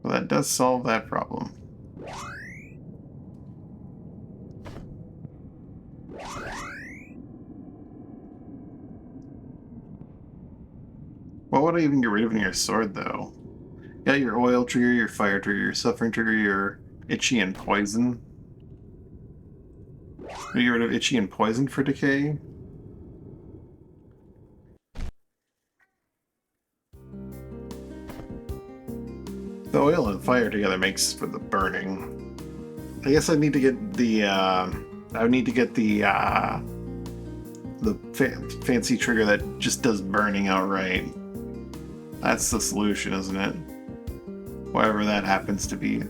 Well, that does solve that problem. What would I even get rid of in your sword, though? You got your oil trigger, your fire trigger, your suffering trigger, your itchy and poison. Would you get rid of itchy and poison for decay? The oil and fire together makes for the burning. I guess I need to get the, I would need to get the fancy trigger that just does burning outright. That's the solution, isn't it? Whatever that happens to be.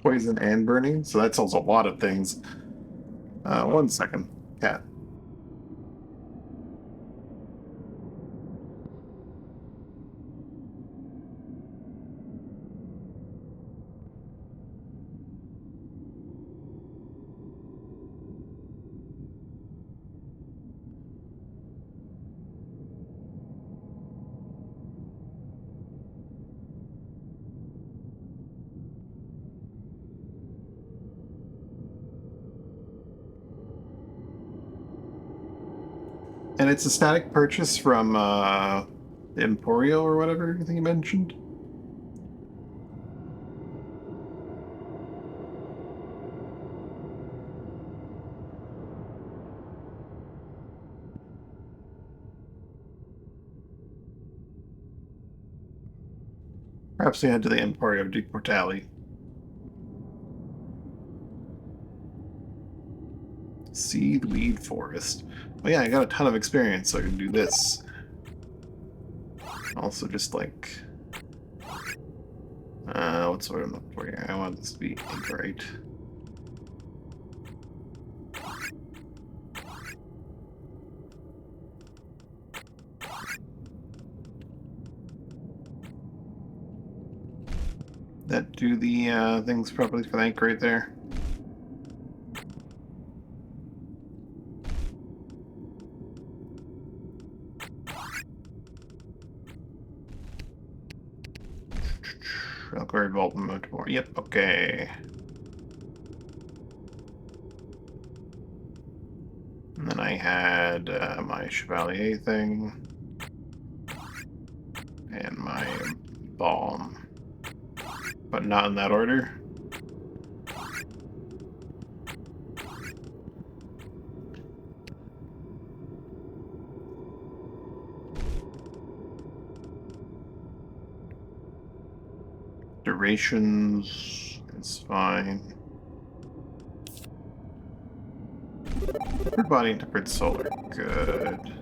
Poison and burning, so that tells a lot of things. 1 second. Cat. And it's a static purchase from Emporio or whatever I think you mentioned. Perhaps we head to the Emporio di Portali. Seedweed Forest. Oh yeah, I got a ton of experience, so I can do this. Also, just like... what's what I'm looking for here? I want this to be right. That do the things properly for the ink right there. Reliquary Vault and more. Yep, okay. And then I had my Chevalier thing. And my Balm. But not in that order. Durations is fine. Tempered body and tempered soul are good.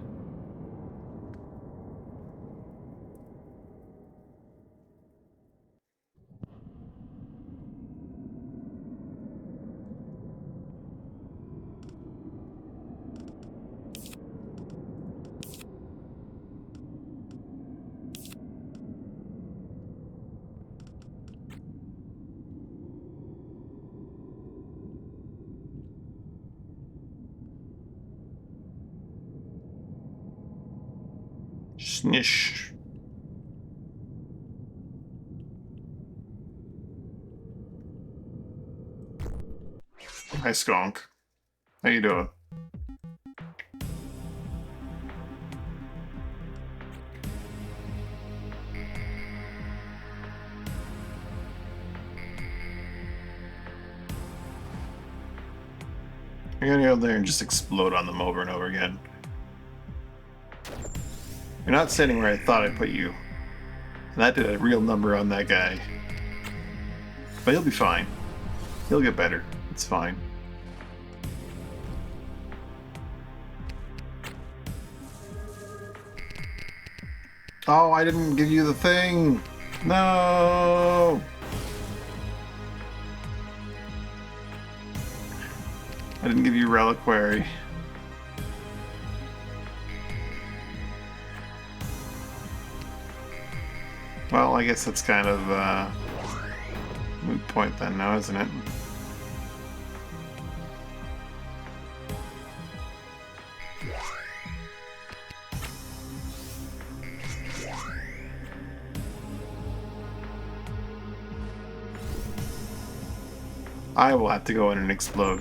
Snish. Hi, Skunk. How you doing? You're gonna go there and just explode on them over and over again. You're not sitting where I thought I put you. And that did a real number on that guy. But he'll be fine. He'll get better. It's fine. Oh, I didn't give you the thing! No! I didn't give you Reliquary. Well, I guess that's kind of moot point then now, isn't it? I will have to go in and explode.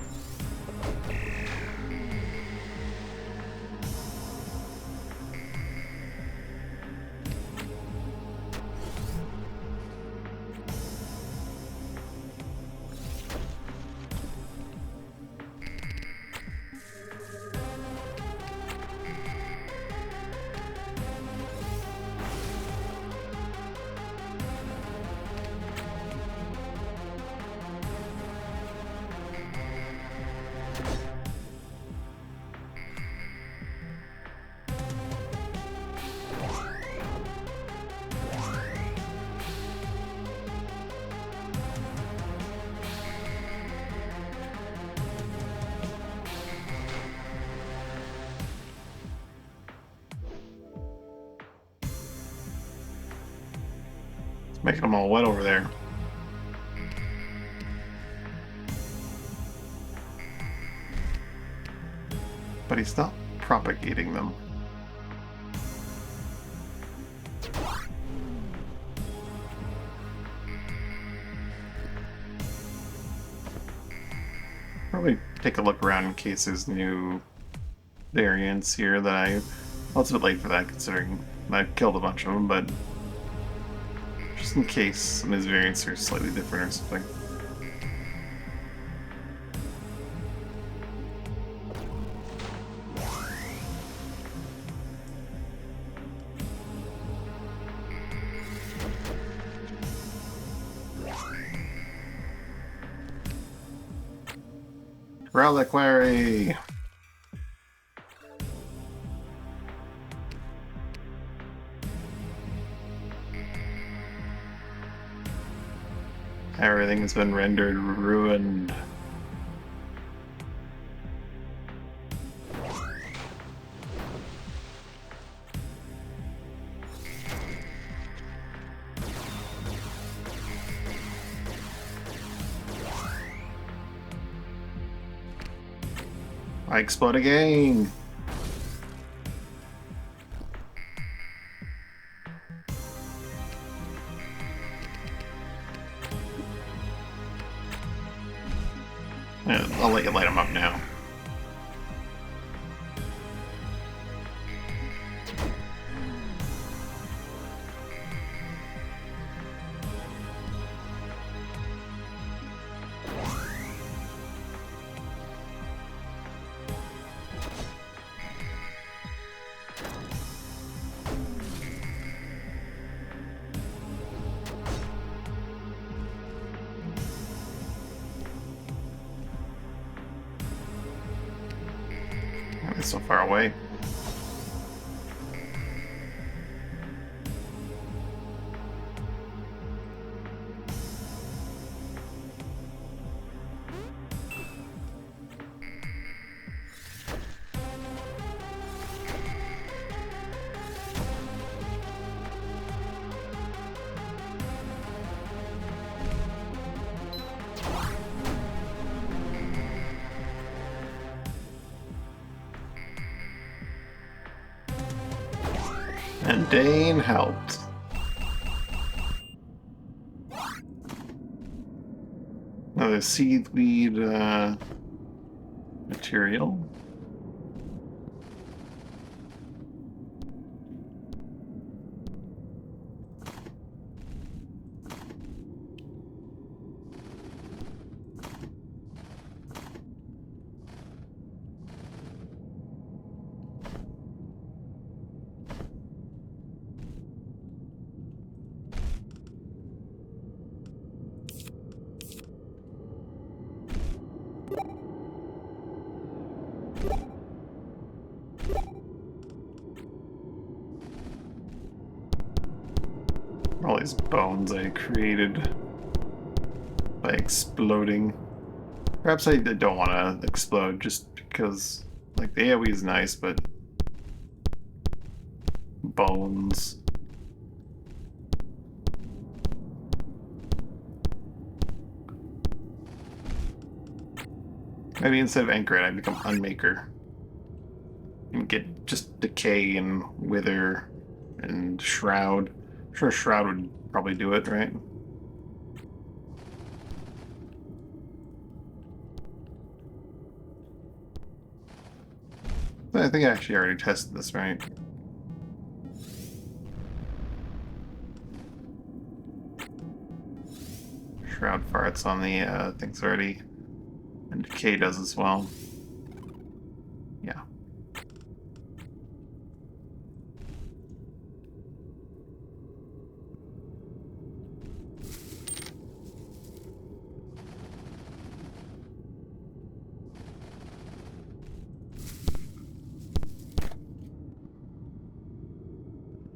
Making them all wet over there. But he's not propagating them. Probably take a look around in case there's new variants here that I... Well, it's a bit late for that considering I killed a bunch of them, but just in case some of these variants are slightly different or something. Reliquary! Everything has been rendered ruined. I explode again! Yeah, I'll let you light them up now. It's so far away. And Dane helped. Another seaweed material. All these bones I created by exploding. Perhaps I don't want to explode just because, like, the AoE is nice, but bones. Maybe instead of Anchorite, I become Unmaker. And get just Decay and Wither and Shroud. I'm sure Shroud would probably do it, right? I think I actually already tested this, right? Shroud farts on the things already. And Decay does as well. Yeah.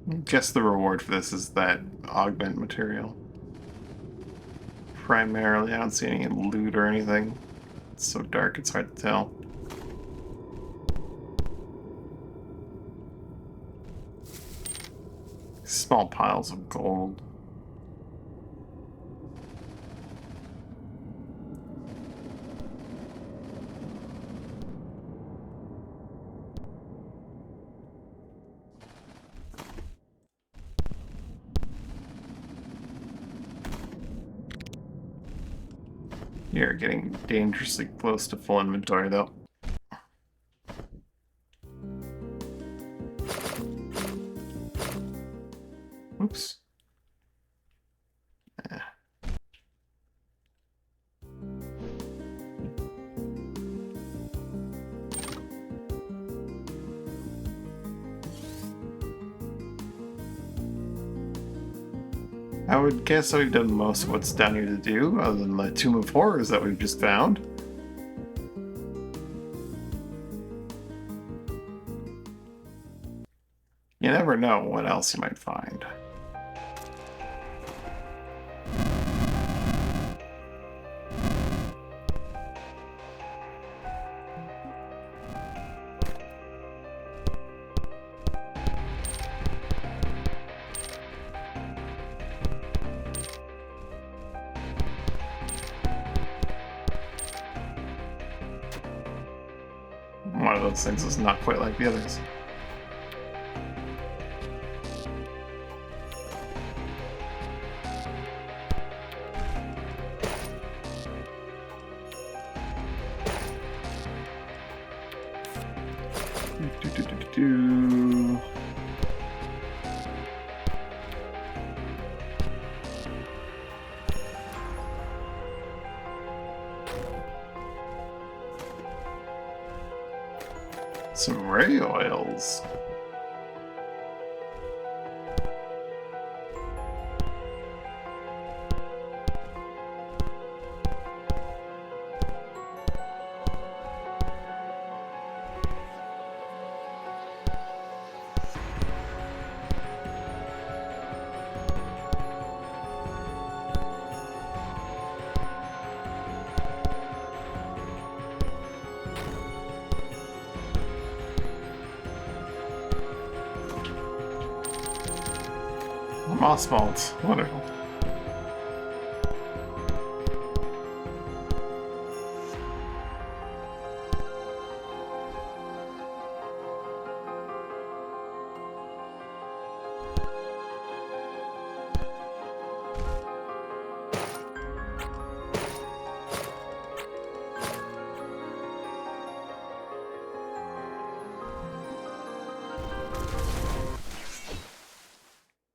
I guess the reward for this is that augment material. Primarily, I don't see any loot or anything. It's so dark, it's hard to tell. Small piles of gold. You're getting dangerously close to full inventory, though. Oops. I would guess that we've done most of what's down here to do, other than the Tomb of Horrors that we've just found. You never know what else you might find. One of those things is not quite like the others. Some ray oils. Moss malt. Wonderful.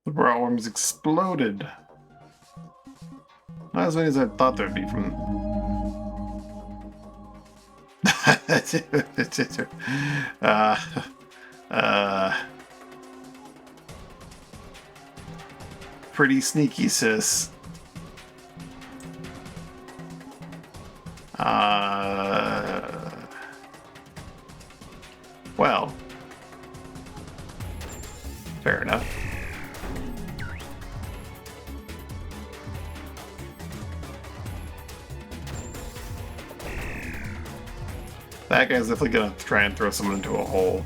The rotworms exploded. Not as many as I thought there'd be from. Pretty sneaky, sis. Well, fair enough. That guy's definitely gonna try and throw someone into a hole.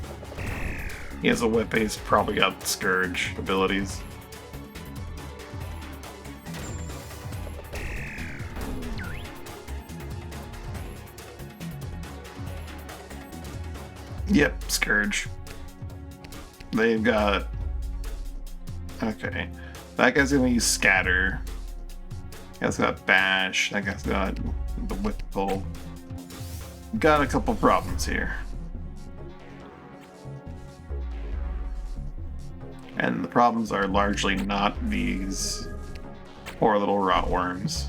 He has a whip, he's probably got Scourge abilities. Yep, Scourge. They've got... Okay. That guy's gonna use Scatter. That guy's got Bash. That guy's got the Whip Pull. Got a couple problems here. And the problems are largely not these poor little rotworms.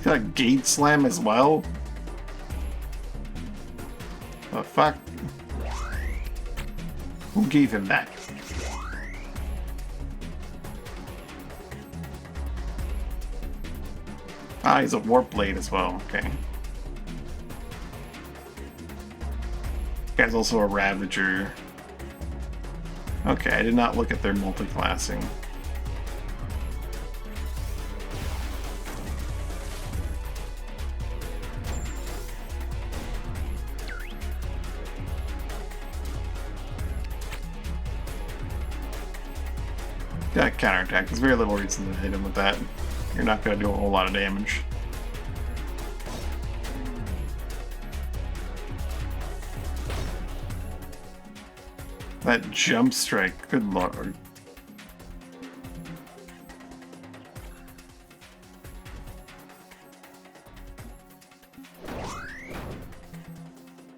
Got a gate slam as well? The fuck? Who gave him that? Ah, he's a warp blade as well. Okay. Guy's also a Ravager. Okay, I did not look at their multi-classing. That counterattack. There's very little reason to hit him with that. You're not going to do a whole lot of damage. That jump strike, good lord.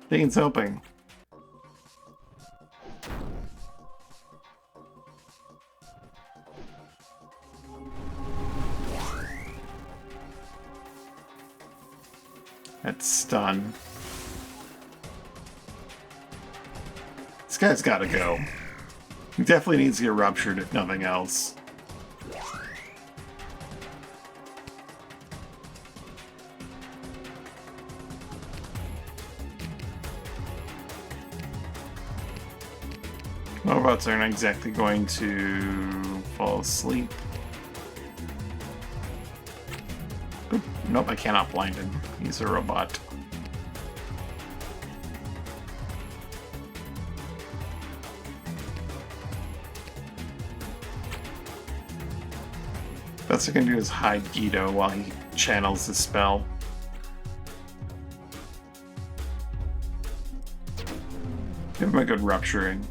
Dane's helping. That's stun. This guy's gotta go. He definitely needs to get ruptured, if nothing else. Robots aren't exactly going to fall asleep. Oop, nope, I cannot blind him. He's a robot. Best I can do is hide Guido while he channels the spell. Give him a good rupturing.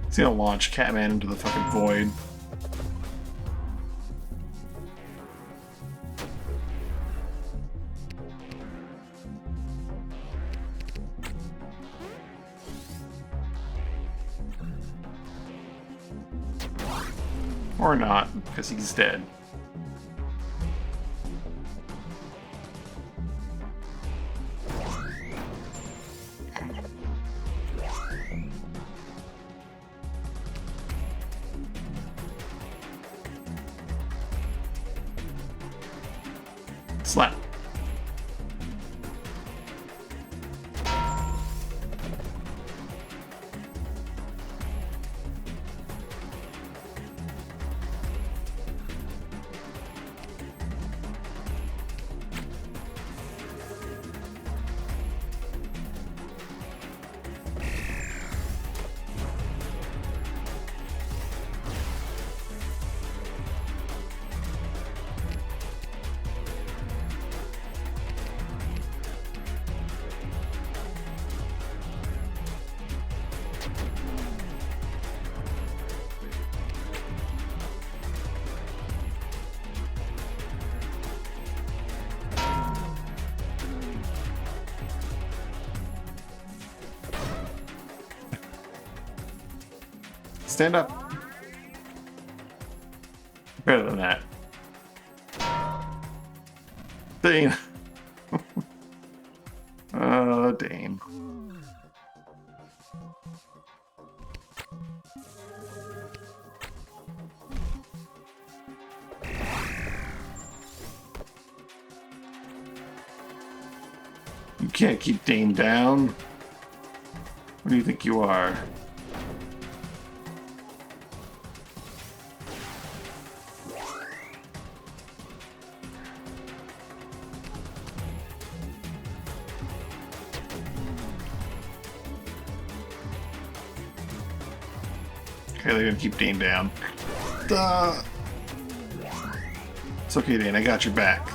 He's gonna launch Catman into the fucking void. Or not, because he's dead. Slap. Stand up. Better than that. Dane. Oh, Dane. You can't keep Dane down. What do you think you are? Okay, they're gonna keep Dane down. Duh. It's okay, Dane, I got your back.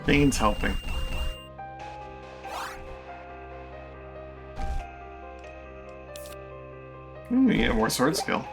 Bane's helping. Ooh, yeah, more sword skill.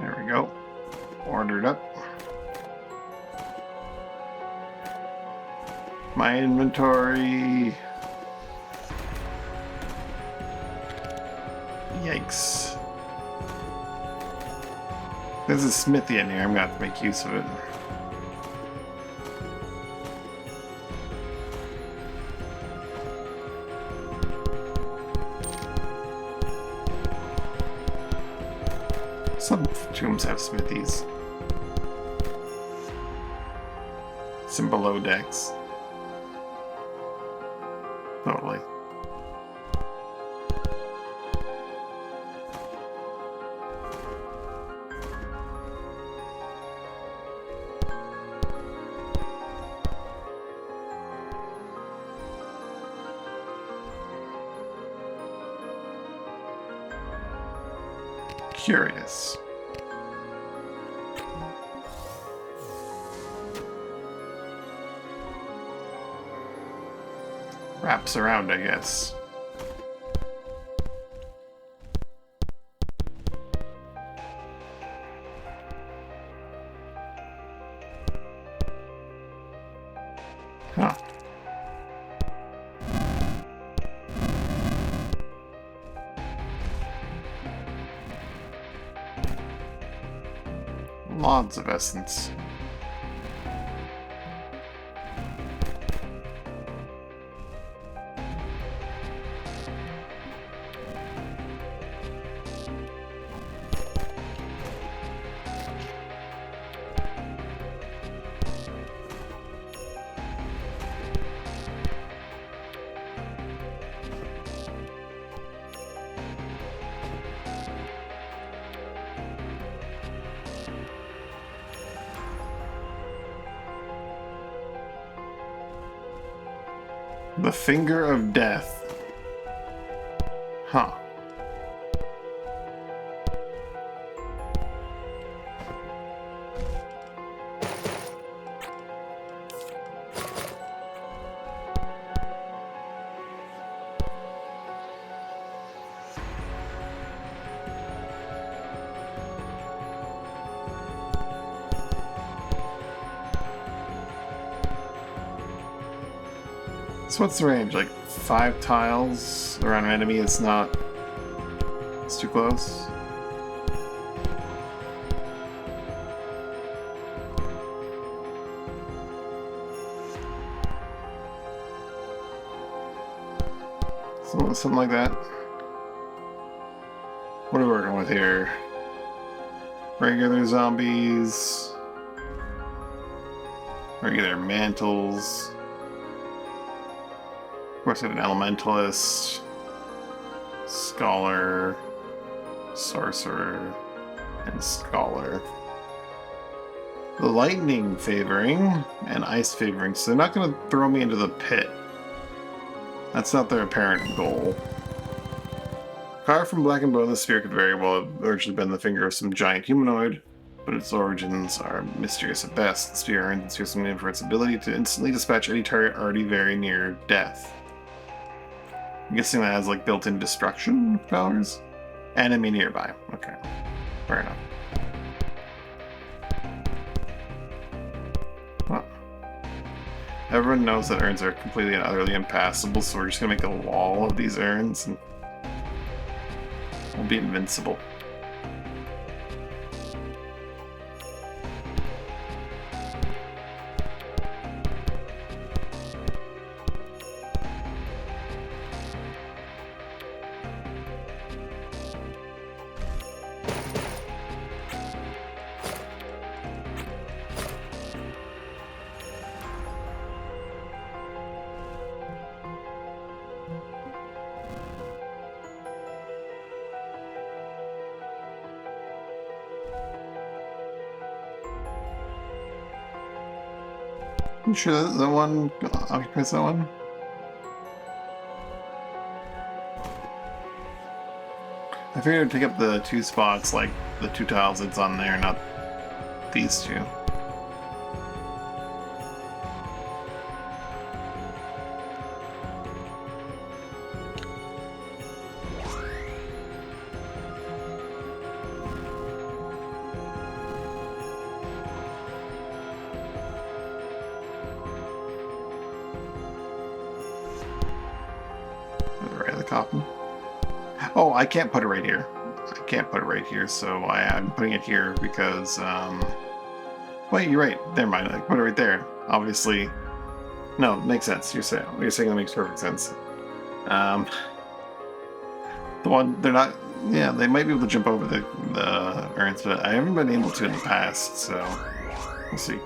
There we go. Ordered up. My inventory. Yikes. There's a smithy in here. I'm gonna have to make use of it. Some tombs have smithies. Some below decks. Totally. Curious. Wraps around, I guess. Huh. Lots of essence. The Finger of Death. Huh. So what's the range? Like 5 tiles around an enemy? It's not... It's too close? Something like that. What are we working with here? Regular zombies. Regular mantles. Of course, we have an elementalist, scholar, sorcerer, and scholar. The lightning favoring and ice favoring, so they're not going to throw me into the pit. That's not their apparent goal. Carved from black and bone, the spear could very well have originally been the finger of some giant humanoid, but its origins are mysterious at best. The spear earns its fearsome name for its ability to instantly dispatch any target already very near death. I'm guessing that has like built-in destruction powers? Enemy nearby. Okay. Fair enough. Huh. Everyone knows that urns are completely and utterly impassable, so we're just gonna make a wall of these urns and we'll be invincible. You sure that one occupies that one? I figured it'd take up the 2 spots, like the 2 tiles that's on there, not these 2. Right of the copy. Oh, I can't put it right here. I can't put it right here, so I'm putting it here because, wait, you're right. Never mind. I put it right there. Obviously. No, it makes sense. You're saying that makes perfect sense. The one, they're not, yeah, they might be able to jump over the urns, but I haven't been able to in the past, so we'll see.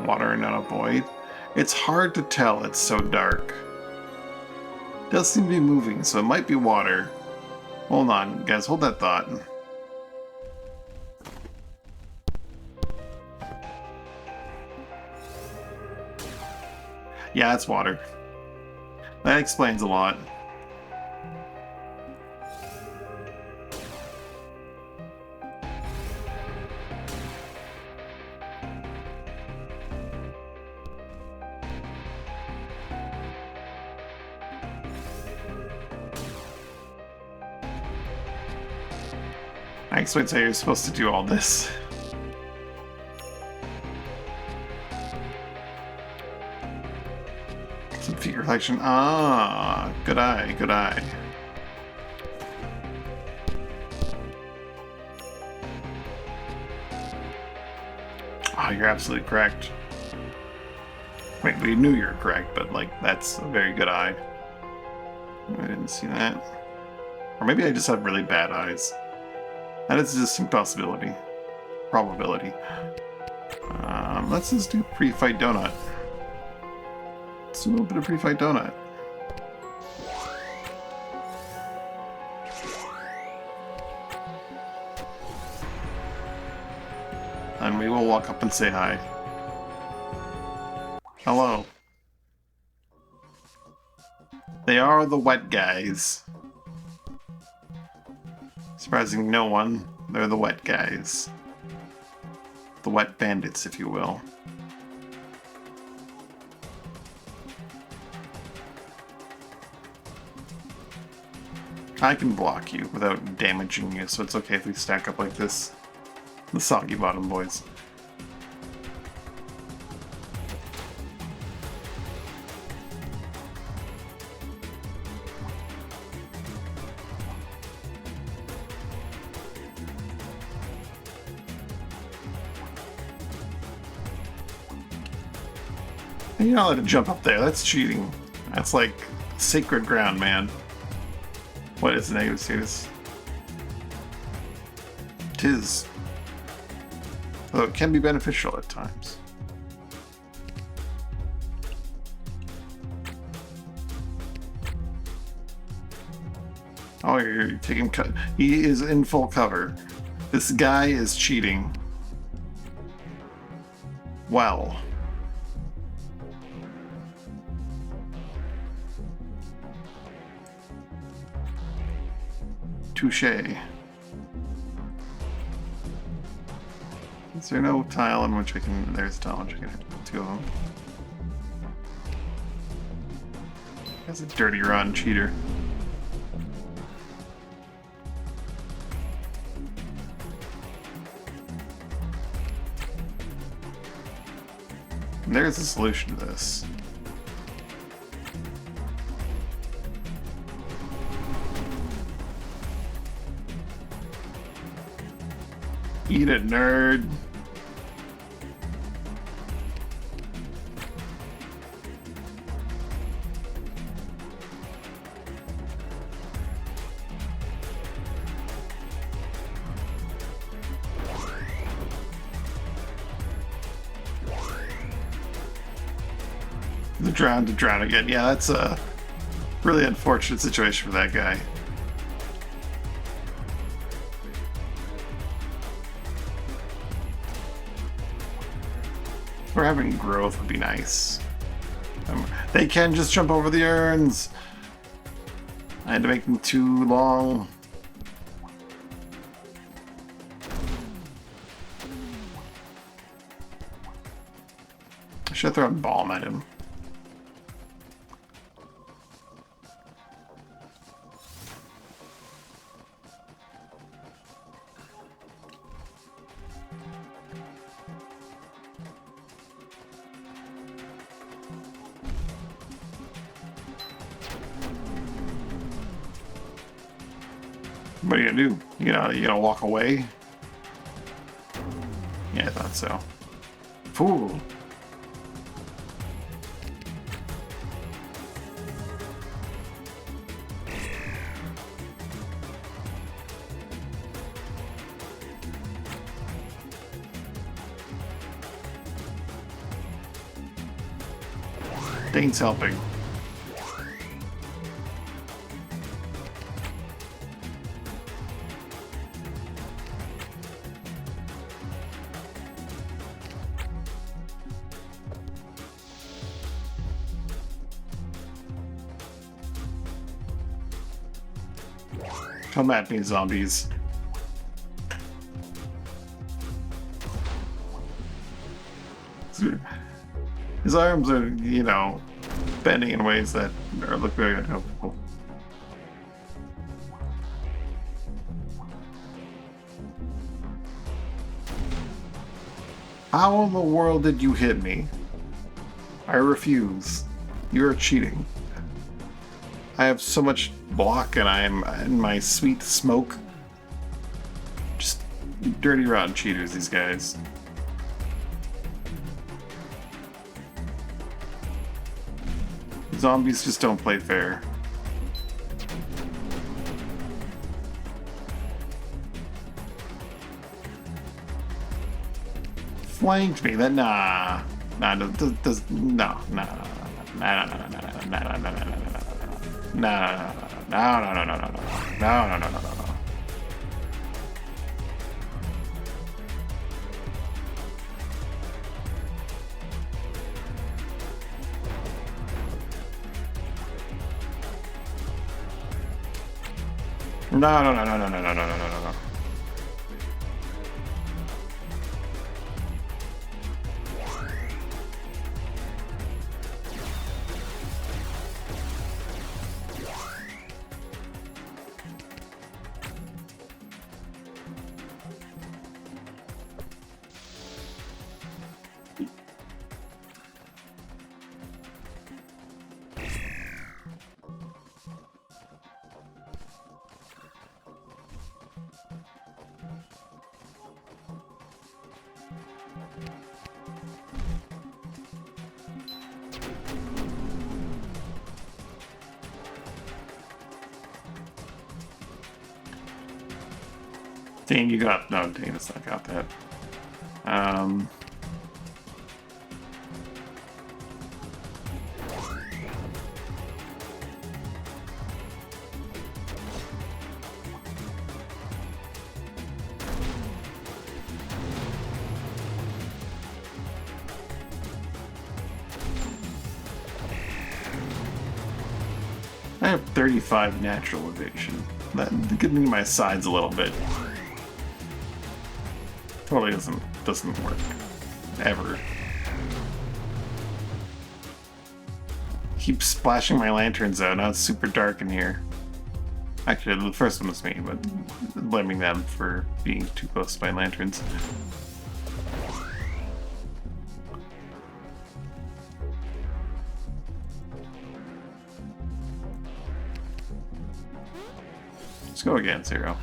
Water and not a void. It's hard to tell, it's so dark. It does seem to be moving, so it might be water. Hold on, guys, hold that thought. Yeah, it's water. That explains a lot. That explains how you're supposed to do all this. Some feet reflection. Ah, good eye, good eye. Oh, you're absolutely correct. Wait, we knew you were correct, but like, that's a very good eye. I didn't see that. Or maybe I just have really bad eyes. That is a distinct possibility. Probability. Let's just do pre-fight donut. Let's do a little bit of pre-fight donut. And we will walk up and say hi. Hello. They are the wet guys. Surprising no one, they're the wet guys. The wet bandits, if you will. I can block you without damaging you, so it's okay if we stack up like this. The soggy bottom boys. You're not allowed to jump up there, that's cheating. That's like sacred ground, man. What is the negative status? Tis. Though it can be beneficial at times. Oh, you're taking he is in full cover. This guy is cheating. Well. Touche. Is there no tile in which I can... There's a tile in which I can hit 2 of them. That's a dirty, rotten cheater. There's a solution to this. Eat it, nerd. The drown to drown again. Yeah, that's a really unfortunate situation for that guy. Or having growth would be nice. They can just jump over the urns. I had to make them too long. I should throw a bomb at him. What are you gonna do? You gonna walk away? Yeah, I thought so. Fool. Dane's helping. Come at me, zombies. His arms are, you know, bending in ways that look very uncomfortable. How in the world did you hit me? I refuse. You're cheating. I have so much block and I'm in my sweet smoke. Just dirty, rotten cheaters, these guys. Zombies just don't play fair. Flanked me, that nah. Nah, no. No. Dane, you got... No, Dane has not got that. I have 35 natural evasion. That gives me my sides a little bit. Totally doesn't work. Ever. Keep splashing my lanterns out. Now it's super dark in here. Actually, the first one was me, but blaming them for being too close to my lanterns. Let's go again, Zero.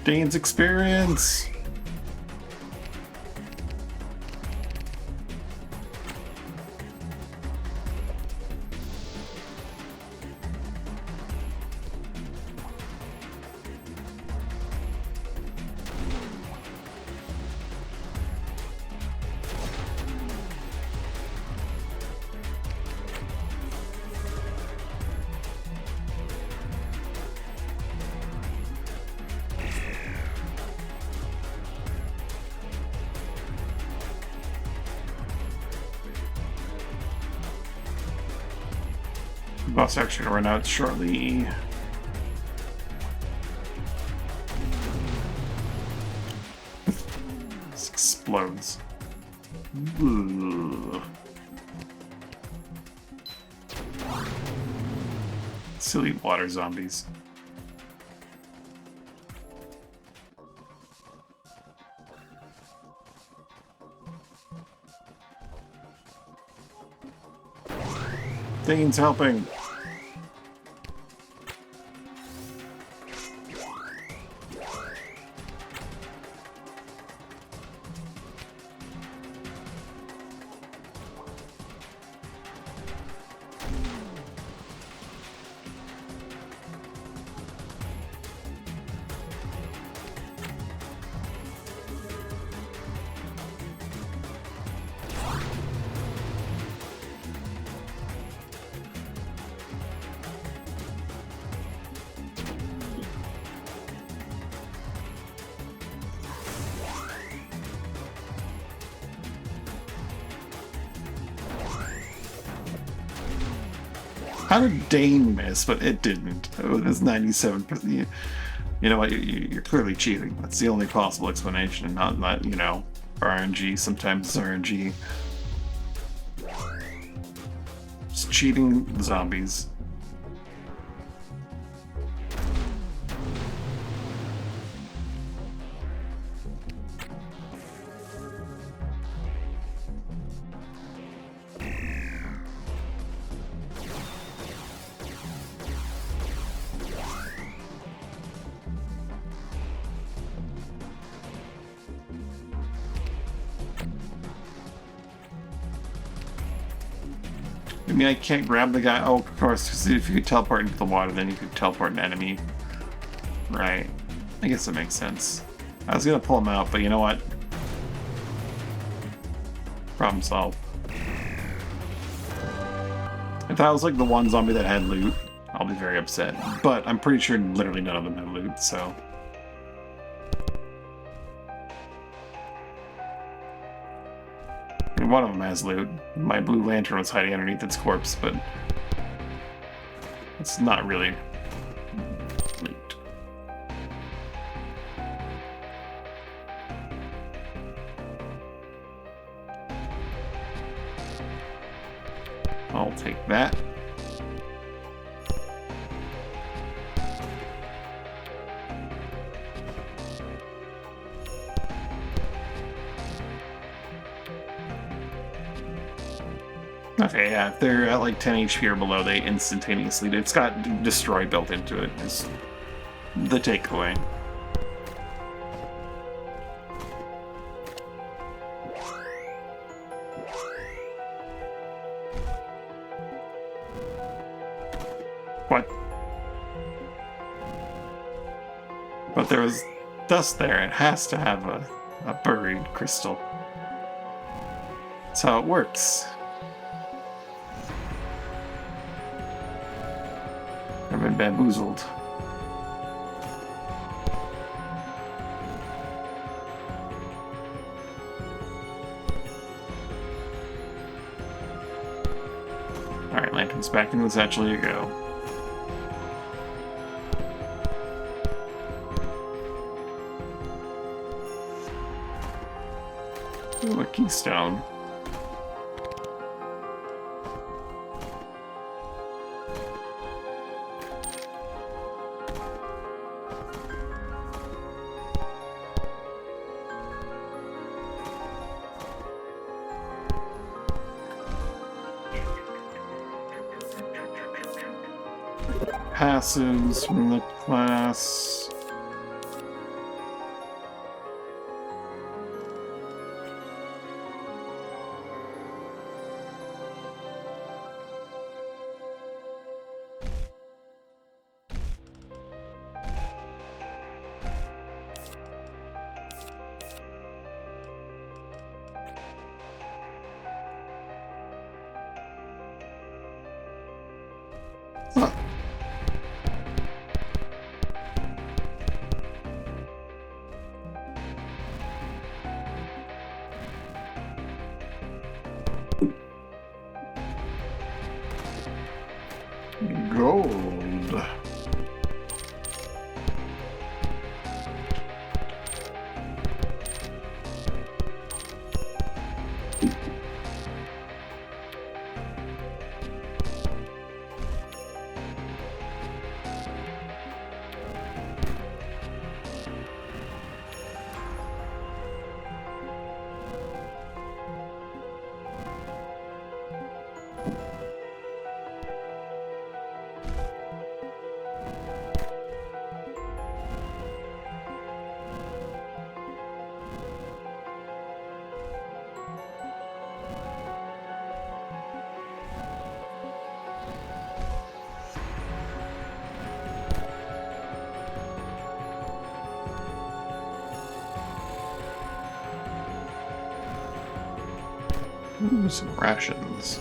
Gains experience! Boss actually gonna run out shortly. This explodes. Ugh. Silly water zombies. Dane's helping. How did Dane miss, but it didn't? Oh, it was 97%. You know what? You're clearly cheating. That's the only possible explanation, not you know, RNG. Sometimes it's RNG. Just cheating zombies. I mean, I can't grab the guy. Oh, of course, because if you could teleport into the water, then you could teleport an enemy. Right. I guess that makes sense. I was gonna pull him out, but you know what? Problem solved. If that was like the one zombie that had loot, I'll be very upset. But I'm pretty sure literally none of them had loot, so... I mean, one of them has loot. My blue lantern was hiding underneath its corpse, but... it's not really loot. I'll take that. Okay, yeah, if they're at like 10 HP or below, they instantaneously... it's got destroy built into it, is the takeaway. What? But there was dust there. It has to have a buried crystal. That's how it works. I've been bamboozled. Alright, lantern's back in the satchel you go. stone. Passives from the class. Huh. Gold. Ooh, some rations.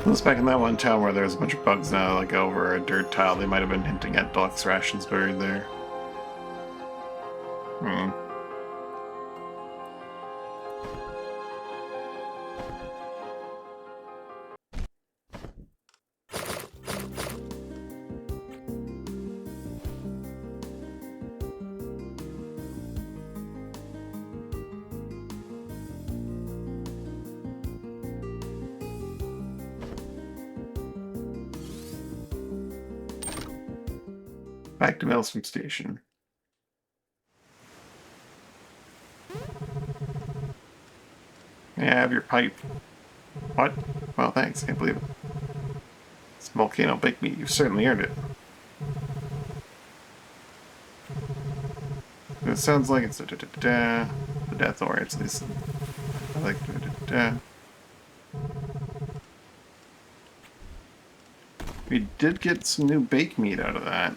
Let's back in that one town where there's a bunch of bugs now, like over a dirt tile. They might have been hinting at deluxe rations buried there. Hmm. Back to Maelstrom Station. Yeah, I have your pipe. What? Well, thanks. Can't believe it. It's volcano baked meat. You've certainly earned it. It sounds like it's the death orange. At least I like We did get some new baked meat out of that.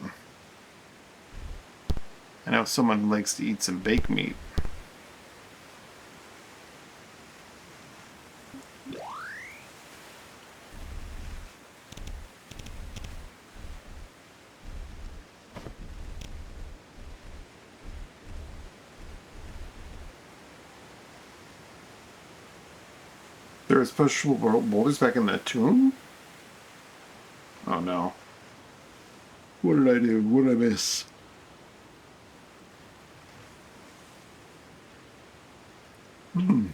I know someone likes to eat some baked meat. There was pushable boulders back in the tomb? Oh no. What did I do? What did I miss? Hmm.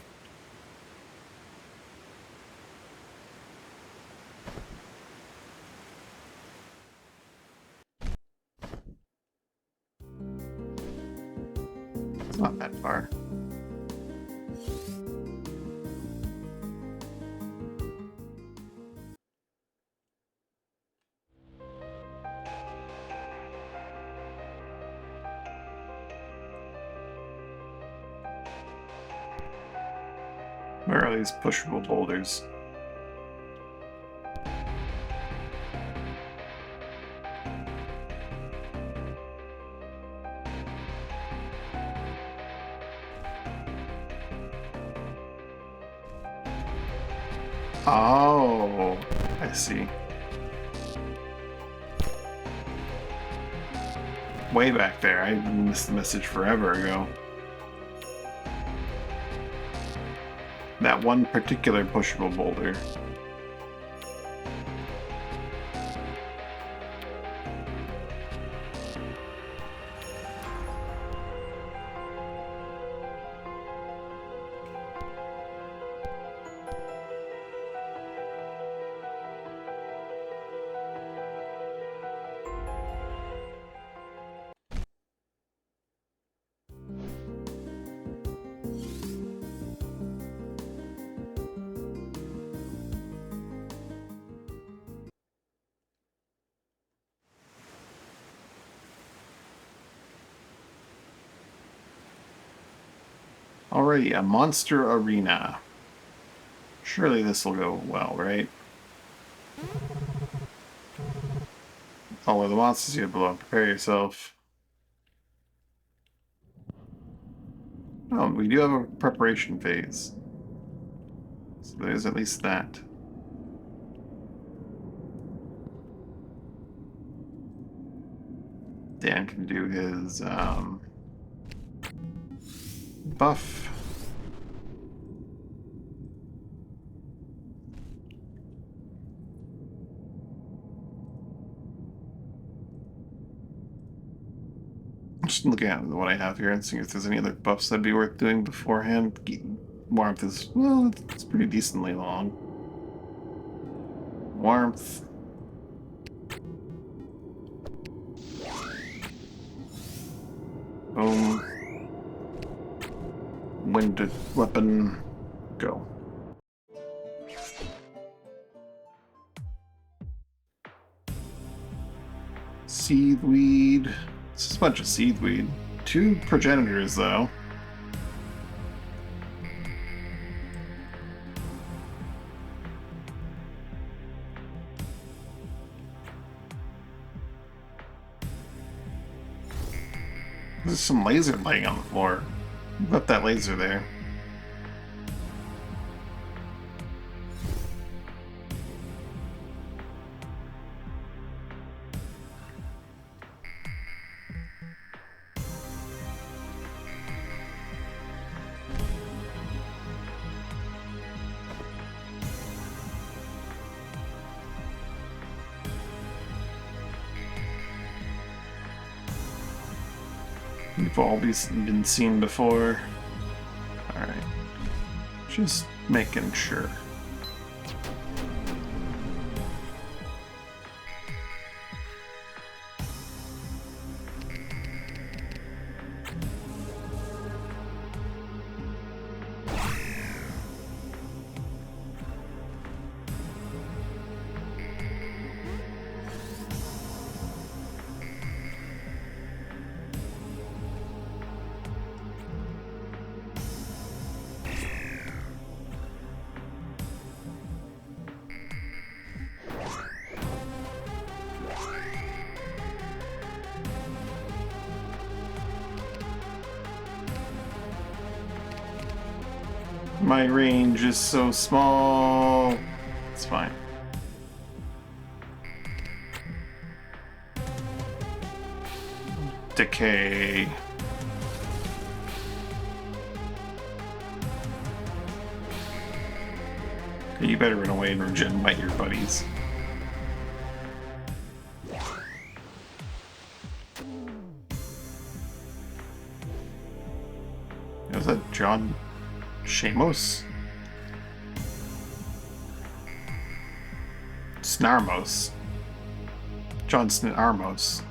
It's not that far. Where are these pushable boulders? Oh, I see. Way back there. I missed the message forever ago. That one particular pushable boulder. Alrighty, a monster arena. Surely this will go well, right? Follow the monsters you have below. Prepare yourself. Oh, we do have a preparation phase. So there's at least that. Dan can do his buff. Just looking at what I have here and seeing if there's any other buffs that'd be worth doing beforehand. Warmth is, well, it's pretty decently long. Warmth. Boom. Winded weapon. Go. Seaweed. It's just a bunch of seaweed. 2 progenitors, though. There's some laser laying on the floor. Put that laser there. We've all been seen before. Alright. Just making sure. My range is so small. It's fine. Decay. You better run away and regen bite your buddies. Was that John Shamos? Snarmos. John Snarmos.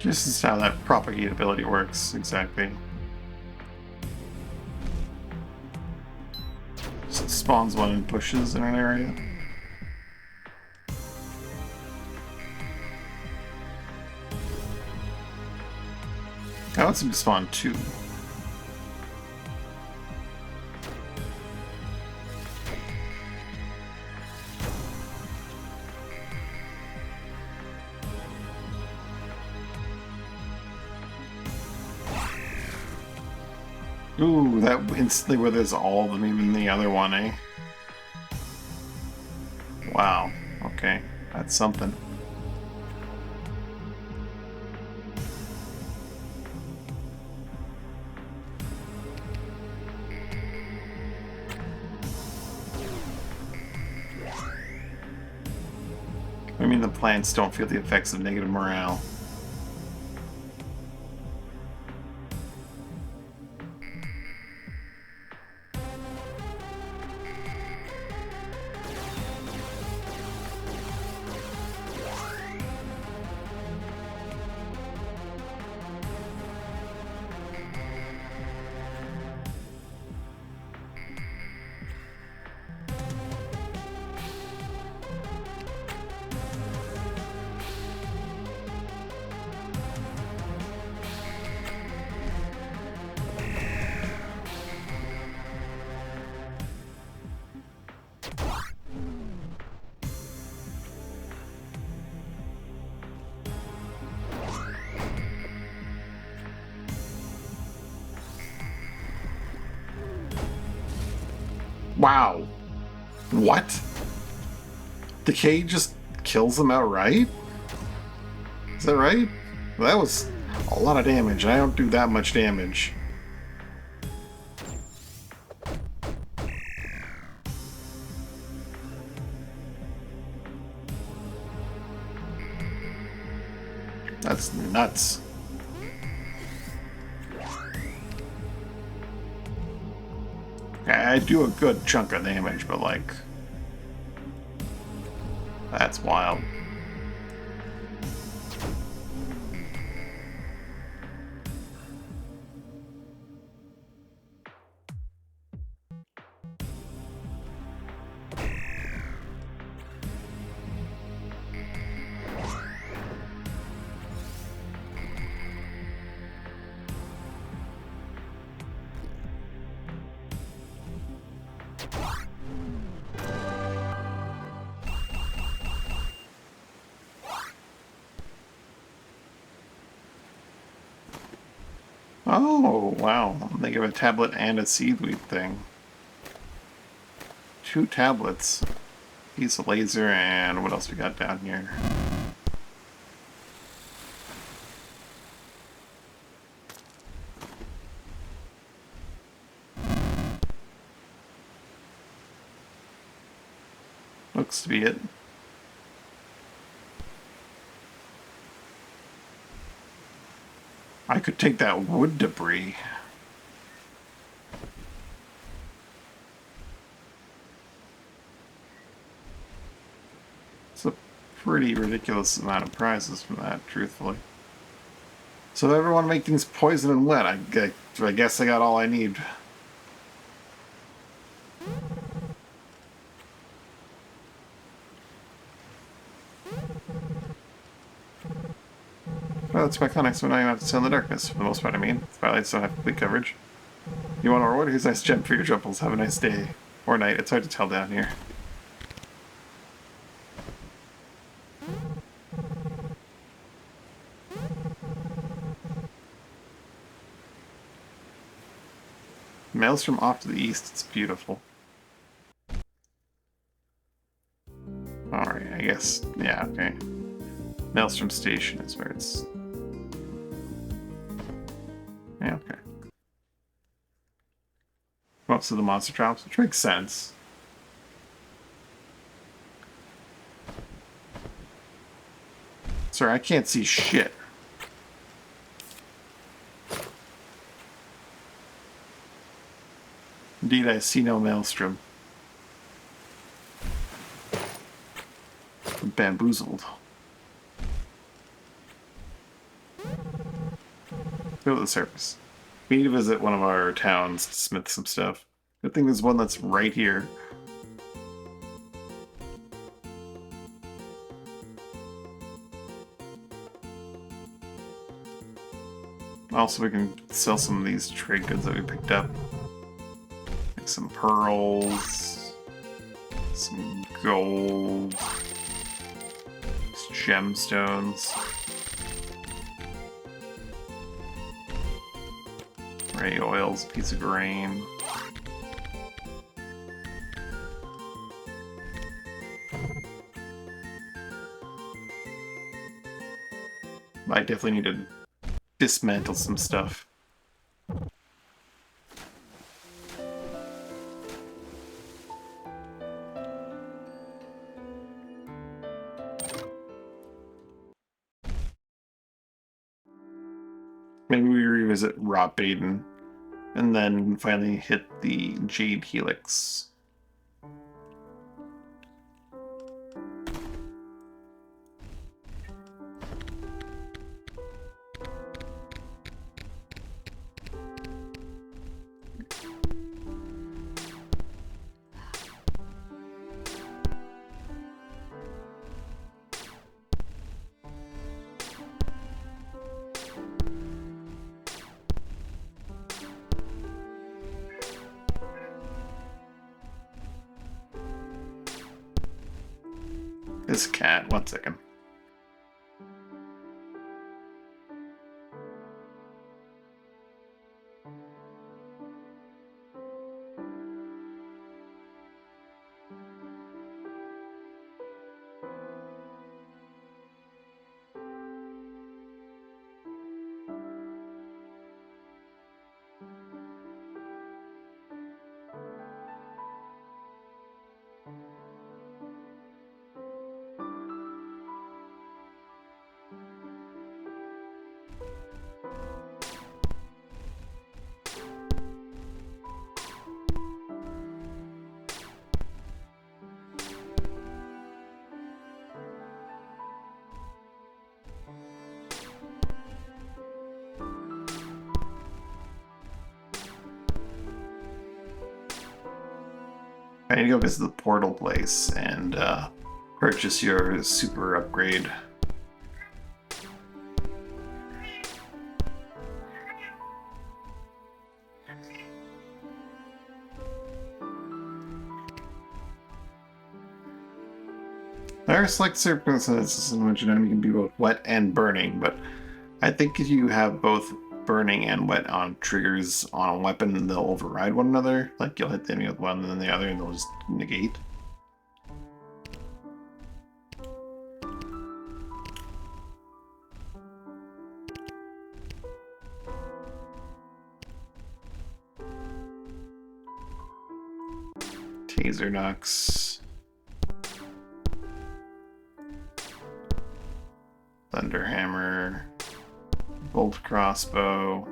This is how that propagate ability works, exactly. Just spawns one and pushes in an area. That lets him spawn 2. Ooh, that instantly withers all of them, even the other one, eh? Wow. Okay. That's something. I mean, the plants don't feel the effects of negative morale. Wow. What? Decay just kills them outright? Is that right? Well, that was a lot of damage. I don't do that much damage. That's nuts. I do a good chunk of damage, but like... That's wild. Oh, wow. They give a tablet and a seaweed thing. 2 tablets. Piece of laser, and what else we got down here? Looks to be it. I could take that wood debris. It's a pretty ridiculous amount of prizes from that, truthfully. So if I ever want to make things poison and wet, I guess I got all I need. Well, it's my conic, so now you have to stay in the darkness, for the most part, I mean. Spotlights don't have complete coverage. You want to reward? Here's a nice gem for your troubles. Have a nice day. Or night. It's hard to tell down here. Maelstrom off to the east. It's beautiful. Alright, I guess. Yeah, okay. Maelstrom Station is where it's... Yeah, okay. Most of the monster drops, which makes sense. Sorry, I can't see shit. Indeed, I see no Maelstrom. I'm bamboozled. Go to the surface. We need to visit one of our towns to smith some stuff. Good thing there's one that's right here. Also, we can sell some of these trade goods that we picked up. Like some pearls, some gold, gemstones. Ray oils, piece of grain. I definitely need to dismantle some stuff. Maybe we revisit Rob Baden and then finally hit the Jade Helix. This cat, 1 second. I need to go visit the portal place and purchase your super upgrade. There are select circumstances in which an enemy can be both wet and burning, but I think if you have both burning and wet on triggers on a weapon, they'll override one another. Like, you'll hit the enemy with one and then the other, and they'll just negate. Taser Nux. Thunderhammer. Bolt crossbow.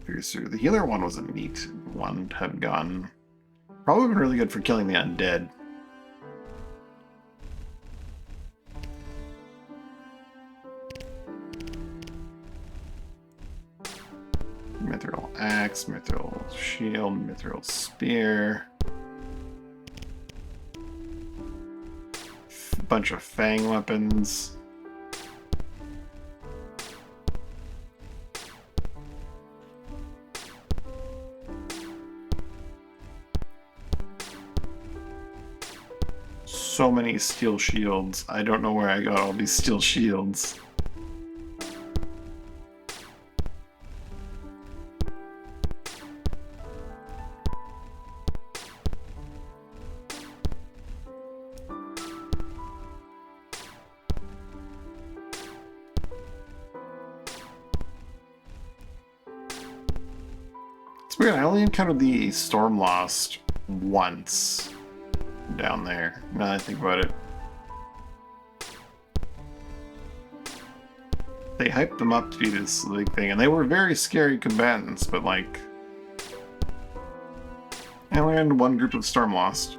Piercer. The healer one was a neat one to have gotten. Probably been really good for killing the undead. Mithril axe, mithril shield, mithril spear. Bunch of fang weapons. So many steel shields. I don't know where I got all these steel shields. It's weird, I only encountered the Stormlost once down there, now that I think about it. They hyped them up to be this like thing, and they were very scary combatants, but like... I only had one group of Stormlost.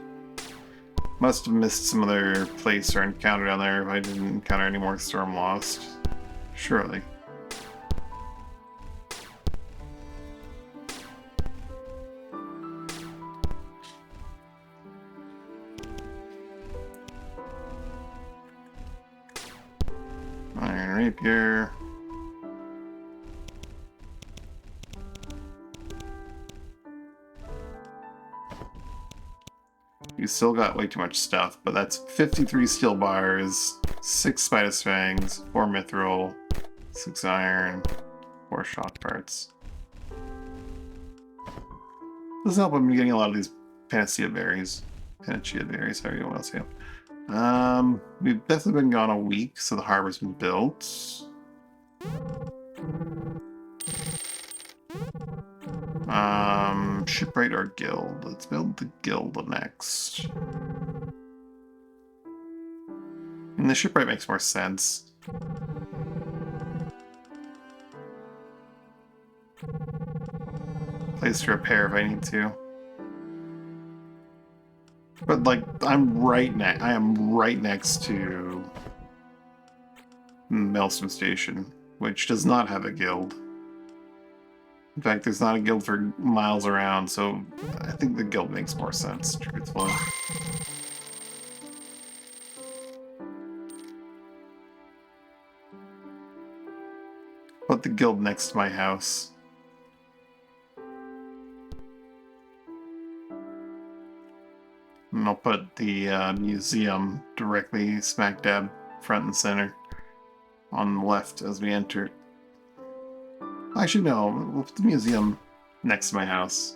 Must have missed some other place or encounter down there if I didn't encounter any more Stormlost. Surely. Iron Rapier. You still got way too much stuff, but that's 53 steel bars, 6 Spidus Fangs, 4 Mithril, 6 Iron, 4 shock parts. Doesn't help I'm getting a lot of these Panacea berries. Panacea berries, however you want to say them. We've definitely been gone a week, so the harbor's been built. Shipwright or guild? Let's build the guild next. And the shipwright makes more sense. Place to repair if I need to. But like, I am right next to Maelstrom Station, which does not have a guild. In fact, there's not a guild for miles around, so I think the guild makes more sense, truthfully. Put the guild next to my house. And I'll put the museum directly smack dab front and center on the left as we enter. Actually, no, we'll put the museum next to my house.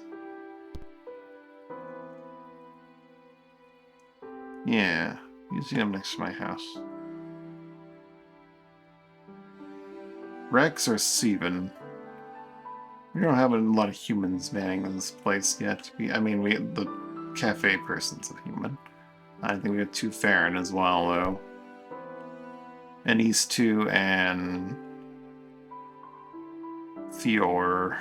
Yeah, museum next to my house. Rex or Steven? We don't have a lot of humans manning this place yet. The cafe person's a human. I think we have 2 Farron as well, though. And these 2 and Fior.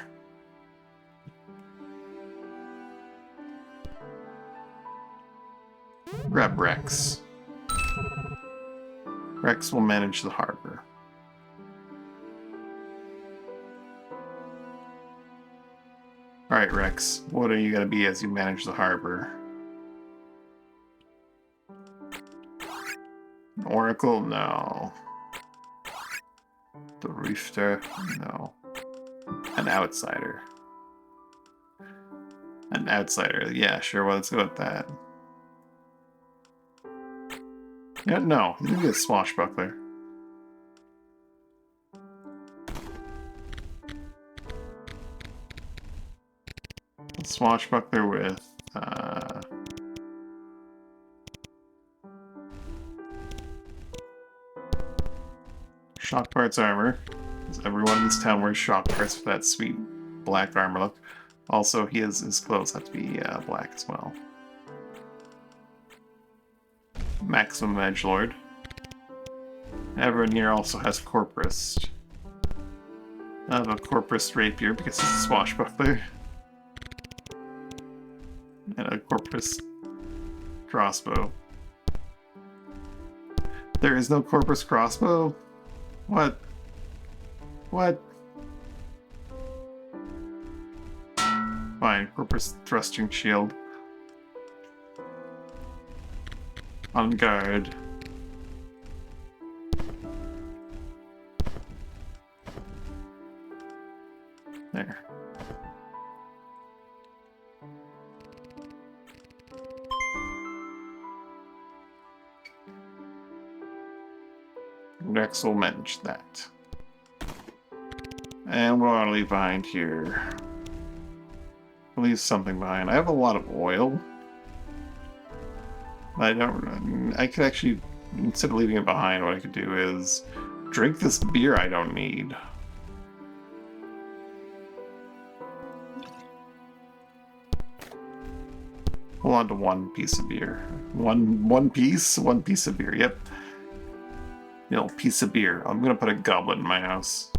Grab Rex. Rex will manage the harbor. Alright, Rex, what are you going to be as you manage the harbor? An Oracle? No. The Rooster? No. An Outsider. An Outsider, yeah, sure, well, let's go with that. Yeah, no, he's going to be a Swashbuckler. Swashbuckler with shock parts armor. Because everyone in this town wears shock parts for that sweet black armor look. Also, his clothes have to be black as well. Maximum Edgelord. Everyone here also has Corpus. I have a Corpus Rapier because it's a Swashbuckler. And a Corpus Crossbow. There is no Corpus Crossbow? What? What? Fine, Corpus Thrusting Shield. On guard. There. Rex will manage that. And what do I leave behind here? I'll leave something behind. I have a lot of oil. I could actually, instead of leaving it behind, what I could do is drink this beer I don't need. Hold on to 1 piece of beer. One piece of beer, yep. You know, piece of beer. I'm gonna put a goblet in my house.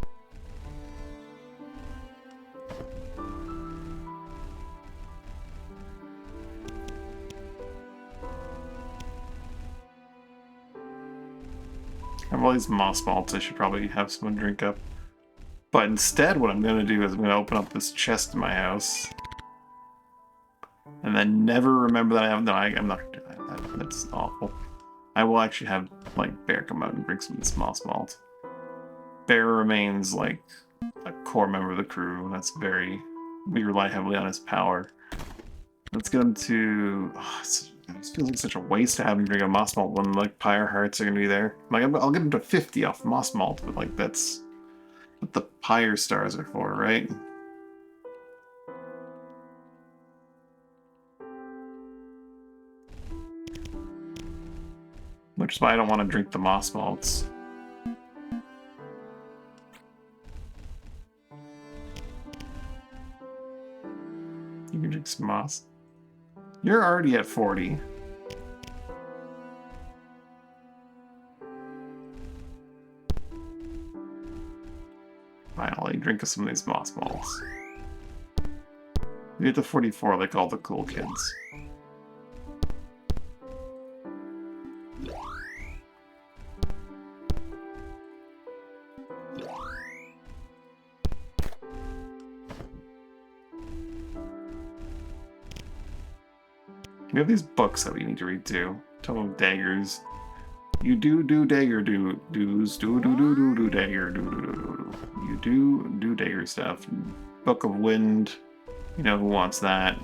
I have all these moss malts I should probably have someone drink up. But instead, what I'm gonna do is I'm gonna open up this chest in my house. And then never remember that I have... No, I'm not gonna do that. That's awful. I will actually have, like, Bear come out and bring some of this moss malt. Bear remains, like, a core member of the crew. That's very... We rely heavily on his power. Let's get him to... Oh, It just feels like such a waste to have him drink a moss malt when like pyre hearts are gonna be there. Like I'll get him to 50 off moss malt, but like that's what the pyre stars are for, right? Which is why I don't want to drink the moss malts. You can drink some moss. You're already at 40. Finally, drink some of these moss malts. You get to 44 like all the cool kids. We have these books that we need to read too. Tell them daggers. You do dagger do's do dagger do. You do dagger stuff. Book of Wind. You know who wants that?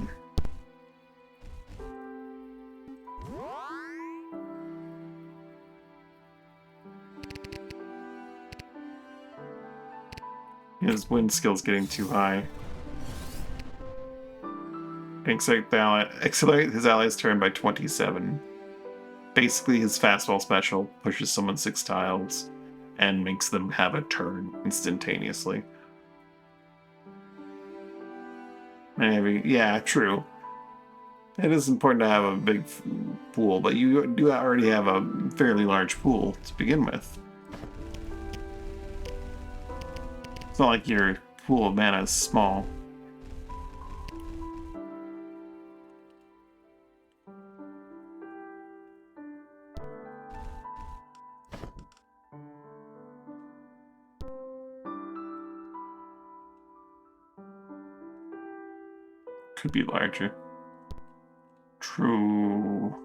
His wind skill's getting too high. Accelerate his ally's turn by 27. Basically, his fastball special pushes someone 6 tiles and makes them have a turn instantaneously. Maybe, yeah, true. It is important to have a big pool, but you do already have a fairly large pool to begin with. It's not like your pool of mana is small. Could be larger. True.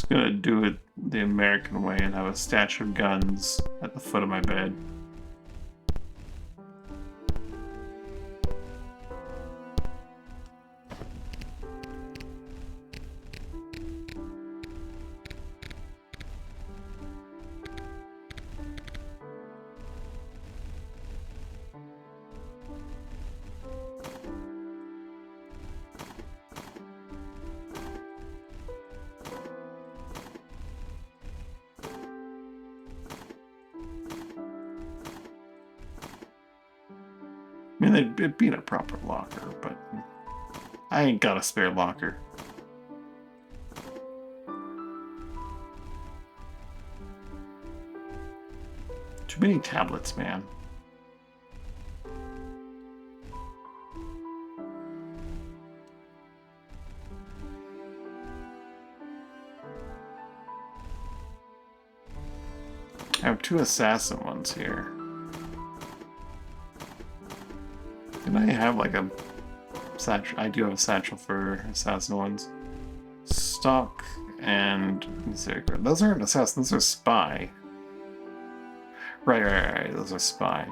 Gonna do it the American way and have a stash of guns at the foot of my bed. I mean, it'd be in a proper locker, but I ain't got a spare locker. Too many tablets, man. I have 2 assassin ones here. Did I have like a satchel? I do have a satchel for assassin ones. Stock and Misericord. Those aren't assassin, those are spy. Right. Those are spy.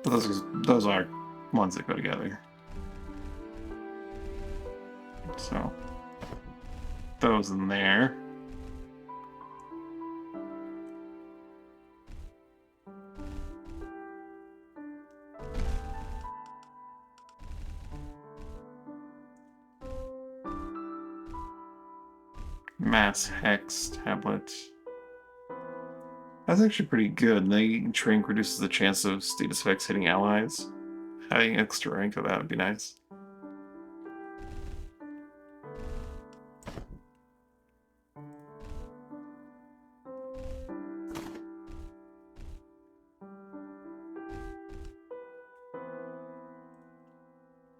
But those are ones that go together. So those in there. Mass Hex tablet. That's actually pretty good. The Shrink reduces the chance of status effects hitting allies. Having extra rank of that would be nice.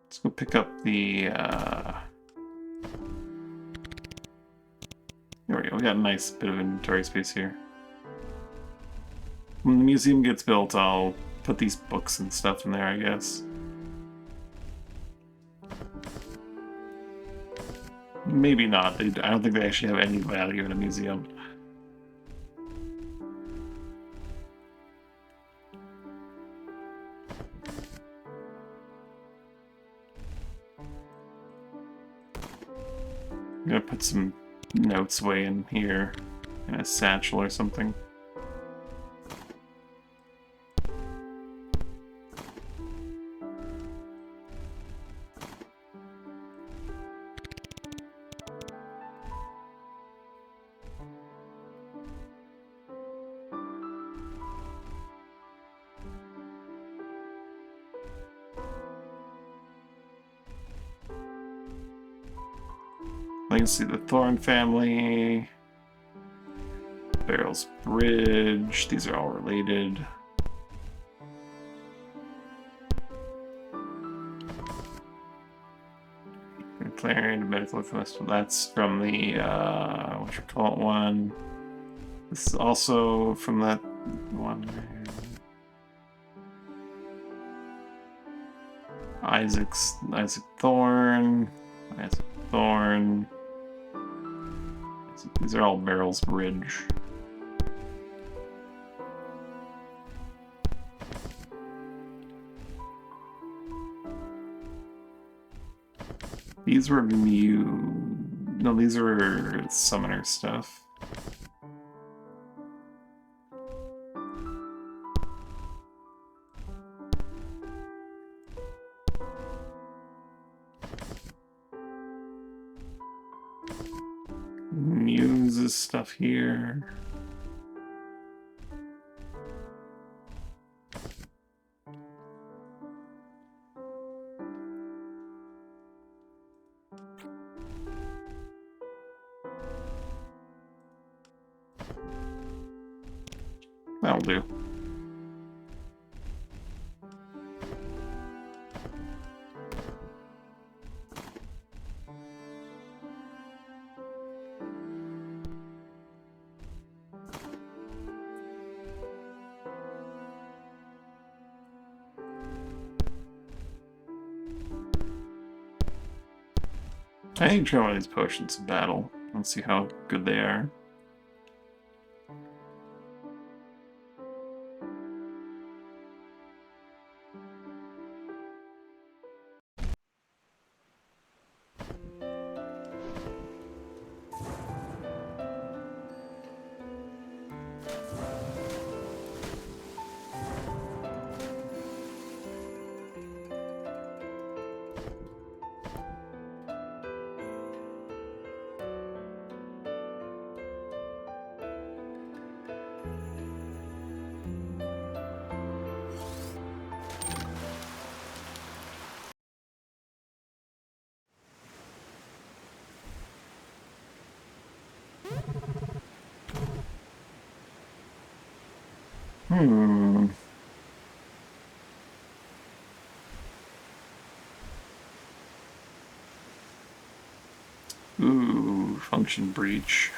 Let's go pick up the we got a nice bit of inventory space here. When the museum gets built, I'll put these books and stuff in there, I guess. Maybe not. I don't think they actually have any value in a museum. I'm gonna put some notes away in here in a satchel or something. Legacy of the Thorn family. Barrel's Bridge. These are all related. Declaring medical equipment. That's from the what you call it one. This is also from that one. Isaac Thorn. Isaac Thorn. These are all Barrel's Bridge. These were No, these were summoner stuff. Muse's stuff here. That'll do. I think try one of these potions in battle. Let's see how good they are. Ooh, function breach.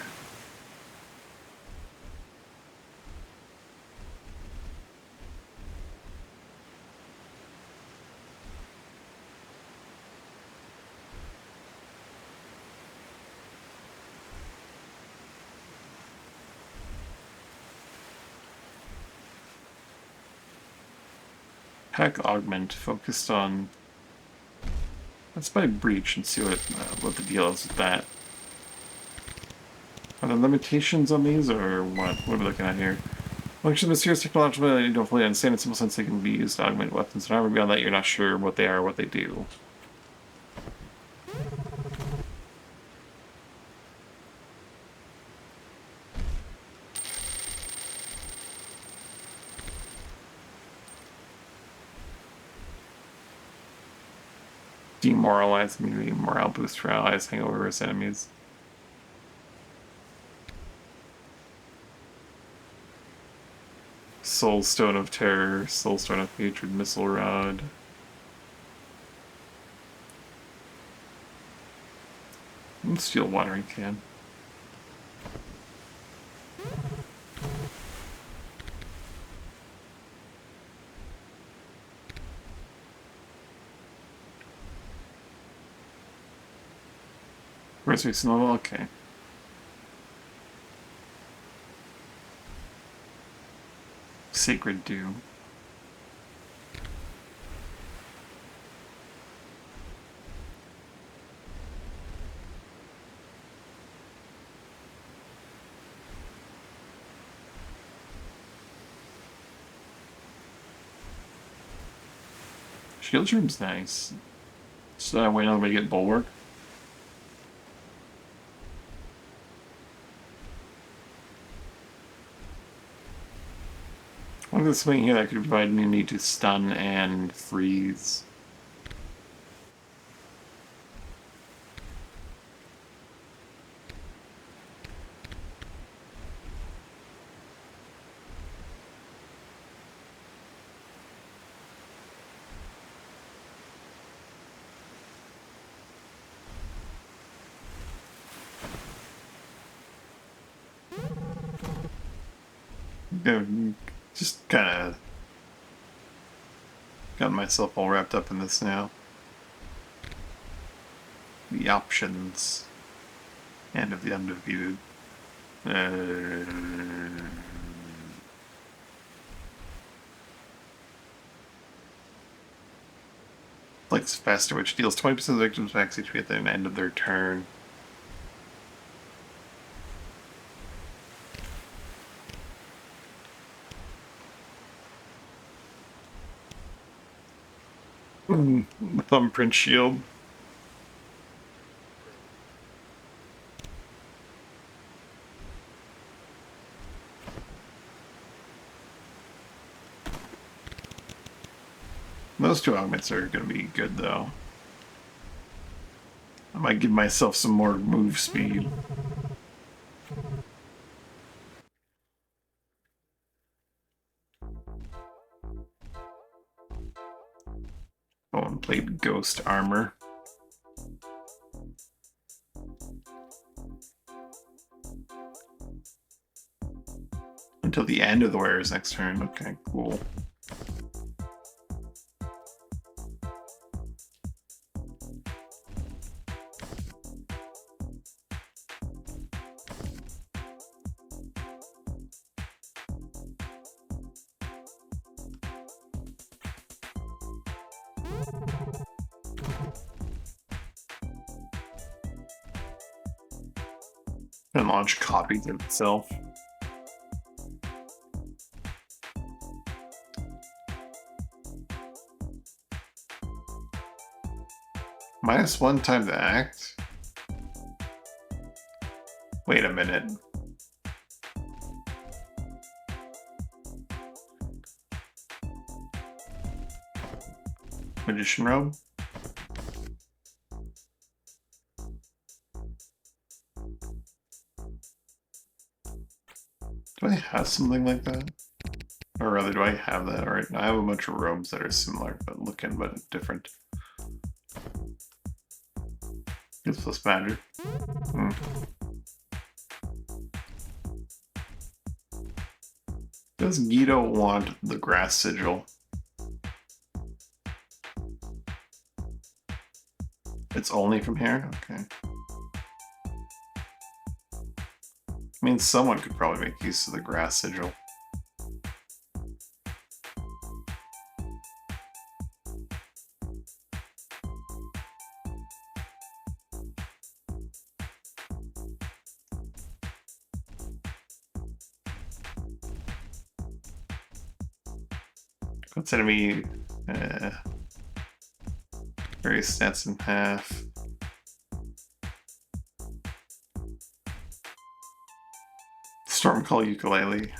Pack augment focused on. Let's buy breach and see what the deal is with that. Are there limitations on these, or what? What are we looking at here? Function of mysterious technological ability you don't fully understand. In simple sense, they can be used to augment weapons. And however, beyond that, you're not sure what they are or what they do. Demoralize immunity, morale boost for allies, hangover as enemies. Soul Stone of Terror, Soul Stone of Hatred, Missile Rod. Steel watering can. First base level, okay. Sacred Dew. Shield room's nice. So that way nobody get bulwark. I think there's something here that could provide immunity to stun and freeze. Just kind of got myself all wrapped up in this now. The options. End of the undefeated. Flex faster, which deals 20% of the victim's max HP at the end of their turn. Thumbprint shield. Those two augments are going to be good, though. I might give myself some more move speed. Oh, and plate ghost armor. Until the end of the wearer's next turn. Okay, cool. And launch copies of itself. -1 time to act? Wait a minute. Magician robe? Do I have something like that? Or rather, do I have that? Alright, I have a bunch of robes that are similar, but looking, but different. It's plus magic. Does Guido want the grass sigil? It's only from here? Okay. I mean, someone could probably make use of the grass sigil. Puts enemy various stats in half. Stormcall ukulele.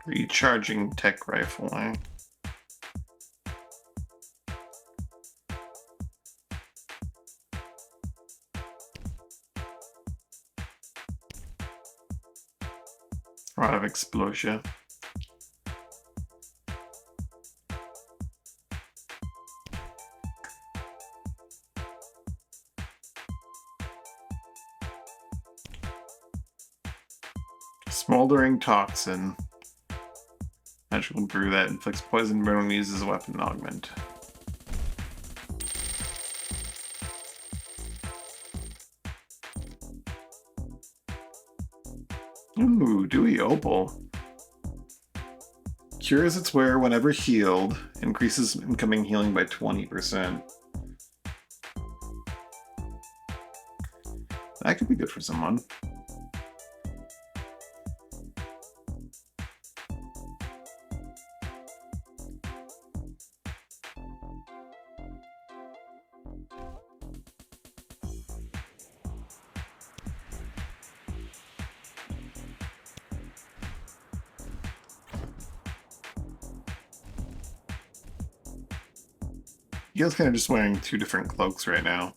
Recharging tech rifle, eh? Rod of Explosion. Smoldering Toxin. Magical brew that inflicts poison burn when used as a weapon augment. Ooh, Dewy Opal. Cures its wearer whenever healed. Increases incoming healing by 20%. That could be good for someone. He was kind of just wearing two different cloaks right now.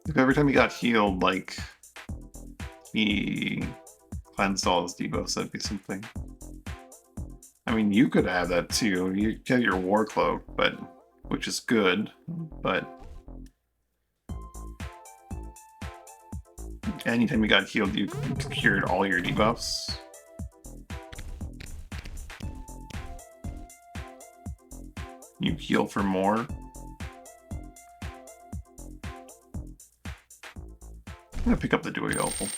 If every time he got healed, like, he cleansed all his debuffs, that'd be something. I mean, you could have that too. You have your war cloak, but which is good, but anytime you got healed, you cured all your debuffs. You heal for more. I'm gonna pick up the Dewy Opal.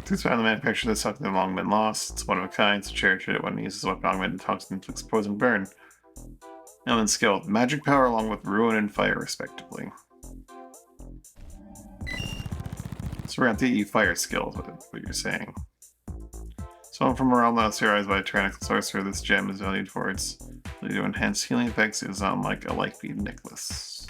Since found the manufacturer that's something long been lost. It's one of a kind, so cherish it when it uses weapon augmented toxin inflicts poison burn. Element skill, magic power along with ruin and fire, respectively. So we're gonna get you fire skills, what you're saying. Someone from a realm that's terrorized by a tyrannical sorcerer, this gem is valued for its ability to enhance healing effects. It is unlike a life-bead necklace.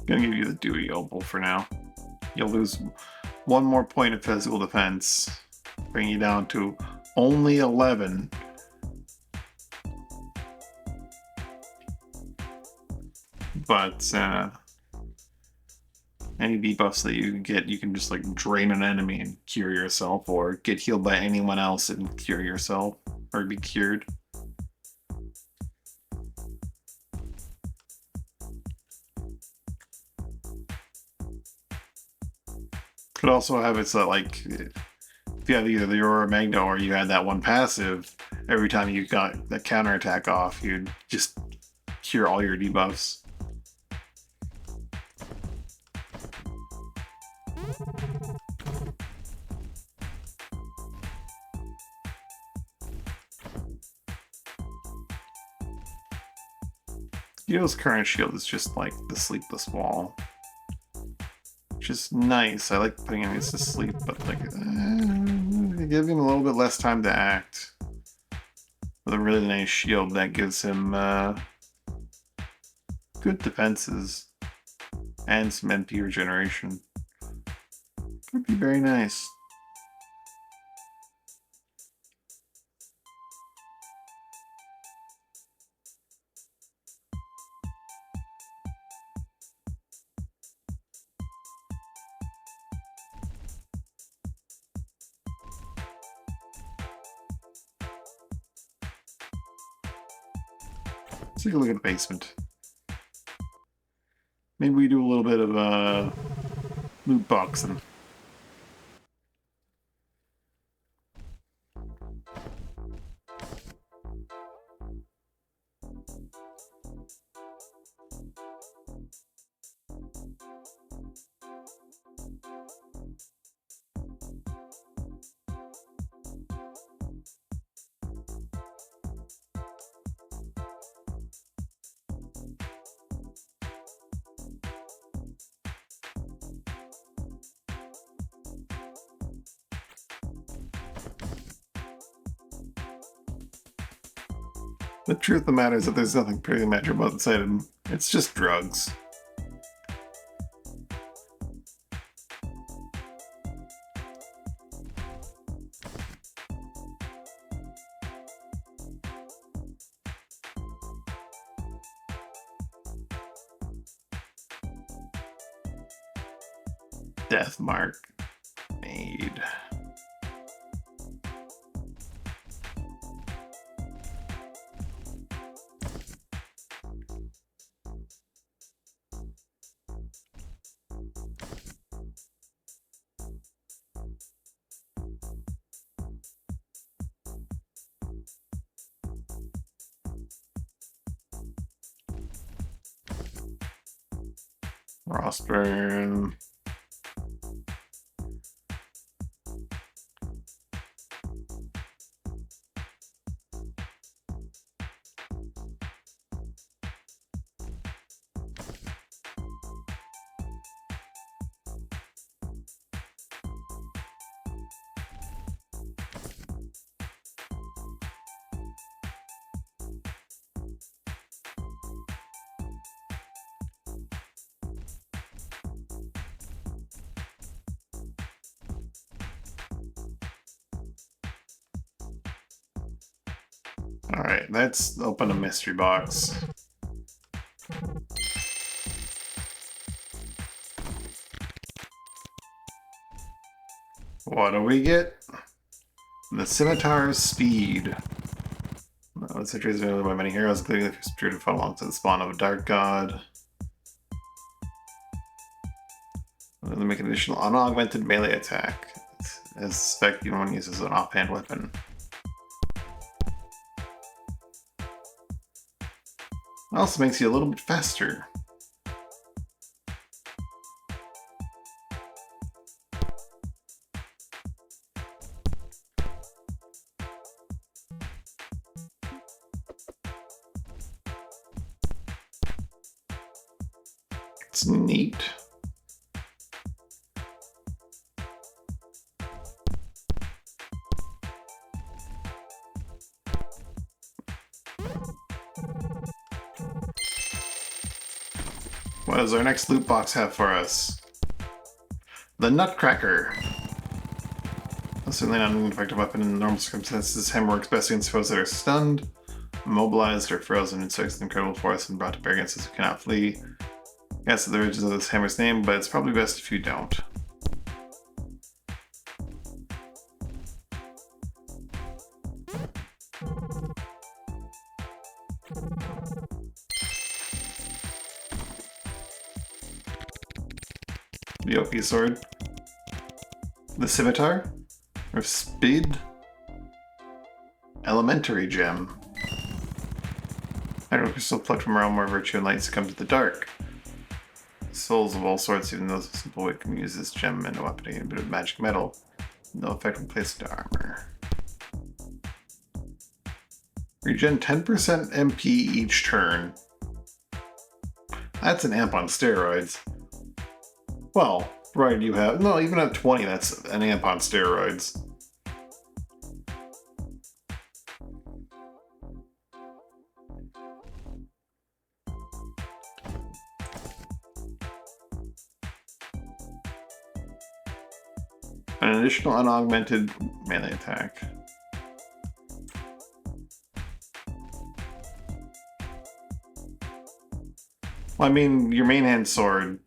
Gonna give you the Dewy Opal for now. You'll lose one more point of physical defense, bring you down to only 11. But any debuffs that you get, you can just like drain an enemy and cure yourself, or get healed by anyone else and cure yourself, or be cured. Could also have it's that like if you have either the Aurora Magna or you had that one passive, every time you got the counterattack off, you'd just cure all your debuffs. Yo's current shield is just like the Sleepless Wall. Which is nice. I like putting enemies to sleep, but like give him a little bit less time to act. With a really nice shield that gives him good defenses and some MP regeneration. Could be very nice. Let's take a look at the basement. Maybe we do a little bit of loot boxing. The truth of the matter is that there's nothing pretty magical about inside him. It's just drugs. Death mark made. Frostburn. Alright, let's open a mystery box. What do we get? The Scimitar's Speed. This entry is available by many heroes, including the first period fought alongside the spawn of a dark god. They make an additional unaugmented melee attack. As spec, one uses an offhand weapon. It also makes you a little bit faster. It's neat. What does our next loot box have for us? The Nutcracker. Certainly not an effective weapon in normal circumstances. This hammer works best against foes that are stunned, immobilized, or frozen. It strikes with incredible force and brought to bear against those who cannot flee. Guess the origins of this hammer's name, but it's probably best if you don't. The OP sword. The Scimitar. Or Speed. Elementary Gem. Hydro crystal plucked from a realm where virtue and light succumb to the dark. Souls of all sorts, even those with simple wit, can use this gem and a weapon and a bit of magic metal. No effect when placed into armor. Regen 10% MP each turn. That's an amp on steroids. Well, right, you have... No, even at 20, that's an amp on steroids. An additional unaugmented melee attack. Well, I mean, your main hand sword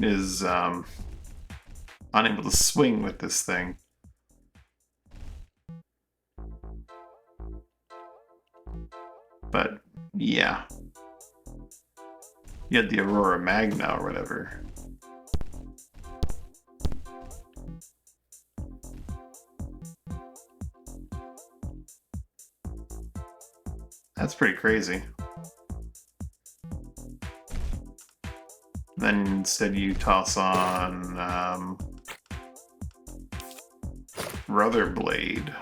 is unable to swing with this thing. But, yeah. You had the Aurora Magna or whatever. That's pretty crazy. Then instead you toss on Rutherblade.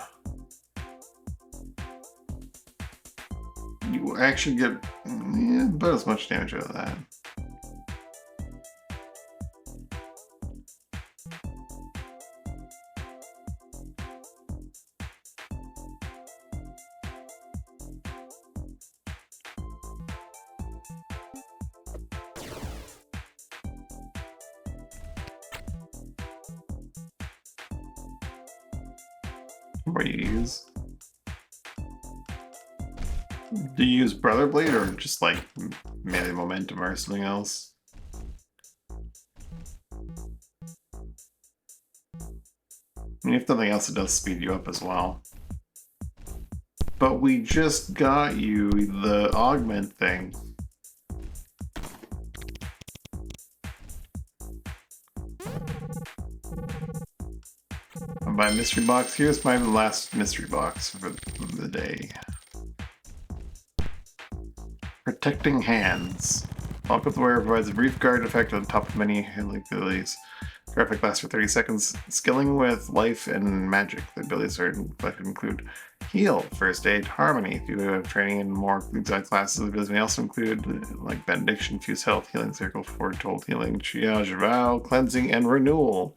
You actually get about as much damage out of that. What do you use? Do you use Brother Blade or just like melee momentum or something else? I mean, if nothing else, it does speed you up as well. But we just got you the augment thing. My mystery box. Here's my last mystery box for the day. Protecting Hands. Bulk of the wearer provides a brief guard effect on top of many healing abilities. Graphic lasts for 30 seconds. Skilling with life and magic. The abilities are include Heal, First Aid, Harmony. If you have training in more exotic classes, the abilities may also include like Benediction, Fuse Health, Healing Circle, Foretold Healing, Triage, Vow, Cleansing, and Renewal.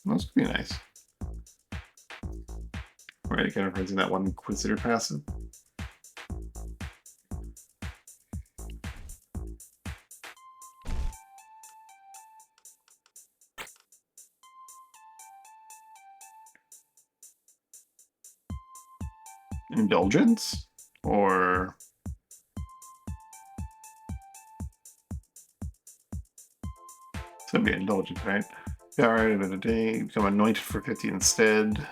Those could be nice. Already kind of using that one Inquisitor passive. Indulgence? Or... It's gonna be Indulgence, right? Yeah, alright, end of the day, become anointed for 50 instead.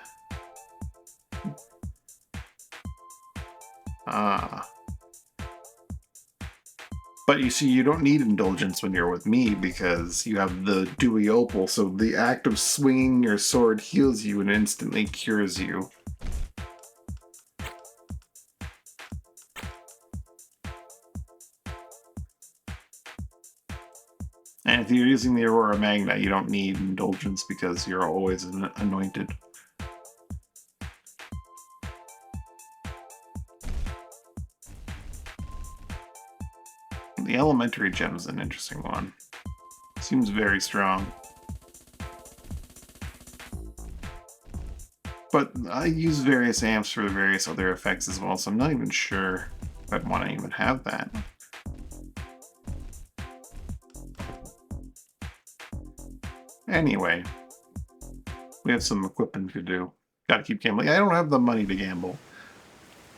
Ah. But you see, you don't need Indulgence when you're with me because you have the Dewy Opal, so the act of swinging your sword heals you and instantly cures you. And if you're using the Aurora Magna, you don't need Indulgence because you're always anointed. The Elementary Gem is an interesting one. Seems very strong. But I use various amps for various other effects as well, so I'm not even sure if I'd want to even have that. Anyway, we have some equipment to do. Gotta keep gambling. I don't have the money to gamble.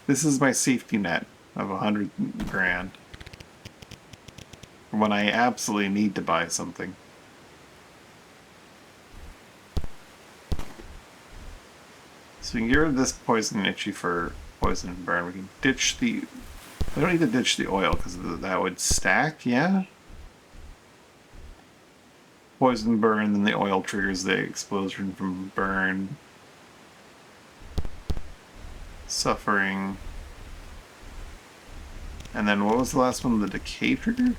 This is my safety net of 100 grand. When I absolutely need to buy something. So we can get rid of this poison and itchy for poison and burn. We can ditch the... I don't need to ditch the oil because that would stack, yeah? Poison burn, then the oil triggers the explosion from burn. Suffering. And then what was the last one? The decay trigger?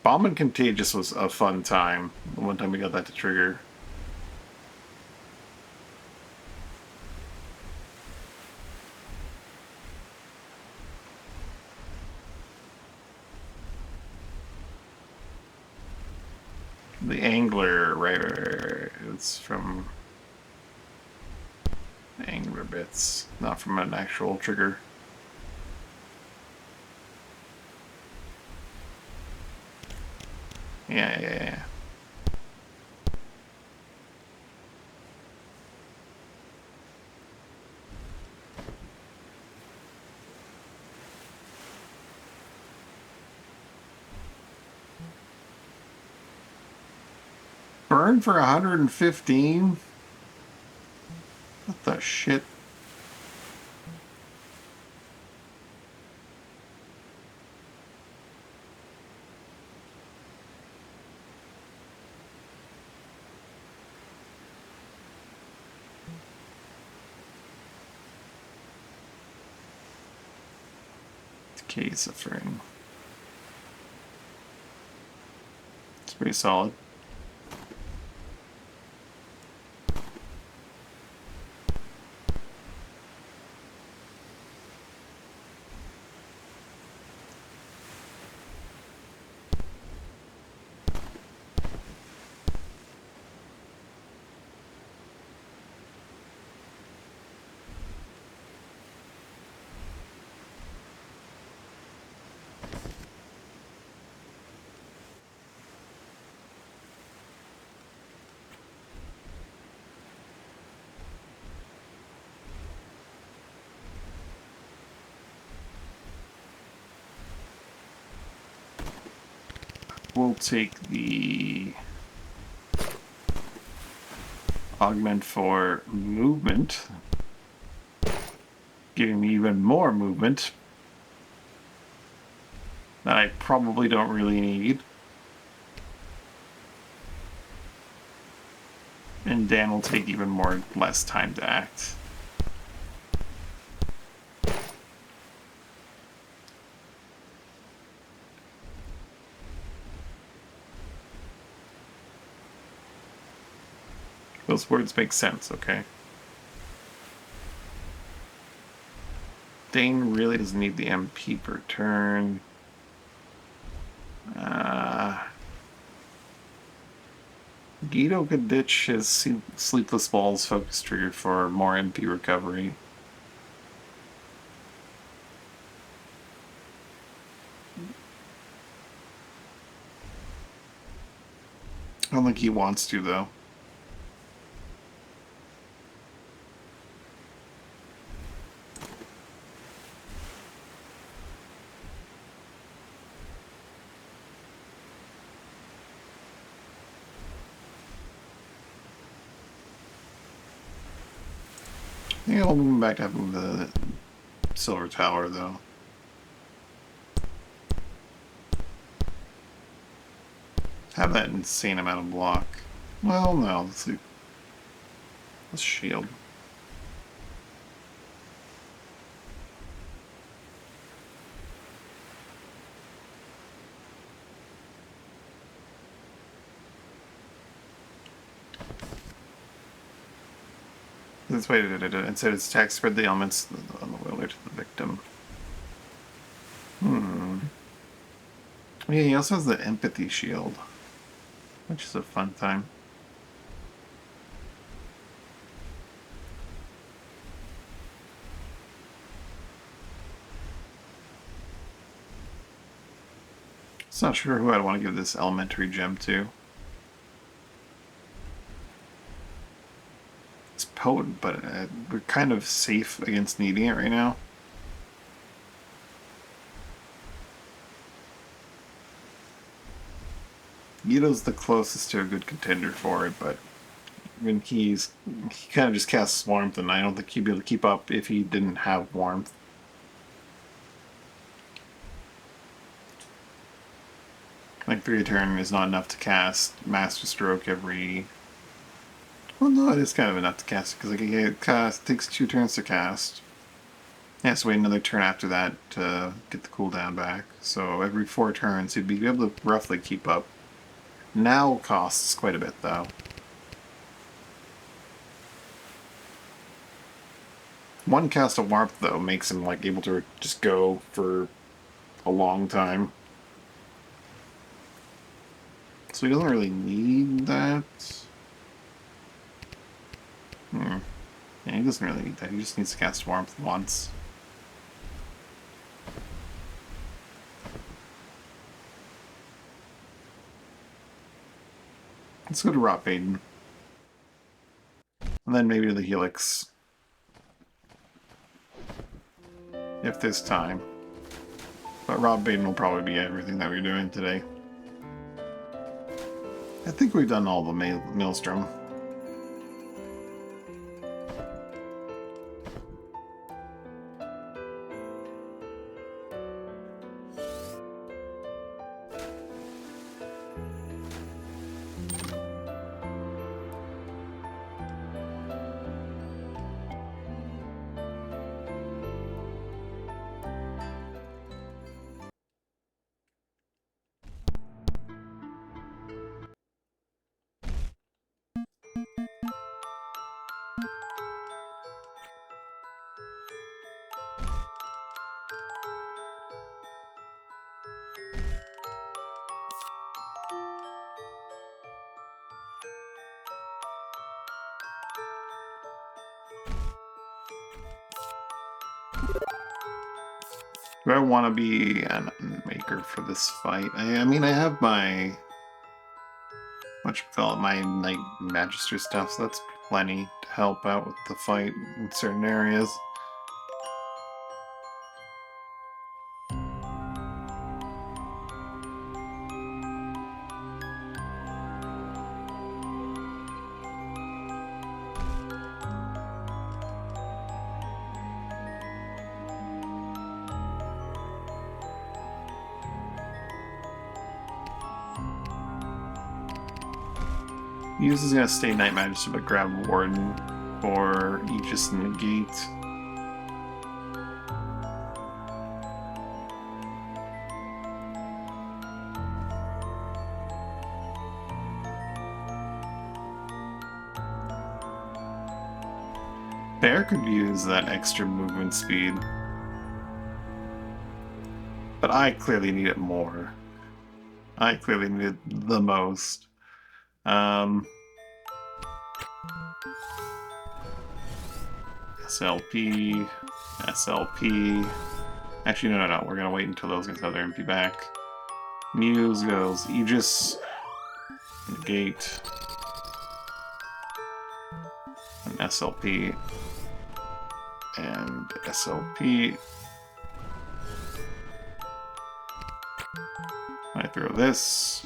Bomb and Contagious was a fun time. The one time we got that to trigger. The Angler, right. It's from Angler bits, not from an actual trigger. Yeah. Burn for 115? What the shit? Decay Suffering. It's pretty solid. We'll take the augment for movement, giving me even more movement that I probably don't really need. And Dan will take even less time to act. Those words make sense, okay? Dane really doesn't need the MP per turn. Guido could ditch his Sleepless Balls focus trigger for more MP recovery. I don't think he wants to, though. Yeah, I'll move him back to having the Silver Tower, though. Have that insane amount of block. Well, no, let's shield. This way, instead it's attack spread the elements on the wielder to the victim. Yeah, he also has the empathy shield, which is a fun time. Just not sure who I'd want to give this elementary gem to. It's potent, but we're kind of safe against needing it right now. Guido's the closest to a good contender for it, but when he kind of just casts Warmth, and I don't think he'd be able to keep up if he didn't have Warmth. Like 3 a turn is not enough to cast Master Stroke every... Well, no, it is kind of enough to cast, because like, it takes 2 turns to cast. Yeah, so wait another turn after that to get the cooldown back. So every 4 turns, he'd be able to roughly keep up. Now costs quite a bit, though. One cast of Warmth, though, makes him like able to just go for a long time. So he doesn't really need that. Yeah, he doesn't really need that. He just needs to cast Warmth once. Let's go to Rot Maiden. And then maybe to the Helix. If there's time. But Rot Maiden will probably be everything that we're doing today. I think we've done all the Maelstrom. Do I want to be an maker for this fight? I mean, I have my... my Knight Magister stuff, so that's plenty to help out with the fight in certain areas. Muse is gonna stay Night Magister, but grab Warden for Aegis and Negate. Bear could use that extra movement speed. But I clearly need it more. I clearly need it the most. SLP, SLP. Actually, no. We're gonna wait until those guys have their MP back. Muse goes Aegis, Negate, and SLP, and SLP. I throw this,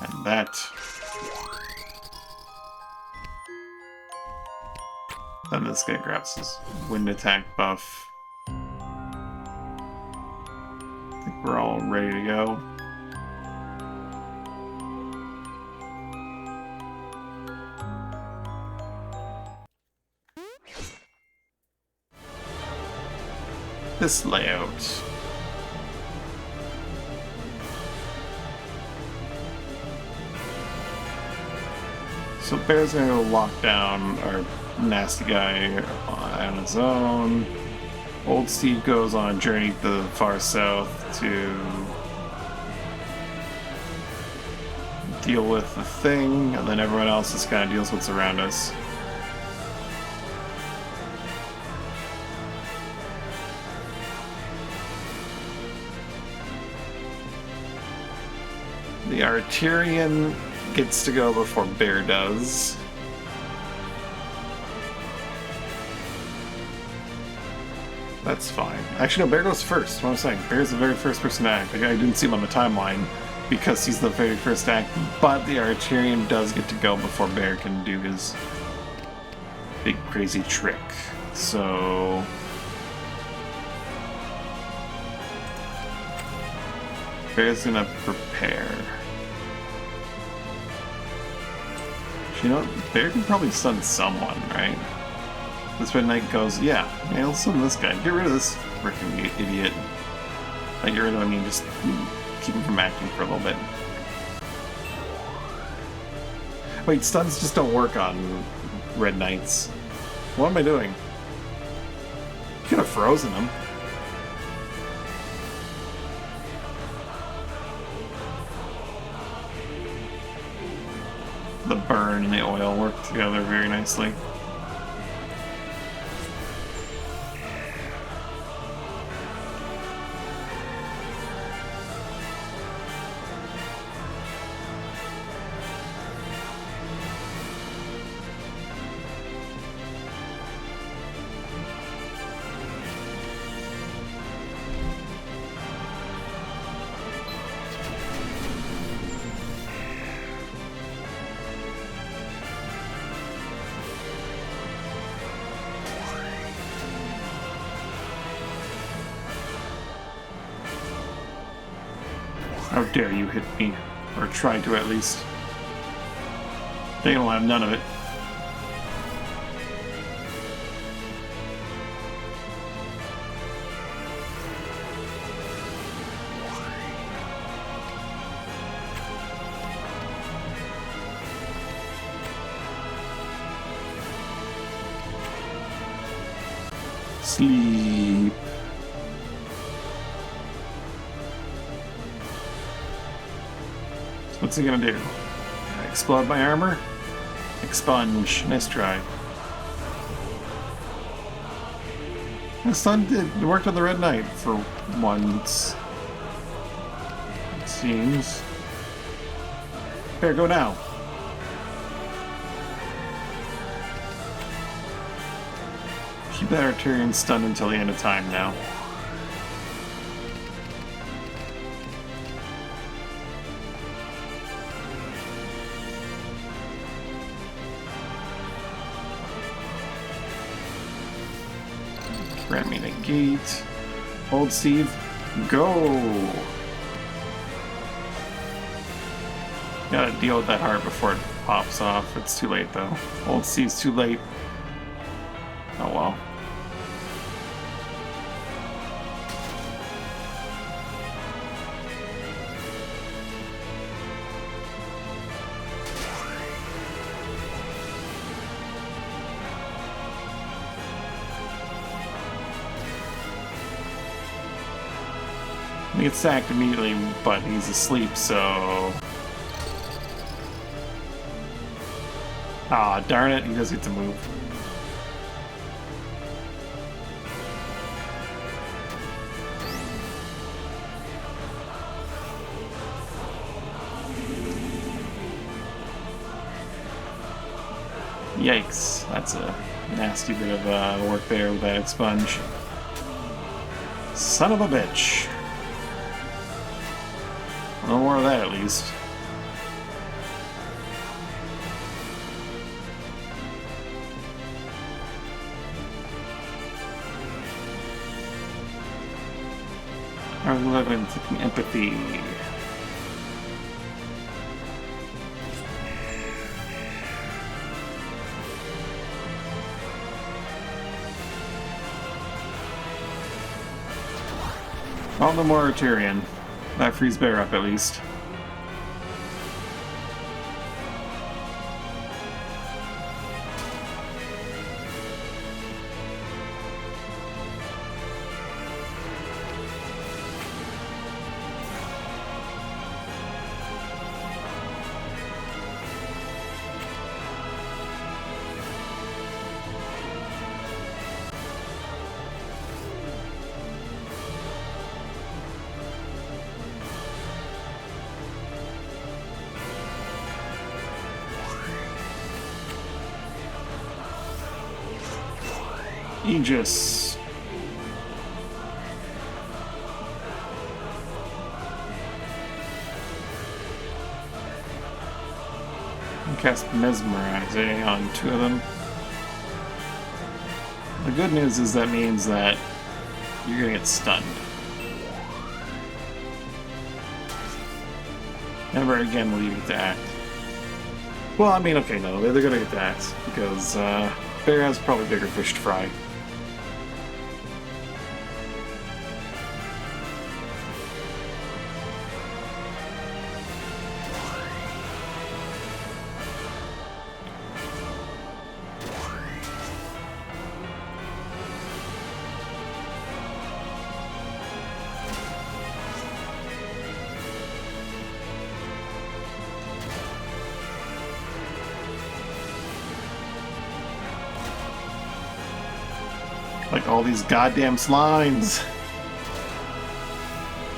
and that. Then this guy grabs his wind attack buff. I think we're all ready to go. This layout. So Bear's gonna go lock down our nasty guy on his own. Old Steve goes on a journey to the far south to deal with the thing, and then everyone else just kind of deals with what's around us. The Arturian gets to go before Bear does. That's fine. Actually, no, Bear goes first. What I'm saying, Bear's the very first person to act. Like, I didn't see him on the timeline because he's the very first to act, but the Arturian does get to go before Bear can do his big crazy trick. So Bear's gonna prepare. You know, Bear can probably stun someone, right? This Red Knight goes, yeah, I'll stun this guy. Get rid of this freaking idiot. Like, get rid of him, I mean, just keep him from acting for a little bit. Wait, stuns just don't work on Red Knights. What am I doing? You could have frozen him. The burn and the oil work together very nicely. How dare you hit me, or try to at least. They don't have none of it. Sleep. What's he gonna do? Explode my armor? Expunge. Nice try. The sun did worked on the Red Knight for once. It seems. Here, go now. Keep that Arturian stunned until the end of time now. Grant me the gate. Old Steve, go! Gotta deal with that heart before it pops off. It's too late though. Old Steve's too late. Oh well. He gets sacked immediately, but he's asleep, so... Ah, darn it, he does get to move. Yikes, that's a nasty bit of work there with that expunge. Son of a bitch. No more of that, at least. I'm looking for empathy. All the more Arturian. That frees Bear up, at least. Aegis. Cast Mesmerize on 2 of them. The good news is that means that you're gonna get stunned. Never again will you get to act. Well, I mean, okay, no, they're gonna get to act because Bear has probably bigger fish to fry. Like all these goddamn slimes.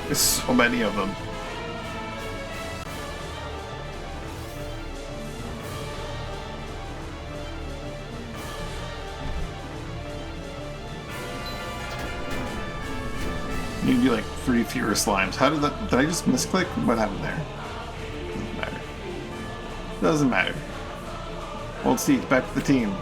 There's so many of them. Need to be like 3 fewer slimes. How did that? Did I just misclick? What happened there? Doesn't matter. Doesn't matter. Old Steve, back to the team.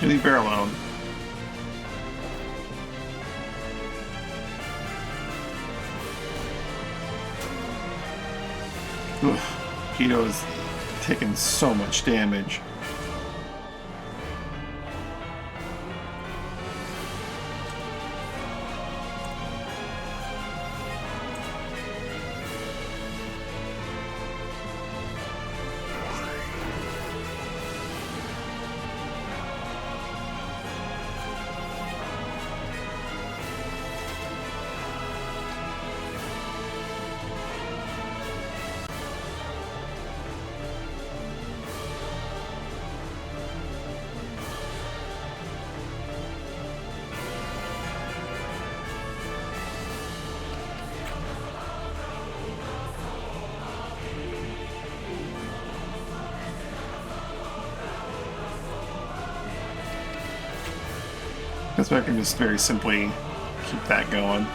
Leave Bear alone. Oof. Keto's taking so much damage. That's why I can just very simply keep that going.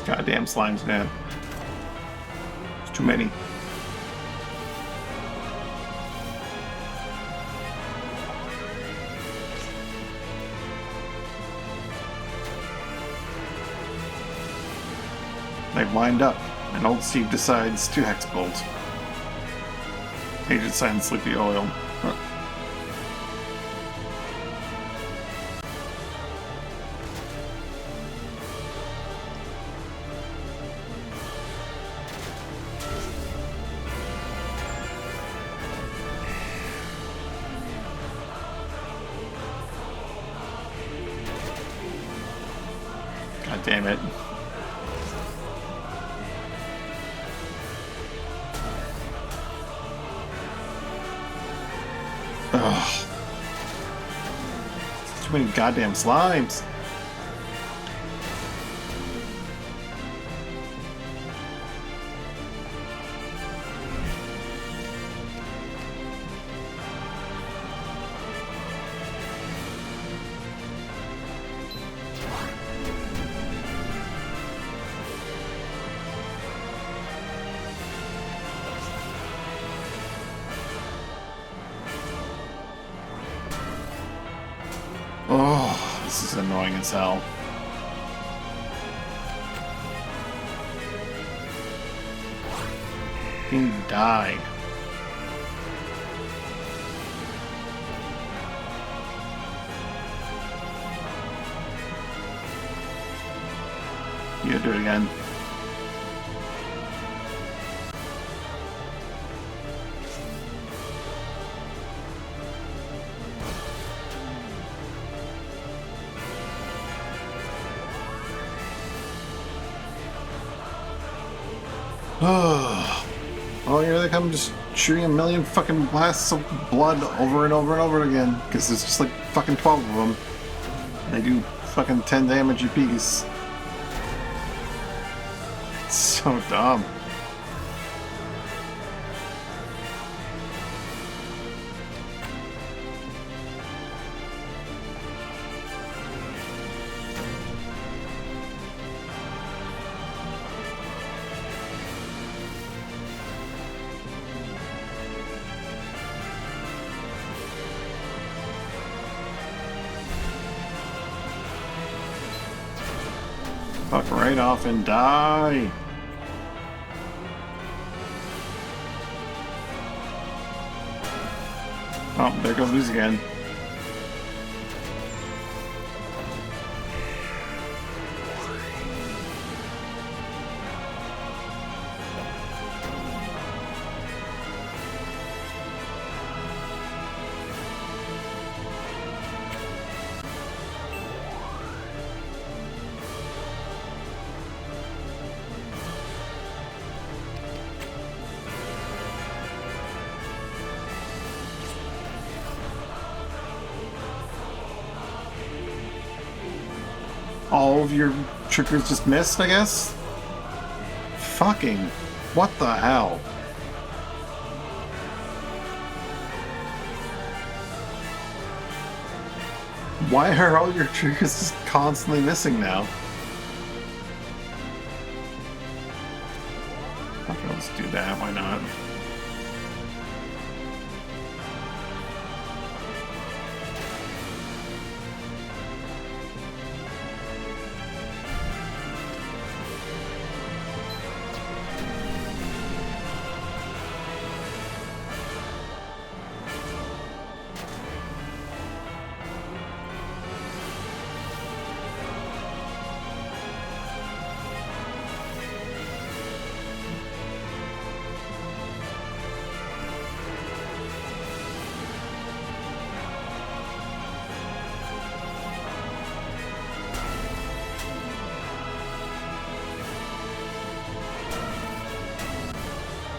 Goddamn slimes, man. It's too many. They've lined up, and old Steve decides to Hex Bolt. Agent Sign Sleepy Oil. Huh. God damn it. Ugh. Too many goddamn slimes. Oh, this is annoying as hell. He died. You do it again. Oh, here they come, just shooting a million fucking blasts of blood over and over and over again. Because there's just like fucking 12 of them. And they do fucking 10 damage apiece. It's so dumb. Fuck right off and die! Oh, there goes these again. All of your triggers just missed, I guess? Fucking... what the hell? Why are all your triggers just constantly missing now? Okay, let's do that, why not?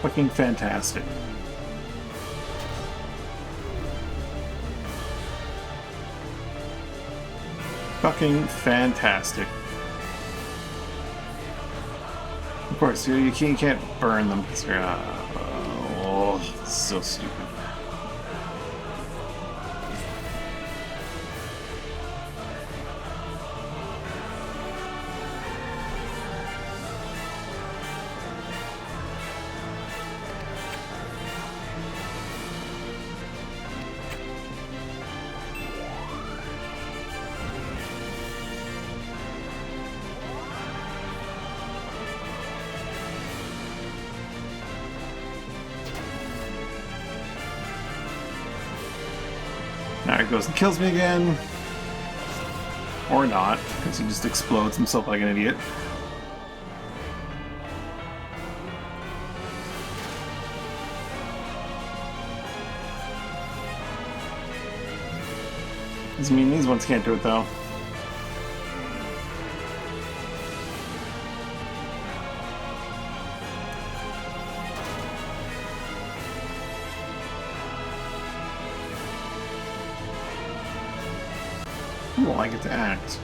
Fucking fantastic. Fucking fantastic. Of course, you can't burn them because you're oh, so stupid. Now he goes and kills me again. Or not, because he just explodes himself like an idiot. Doesn't mean these ones can't do it though. Ooh, I get to act.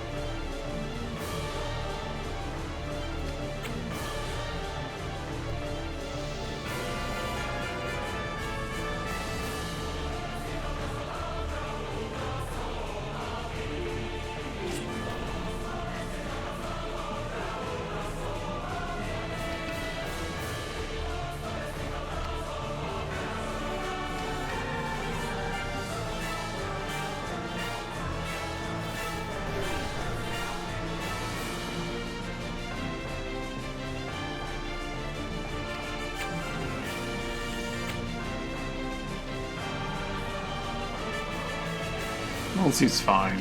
Well, he's fine.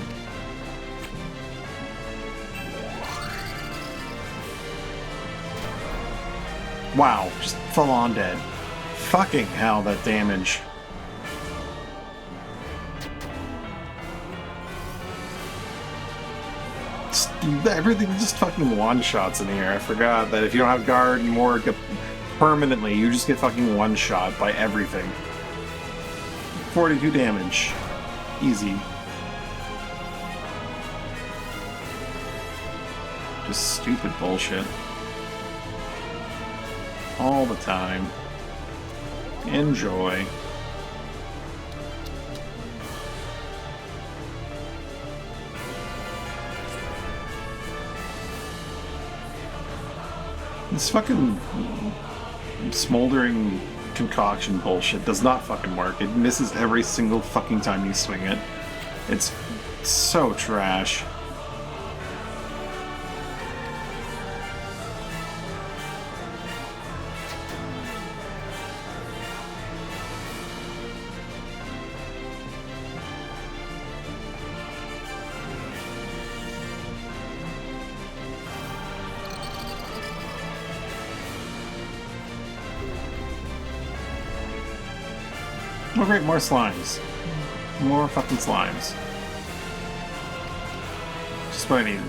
Wow, just full on dead. Fucking hell, that damage. Everything just fucking one-shots in here. I forgot that if you don't have guard and more permanently, you just get fucking one-shot by everything. 42 damage. Easy. Just stupid bullshit. All the time. Enjoy. This fucking smoldering concoction bullshit does not fucking work. It misses every single fucking time you swing it. It's so trash. Oh great, more slimes. More fucking slimes. Just what I need.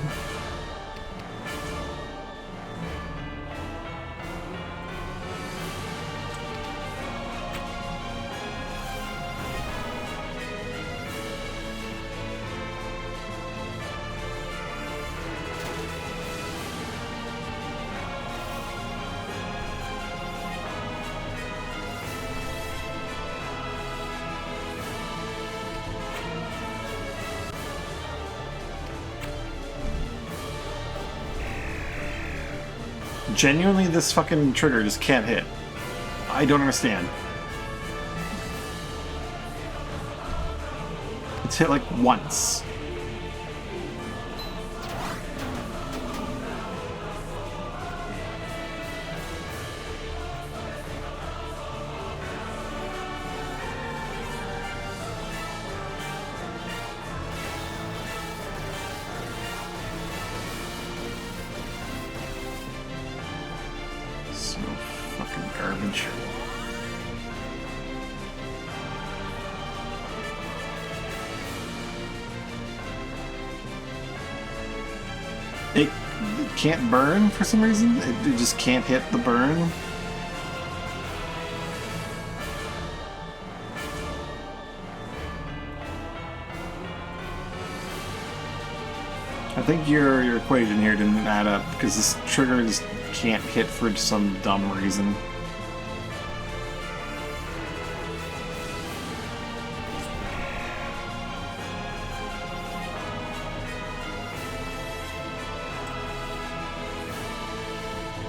Genuinely, this fucking trigger just can't hit. I don't understand. It's hit like once. Garbage. It can't burn for some reason? It just can't hit the burn? think your equation here didn't add up, because this trigger just can't hit for some dumb reason.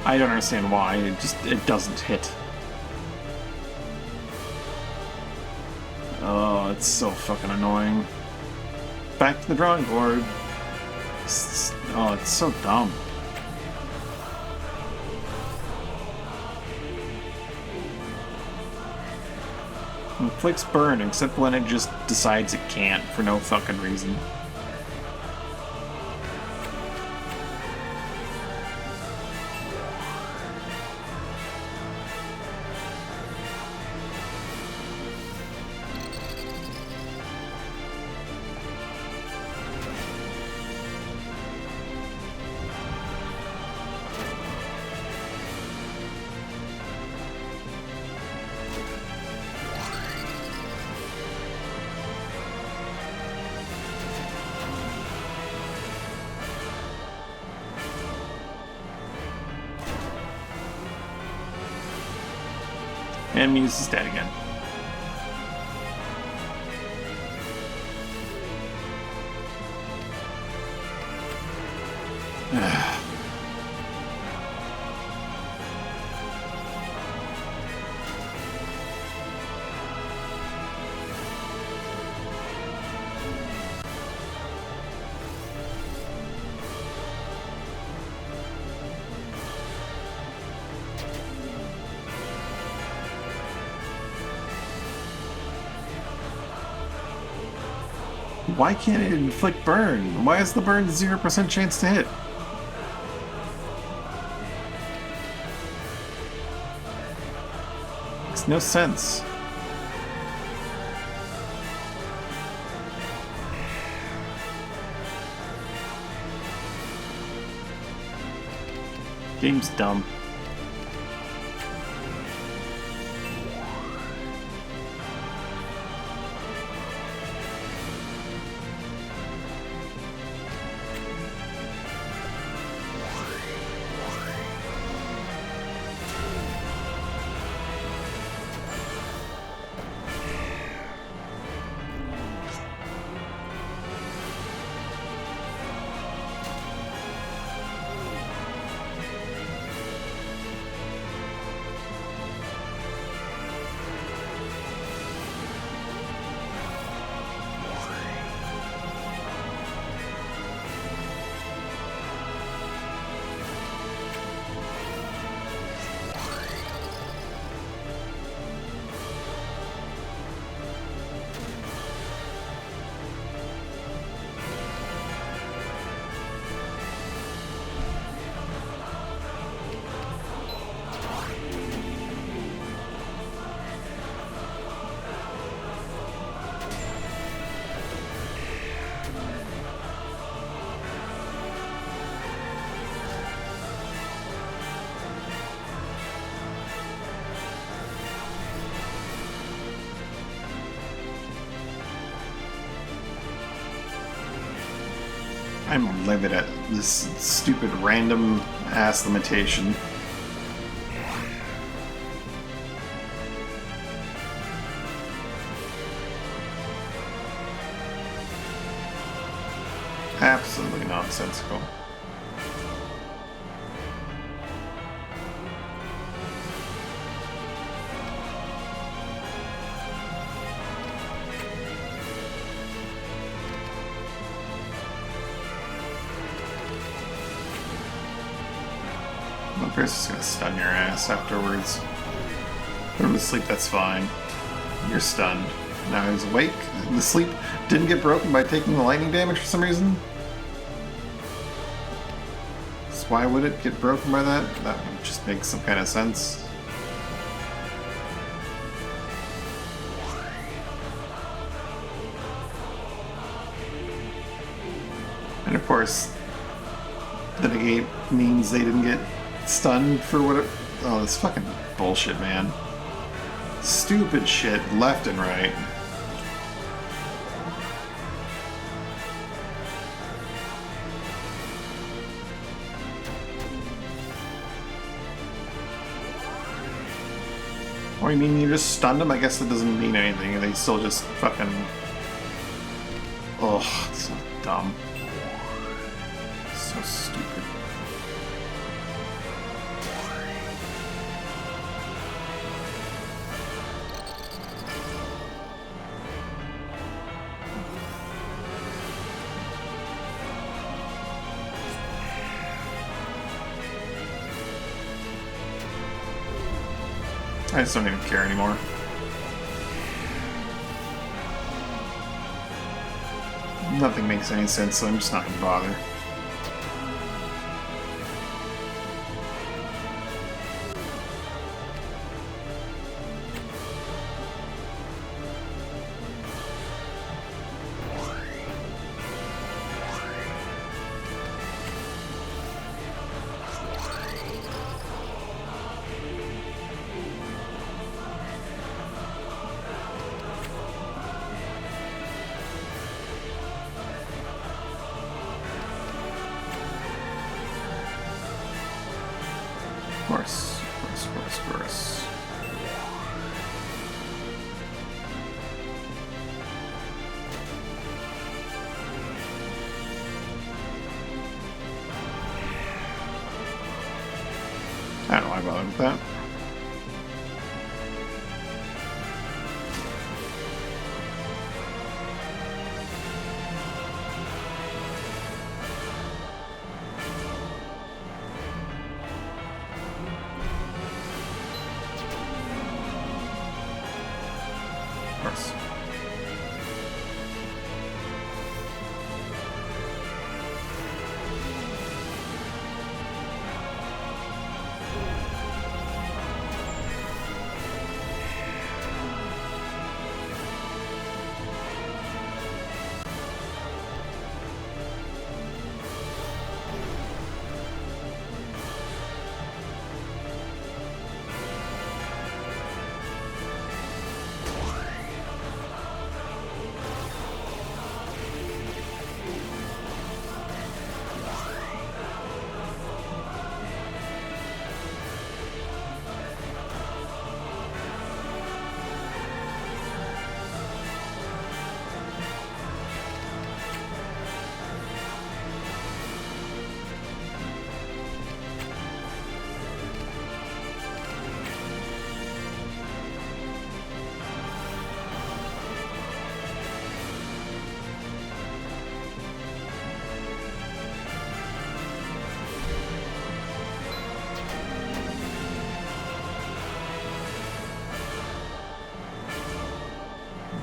I don't understand why, it doesn't hit. Oh, it's so fucking annoying. Back to the drawing board. Oh, it's so dumb. Inflicts burn, except when it just decides it can't for no fucking reason. And Muse is dead again. Why can't it inflict burn? Why is the burn 0% chance to hit? Makes no sense. Game's dumb. I'm livid at this stupid random ass limitation. Absolutely nonsensical. Vampir's just gonna stun your ass afterwards. Put him to sleep, that's fine. You're stunned. Now he's awake. The sleep didn't get broken by taking the lightning damage for some reason. So why would it get broken by that? That would just make some kind of sense. And of course, the negate means they didn't get stunned for what it... Oh, that's fucking bullshit, man. Stupid shit left and right. What do you mean you just stunned them? I guess that doesn't mean anything. They still just fucking... Ugh, it's so dumb. So stupid. I just don't even care anymore. Nothing makes any sense, so I'm just not gonna bother. Of course. I don't know why I bothered with that. Of course.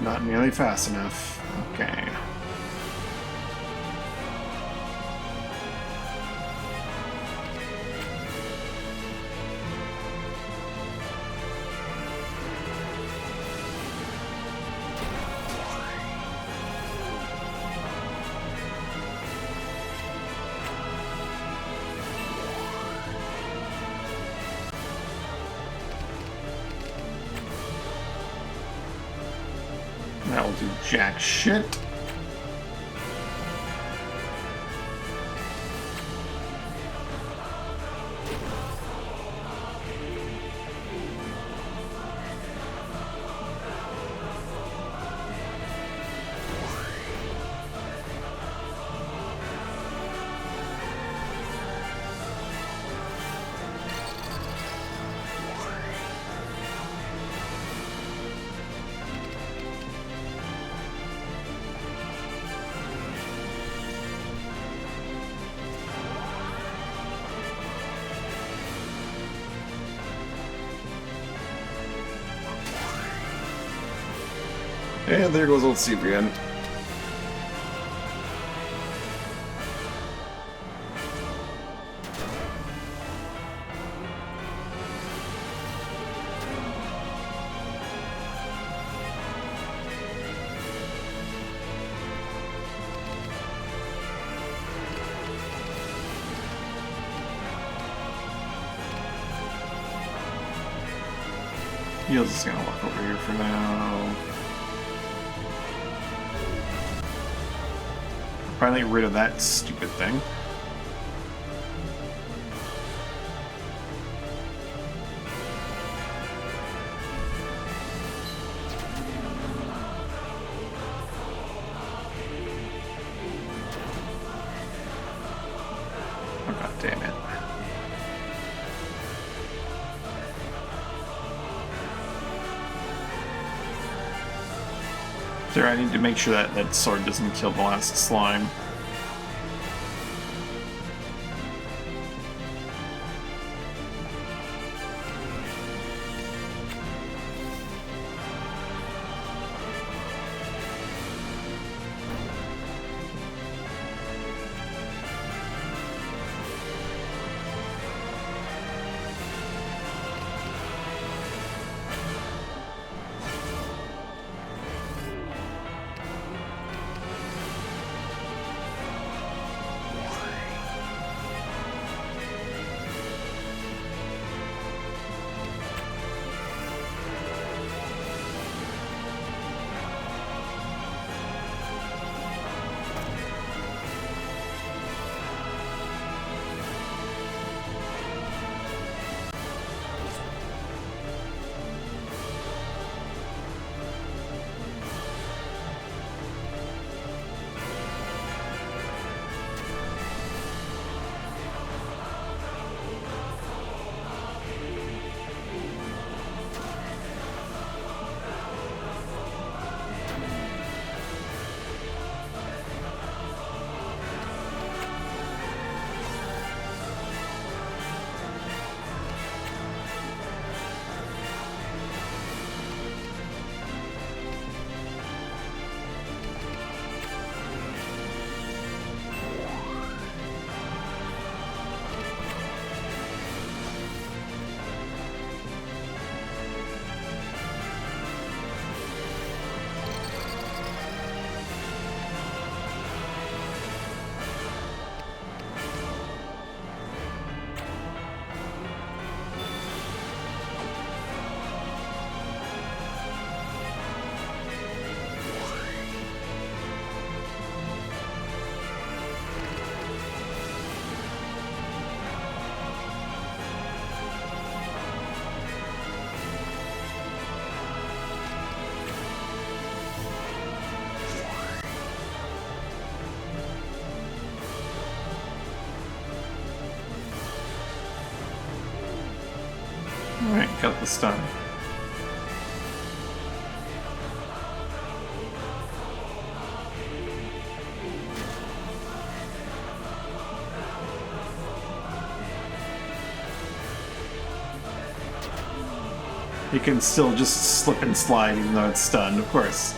Not nearly fast enough. Okay. That'll do jack shit. And there goes old Cyprian. He's just gonna walk over here for now. Finally rid of that stupid thing. There, I need to make sure that that sword doesn't kill the last slime. Alright, got the stun. You can still just slip and slide even though it's stunned, of course.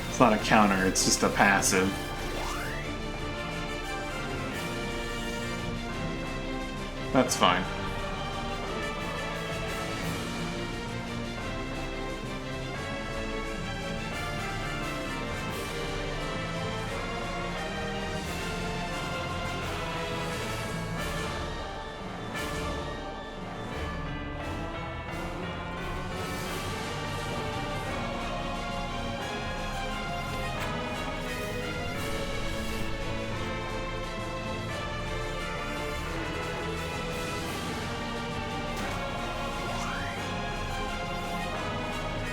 It's not a counter, it's just a passive. That's fine.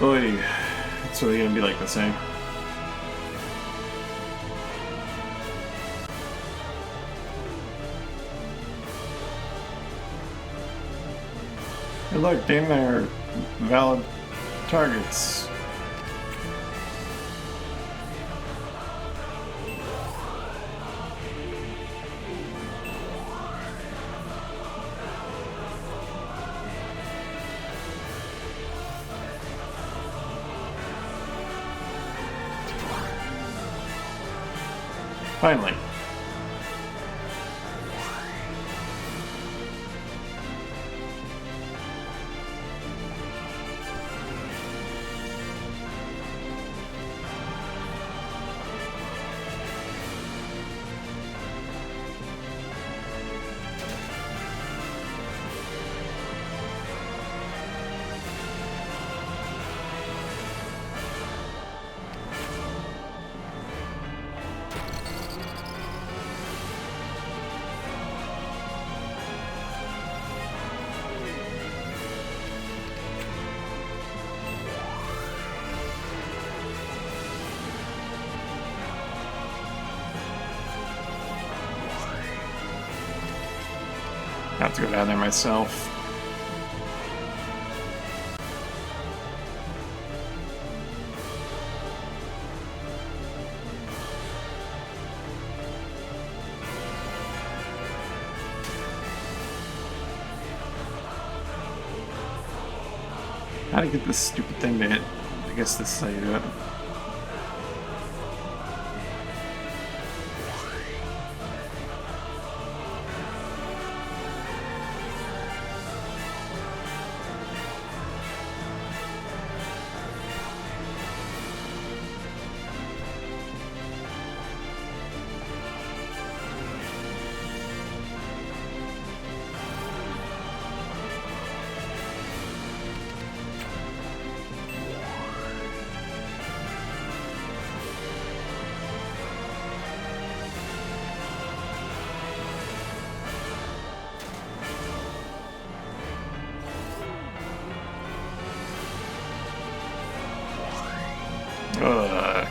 Oy, it's really gonna be like this, eh? Hey look, damn, they're valid targets. Finally. I have to go down there myself. How to get this stupid thing to hit? I guess this is how you do it.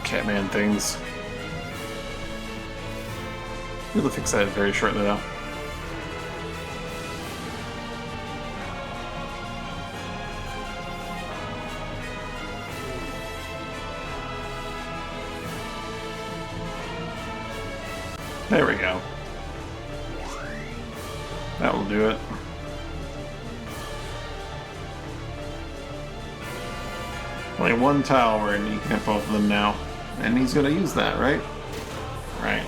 Catman things. We'll fix that very shortly though. There we go. That will do it. Only one tower and you can hit both of them now. And he's gonna use that, right? Right.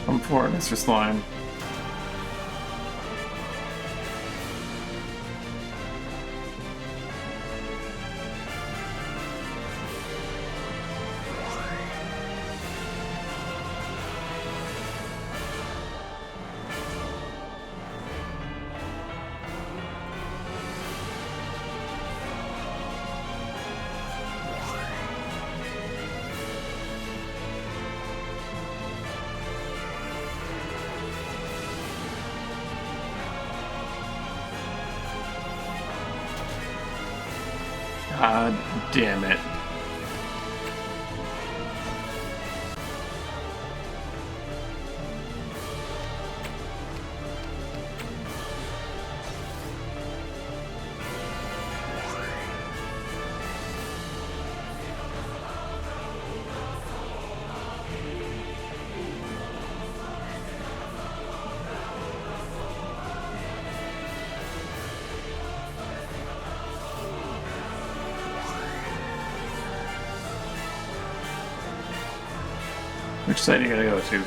Come forward, Mr. Slime. God damn it. Which side are you gonna go to?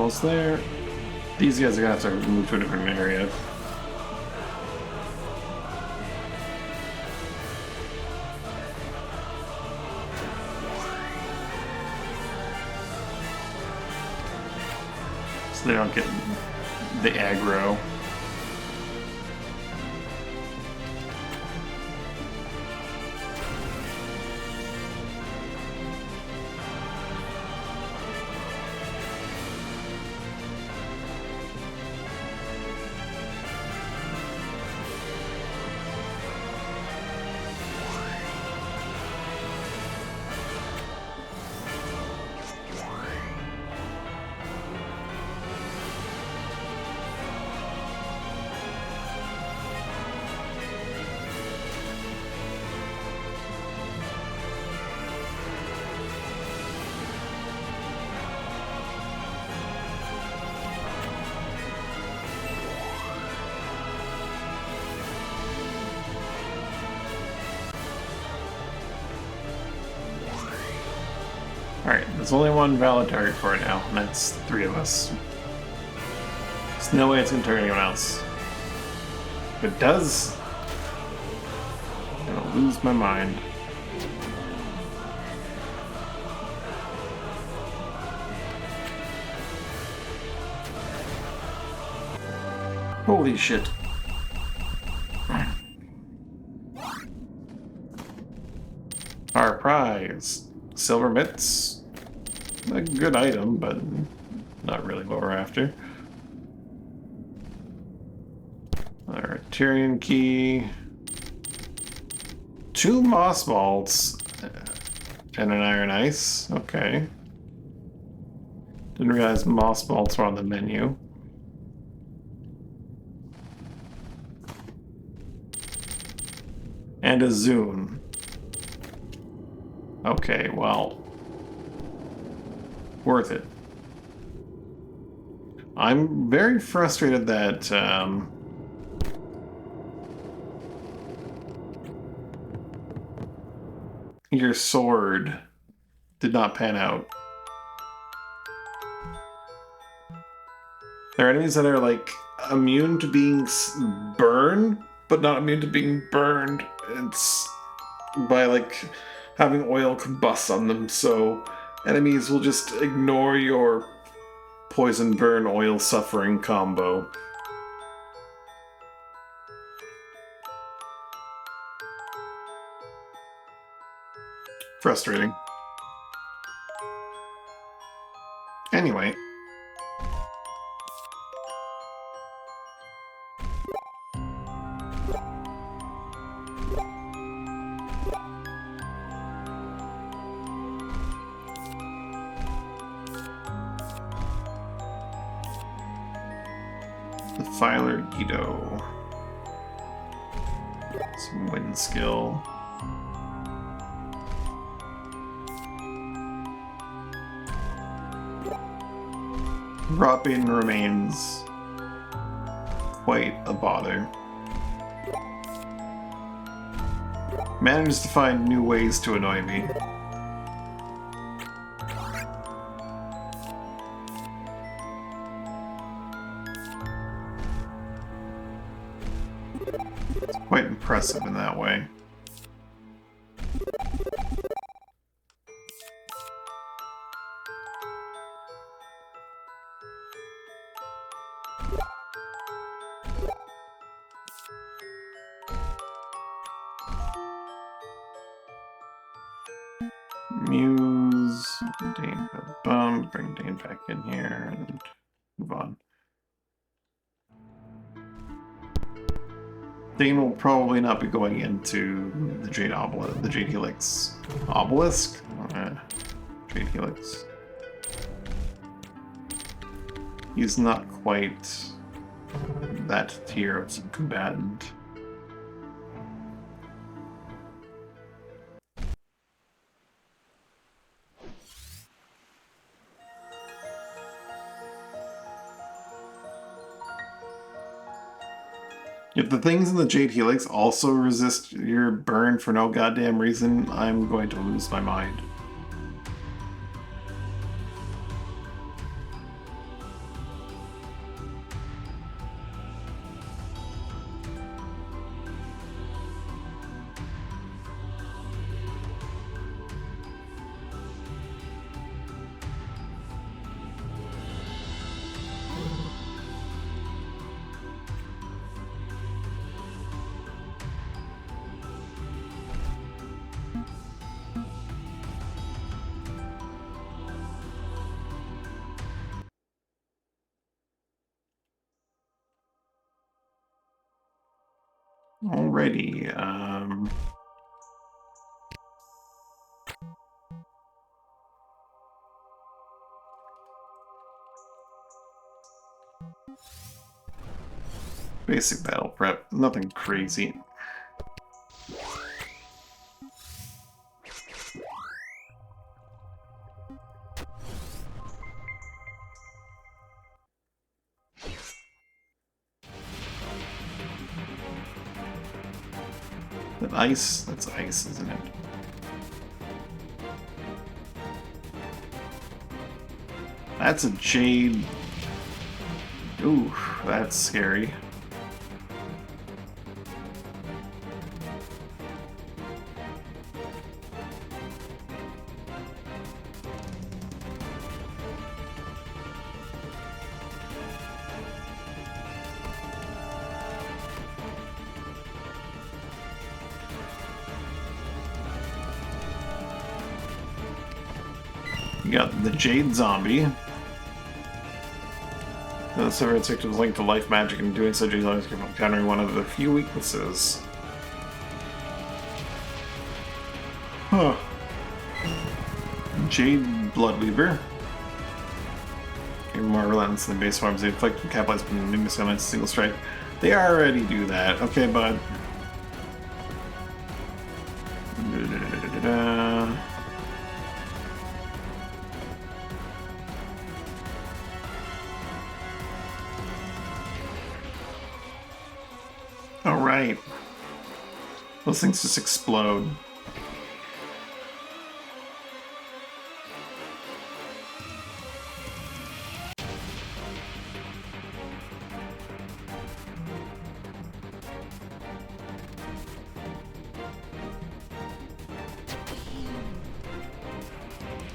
almost there. These guys are gonna have to move to a different area. So they don't get the aggro. Alright, there's only one valid target for it now, and that's 3 of us. There's no way it's gonna target anyone else. If it does, I'm gonna lose my mind. Holy shit. Our prize. Silver mitts. A good item, but not really what we're after. Our Tyrian key. 2 moss bolts. And an iron ice. Okay. Didn't realize moss bolts were on the menu. And a Zune. Okay, well, worth it. I'm very frustrated that your sword did not pan out. There are enemies that are like immune to being burned, but not immune to being burned. It's by like having oil combust on them, so enemies will just ignore your poison burn oil suffering combo. Frustrating. Anyway. The Filer Guido. Some wind skill. Dropping remains quite a bother. Manages to find new ways to annoy me. It's quite impressive in that way. Muse, Dane bum, bring Dane back in here and move on. Dane will probably not be going into the Jade Obelisk, the Jade Helix. Obelisk? Jade Helix. He's not quite that tier of combatant. If the things in the Jade Helix also resist your burn for no goddamn reason, I'm going to lose my mind. Alrighty. Basic battle prep, nothing crazy. That ice? That's ice, isn't it? That's a jade. Ooh, that's scary. You got the Jade Zombie. The servant's victim is linked to life magic, and doing so, Jade Zombie is encountering one of the few weaknesses. Huh. Jade Bloodweaver. Even more relentless than base forms, they inflict and capitalize from the numerous elements single strike. They already do that. Okay, bud. Alright. Those things just explode.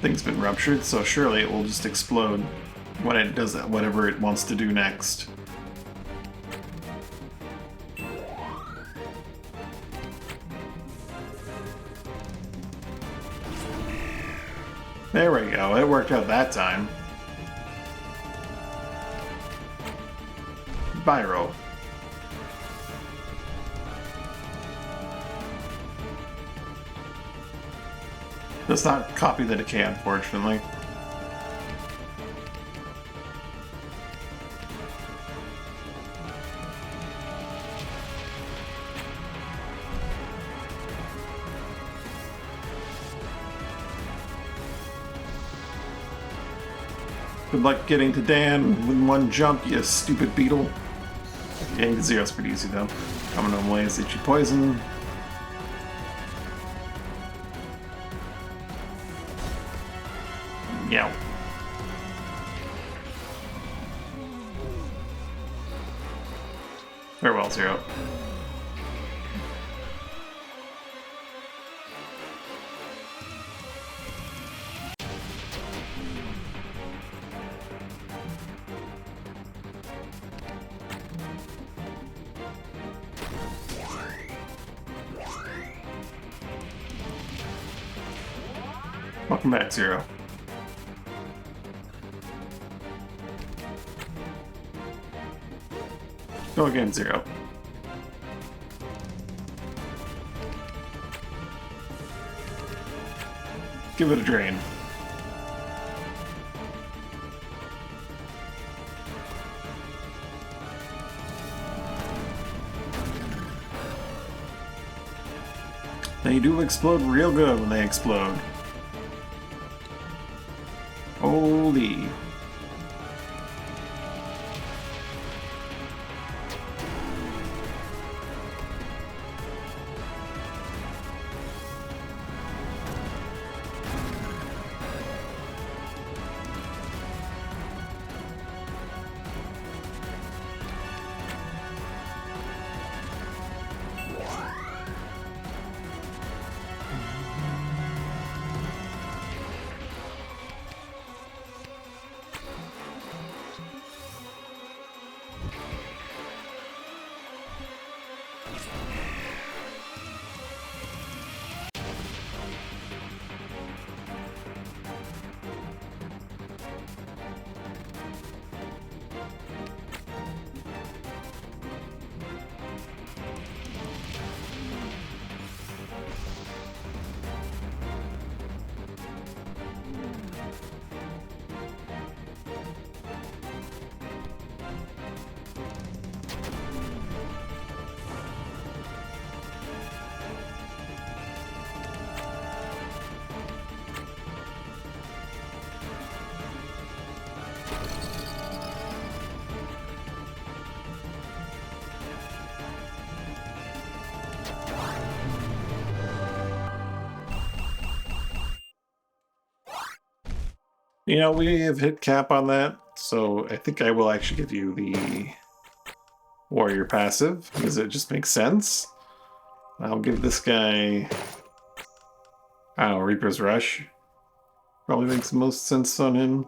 Thing's been ruptured, so surely it will just explode when it does that, whatever it wants to do next. There we go, it worked out that time. Pyro. Does not copy the decay, unfortunately. Good luck getting to Dan with one jump, you stupid beetle. Getting to zero's pretty easy though. Coming home away is itchy poison. Yeah. Farewell, Zero. Welcome back, Zero. Go again, Zero. Give it a drain. They do explode real good when they explode. Holy. You know, we have hit cap on that, so I think I will actually give you the warrior passive, because it just makes sense. I'll give this guy, I don't know, Reaper's Rush. Probably makes the most sense on him.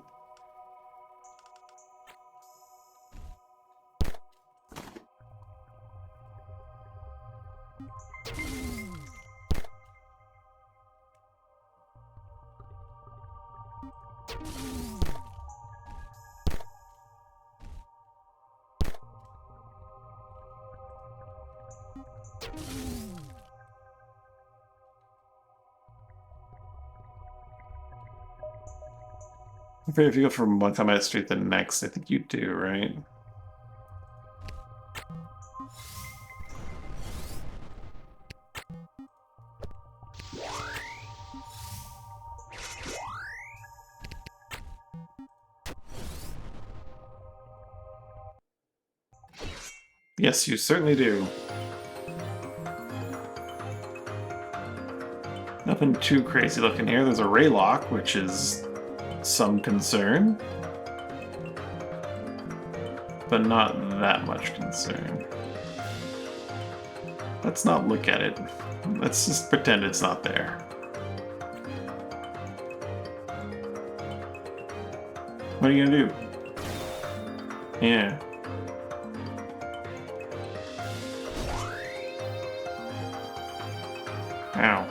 If you go from one combat straight to the next, I think you do, right? Yes, you certainly do. Nothing too crazy looking here. There's a Raylock, which is some concern, but not that much concern. Let's not look at it. Let's just pretend it's not there. What are you gonna do? Yeah. Ow.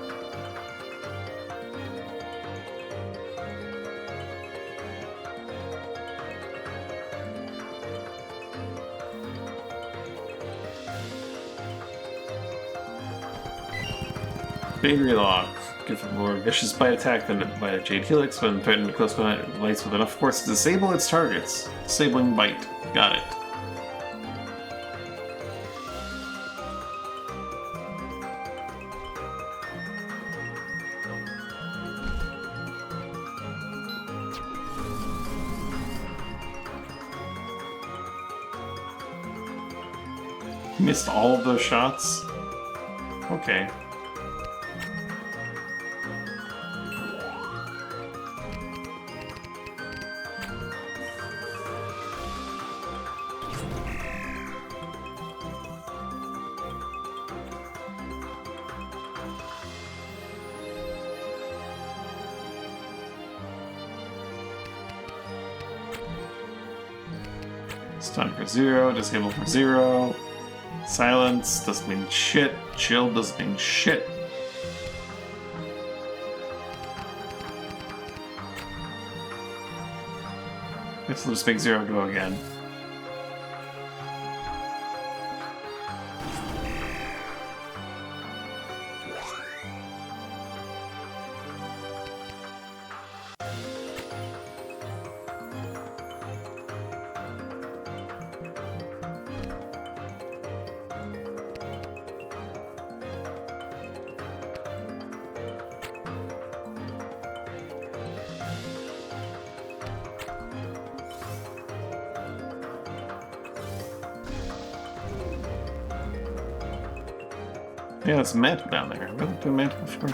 Battery lock. Give a more vicious bite attack than by a Jade Helix when threatened to close combat lights with enough force to disable its targets. Disabling bite. Got it. Missed all of those shots? Okay. Stun for 0, disable for 0. Silence doesn't mean shit. Chill doesn't mean shit. Guess we'll just make 0 go again. Yeah, there's a mantle down there. I've never done a mantle before.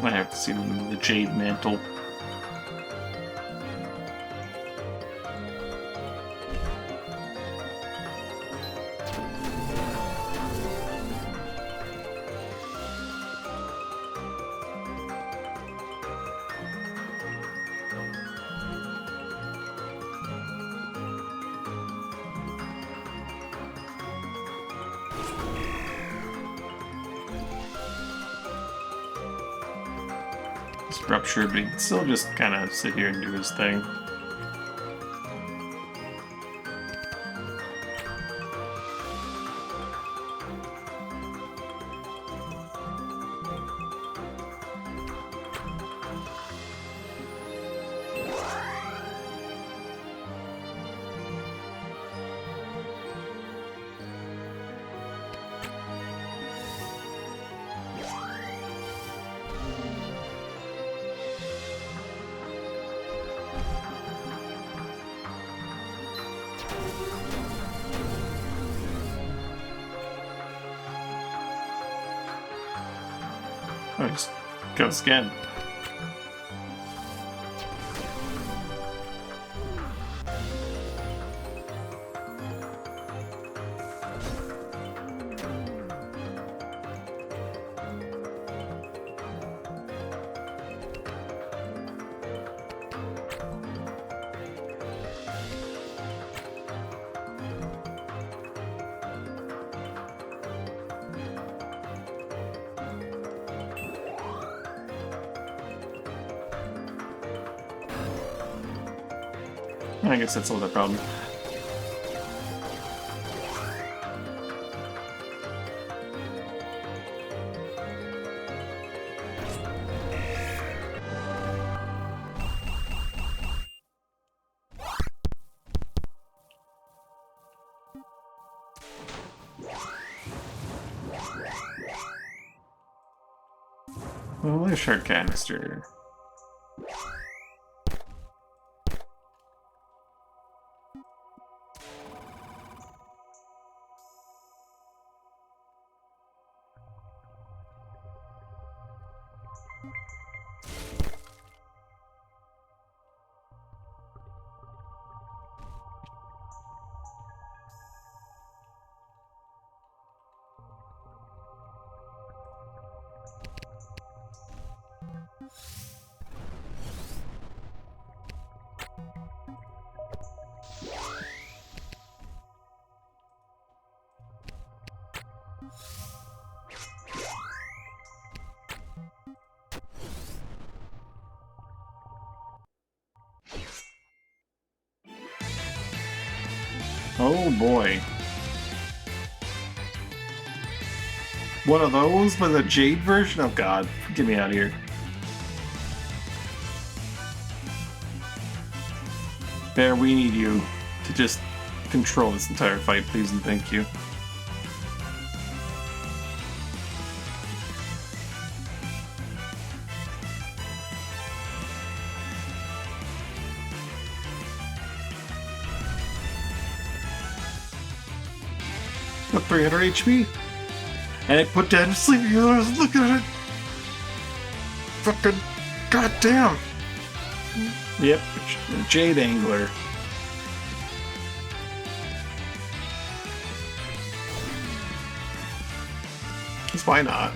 I have to see the Jade Mantle. It's ruptured, but he can still just kind of sit here and do his thing. Oh, just go scan. I guess that's all the problem. Well, a shard canister. Oh boy. One of those with a Jade version? Oh god, get me out of here. Bear, we need you to just control this entire fight, please and thank you. Got 300 HP. And it put down to sleep. I was looking at it. Fucking goddamn. Yep, Jade Angler. Because why not?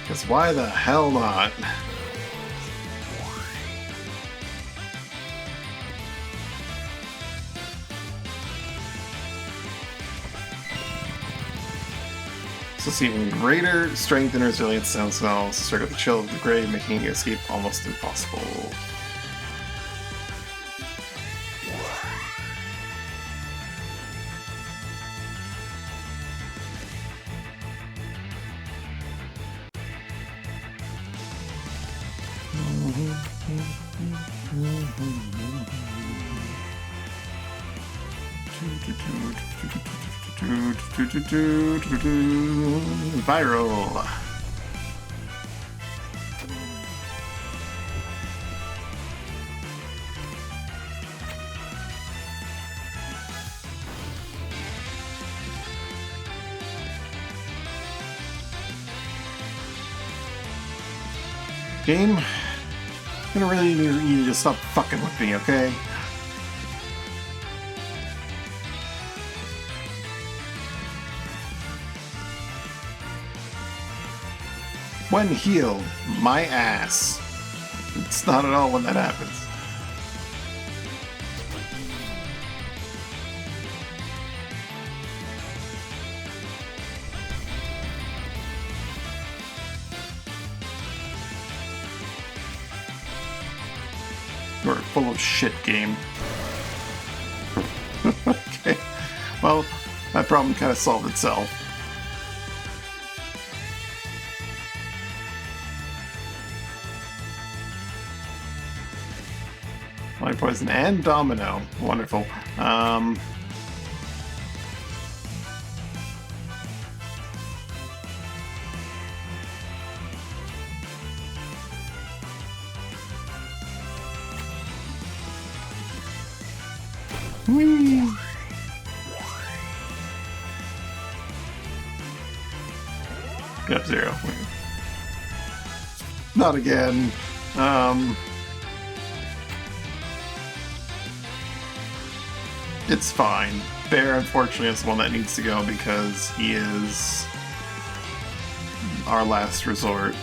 Because why the hell not? This even greater strength and resilience sound smells strike out the chill of the grave, making escape almost impossible. Viral. Game, I'm gonna really need you to stop fucking with me, okay? When healed, my ass. It's not at all when that happens. You're full of shit, game. Okay, well, that problem kind of solved itself. Light poison and domino. Wonderful. Whee! Get up zero. Not again. It's fine. Bear, unfortunately, is the one that needs to go because he is our last resort.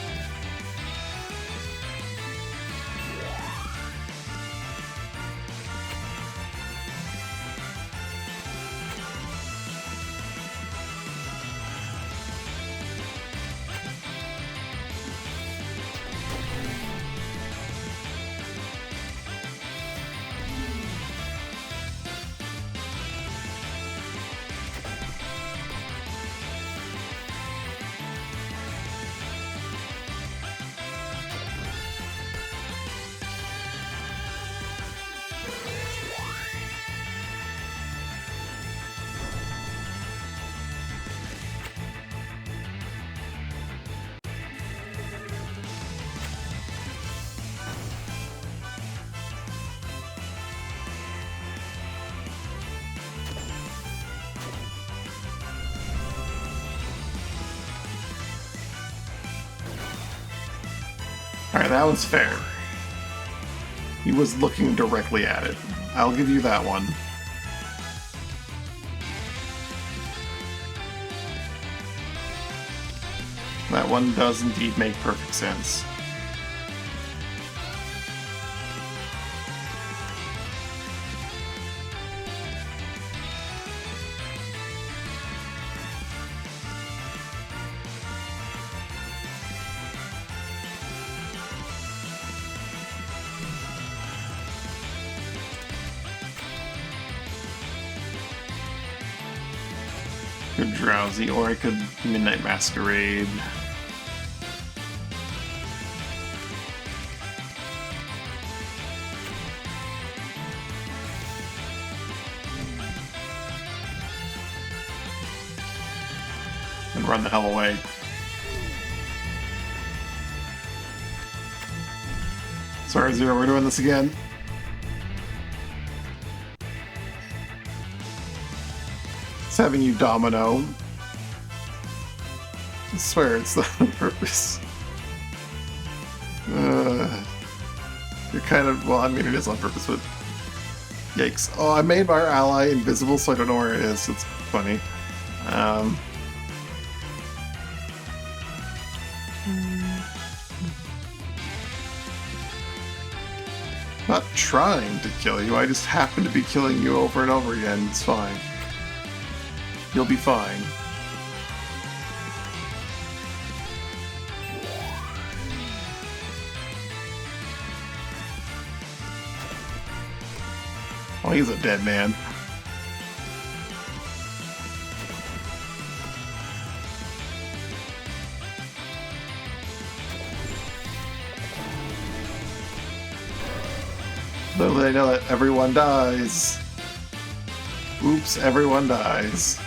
Alright, that was fair. He was looking directly at it. I'll give you that one. That one does indeed make perfect sense. Could Drowsy, or I could Midnight Masquerade. And run the hell away. Sorry, Zero, we're doing this again. It's having you domino. I swear it's not on purpose. You're kind of, well, I mean, it is on purpose, but yikes. Oh, I made our ally invisible, so I don't know where it is. It's funny. Not trying to kill you, I just happen to be killing you over and over again. It's fine. You'll be fine. Oh, he's a dead man. Little they know that everyone dies. Oops, everyone dies.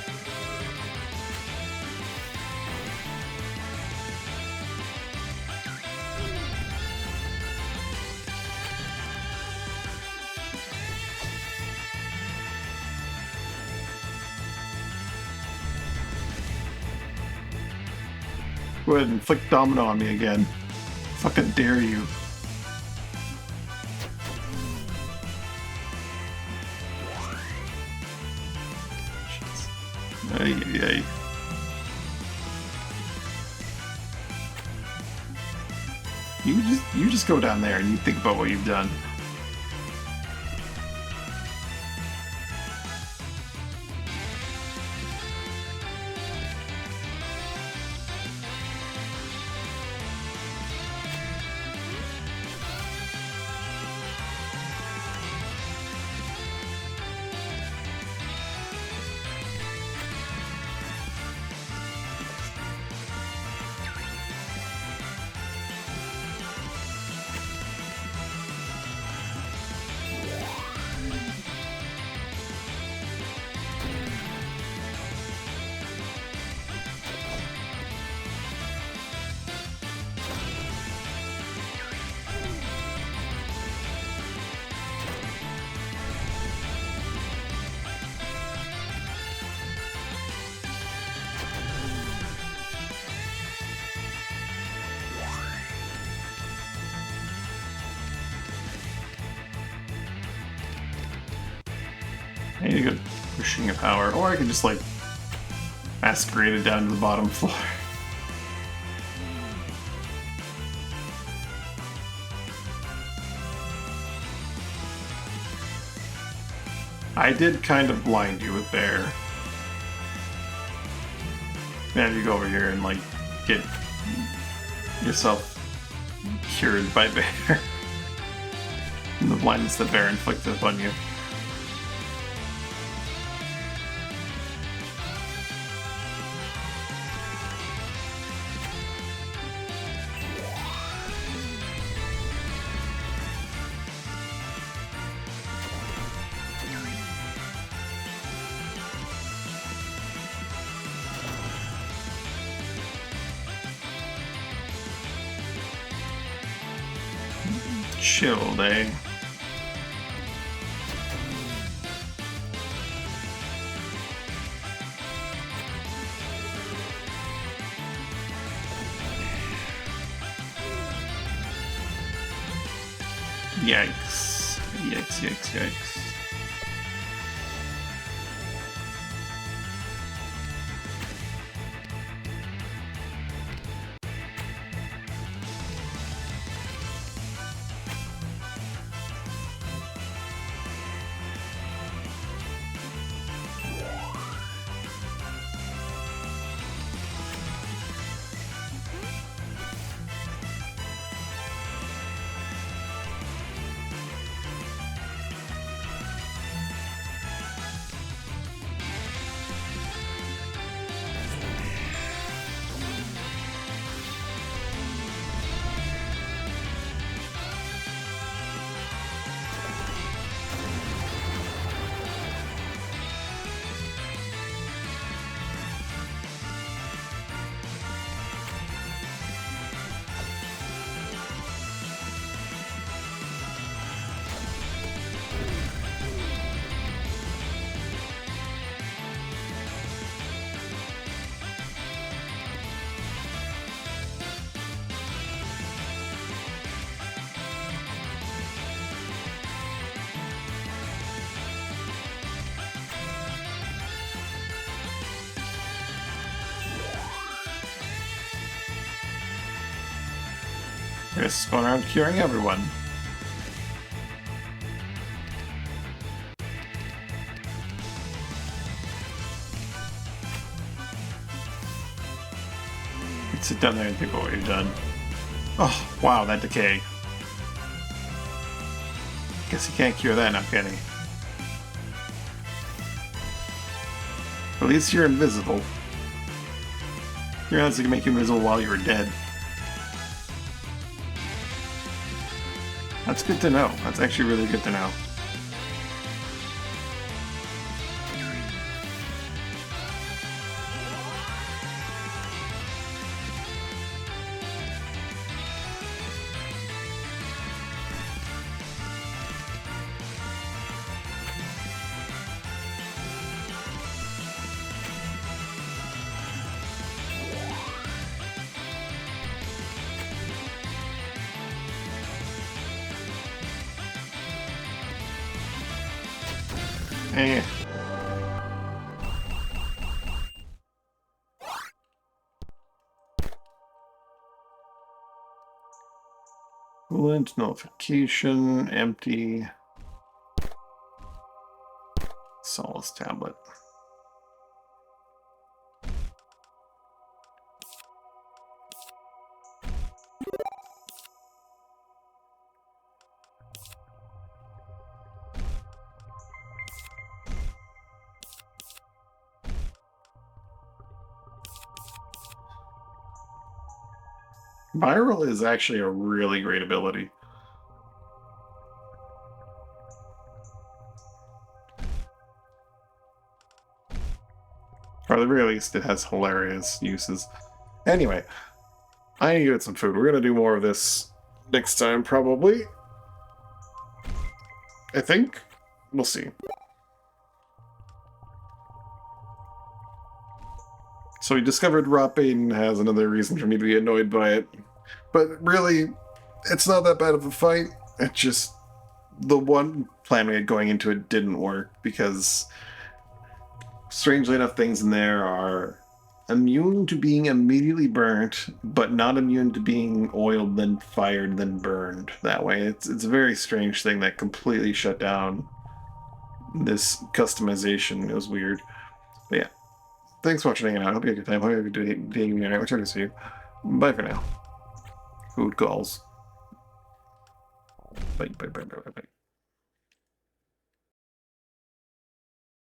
Go ahead and flick domino on me again. Fucking dare you. Ay, ay, ay. You just go down there and you think about what you've done. I need a good pushing of power, or I can just like masquerade it down to the bottom floor. I did kind of blind you with Bear. Now you go over here and like get yourself cured by Bear. And the blindness that Bear inflicted upon you. Chilled, eh? Yikes. Yikes, yikes, yikes. You're just going around curing everyone. You sit down there and think about what you've done. Oh, wow, that decay. Guess he can't cure that now, can he? At least you're invisible. Your odds can make you invisible while you were dead. That's good to know. That's actually really good to know. Eh. Coolant, nullification, empty. Solace tablet. Viral is actually a really great ability. Or at the very least, it has hilarious uses. Anyway, I need to get some food. We're going to do more of this next time, probably. I think. We'll see. So we discovered Ropain has another reason for me to be annoyed by it. But really, it's not that bad of a fight. It just the one plan we had going into it didn't work because, strangely enough, things in there are immune to being immediately burnt, but not immune to being oiled, then fired, then burned that way. It's a very strange thing that completely shut down this customization. It was weird. But yeah, thanks for watching and I hope you had a good time. Hope you have a good day, night. Whichever to see you. Bye for now. Food calls. Bye, bye, bye, bye, bye.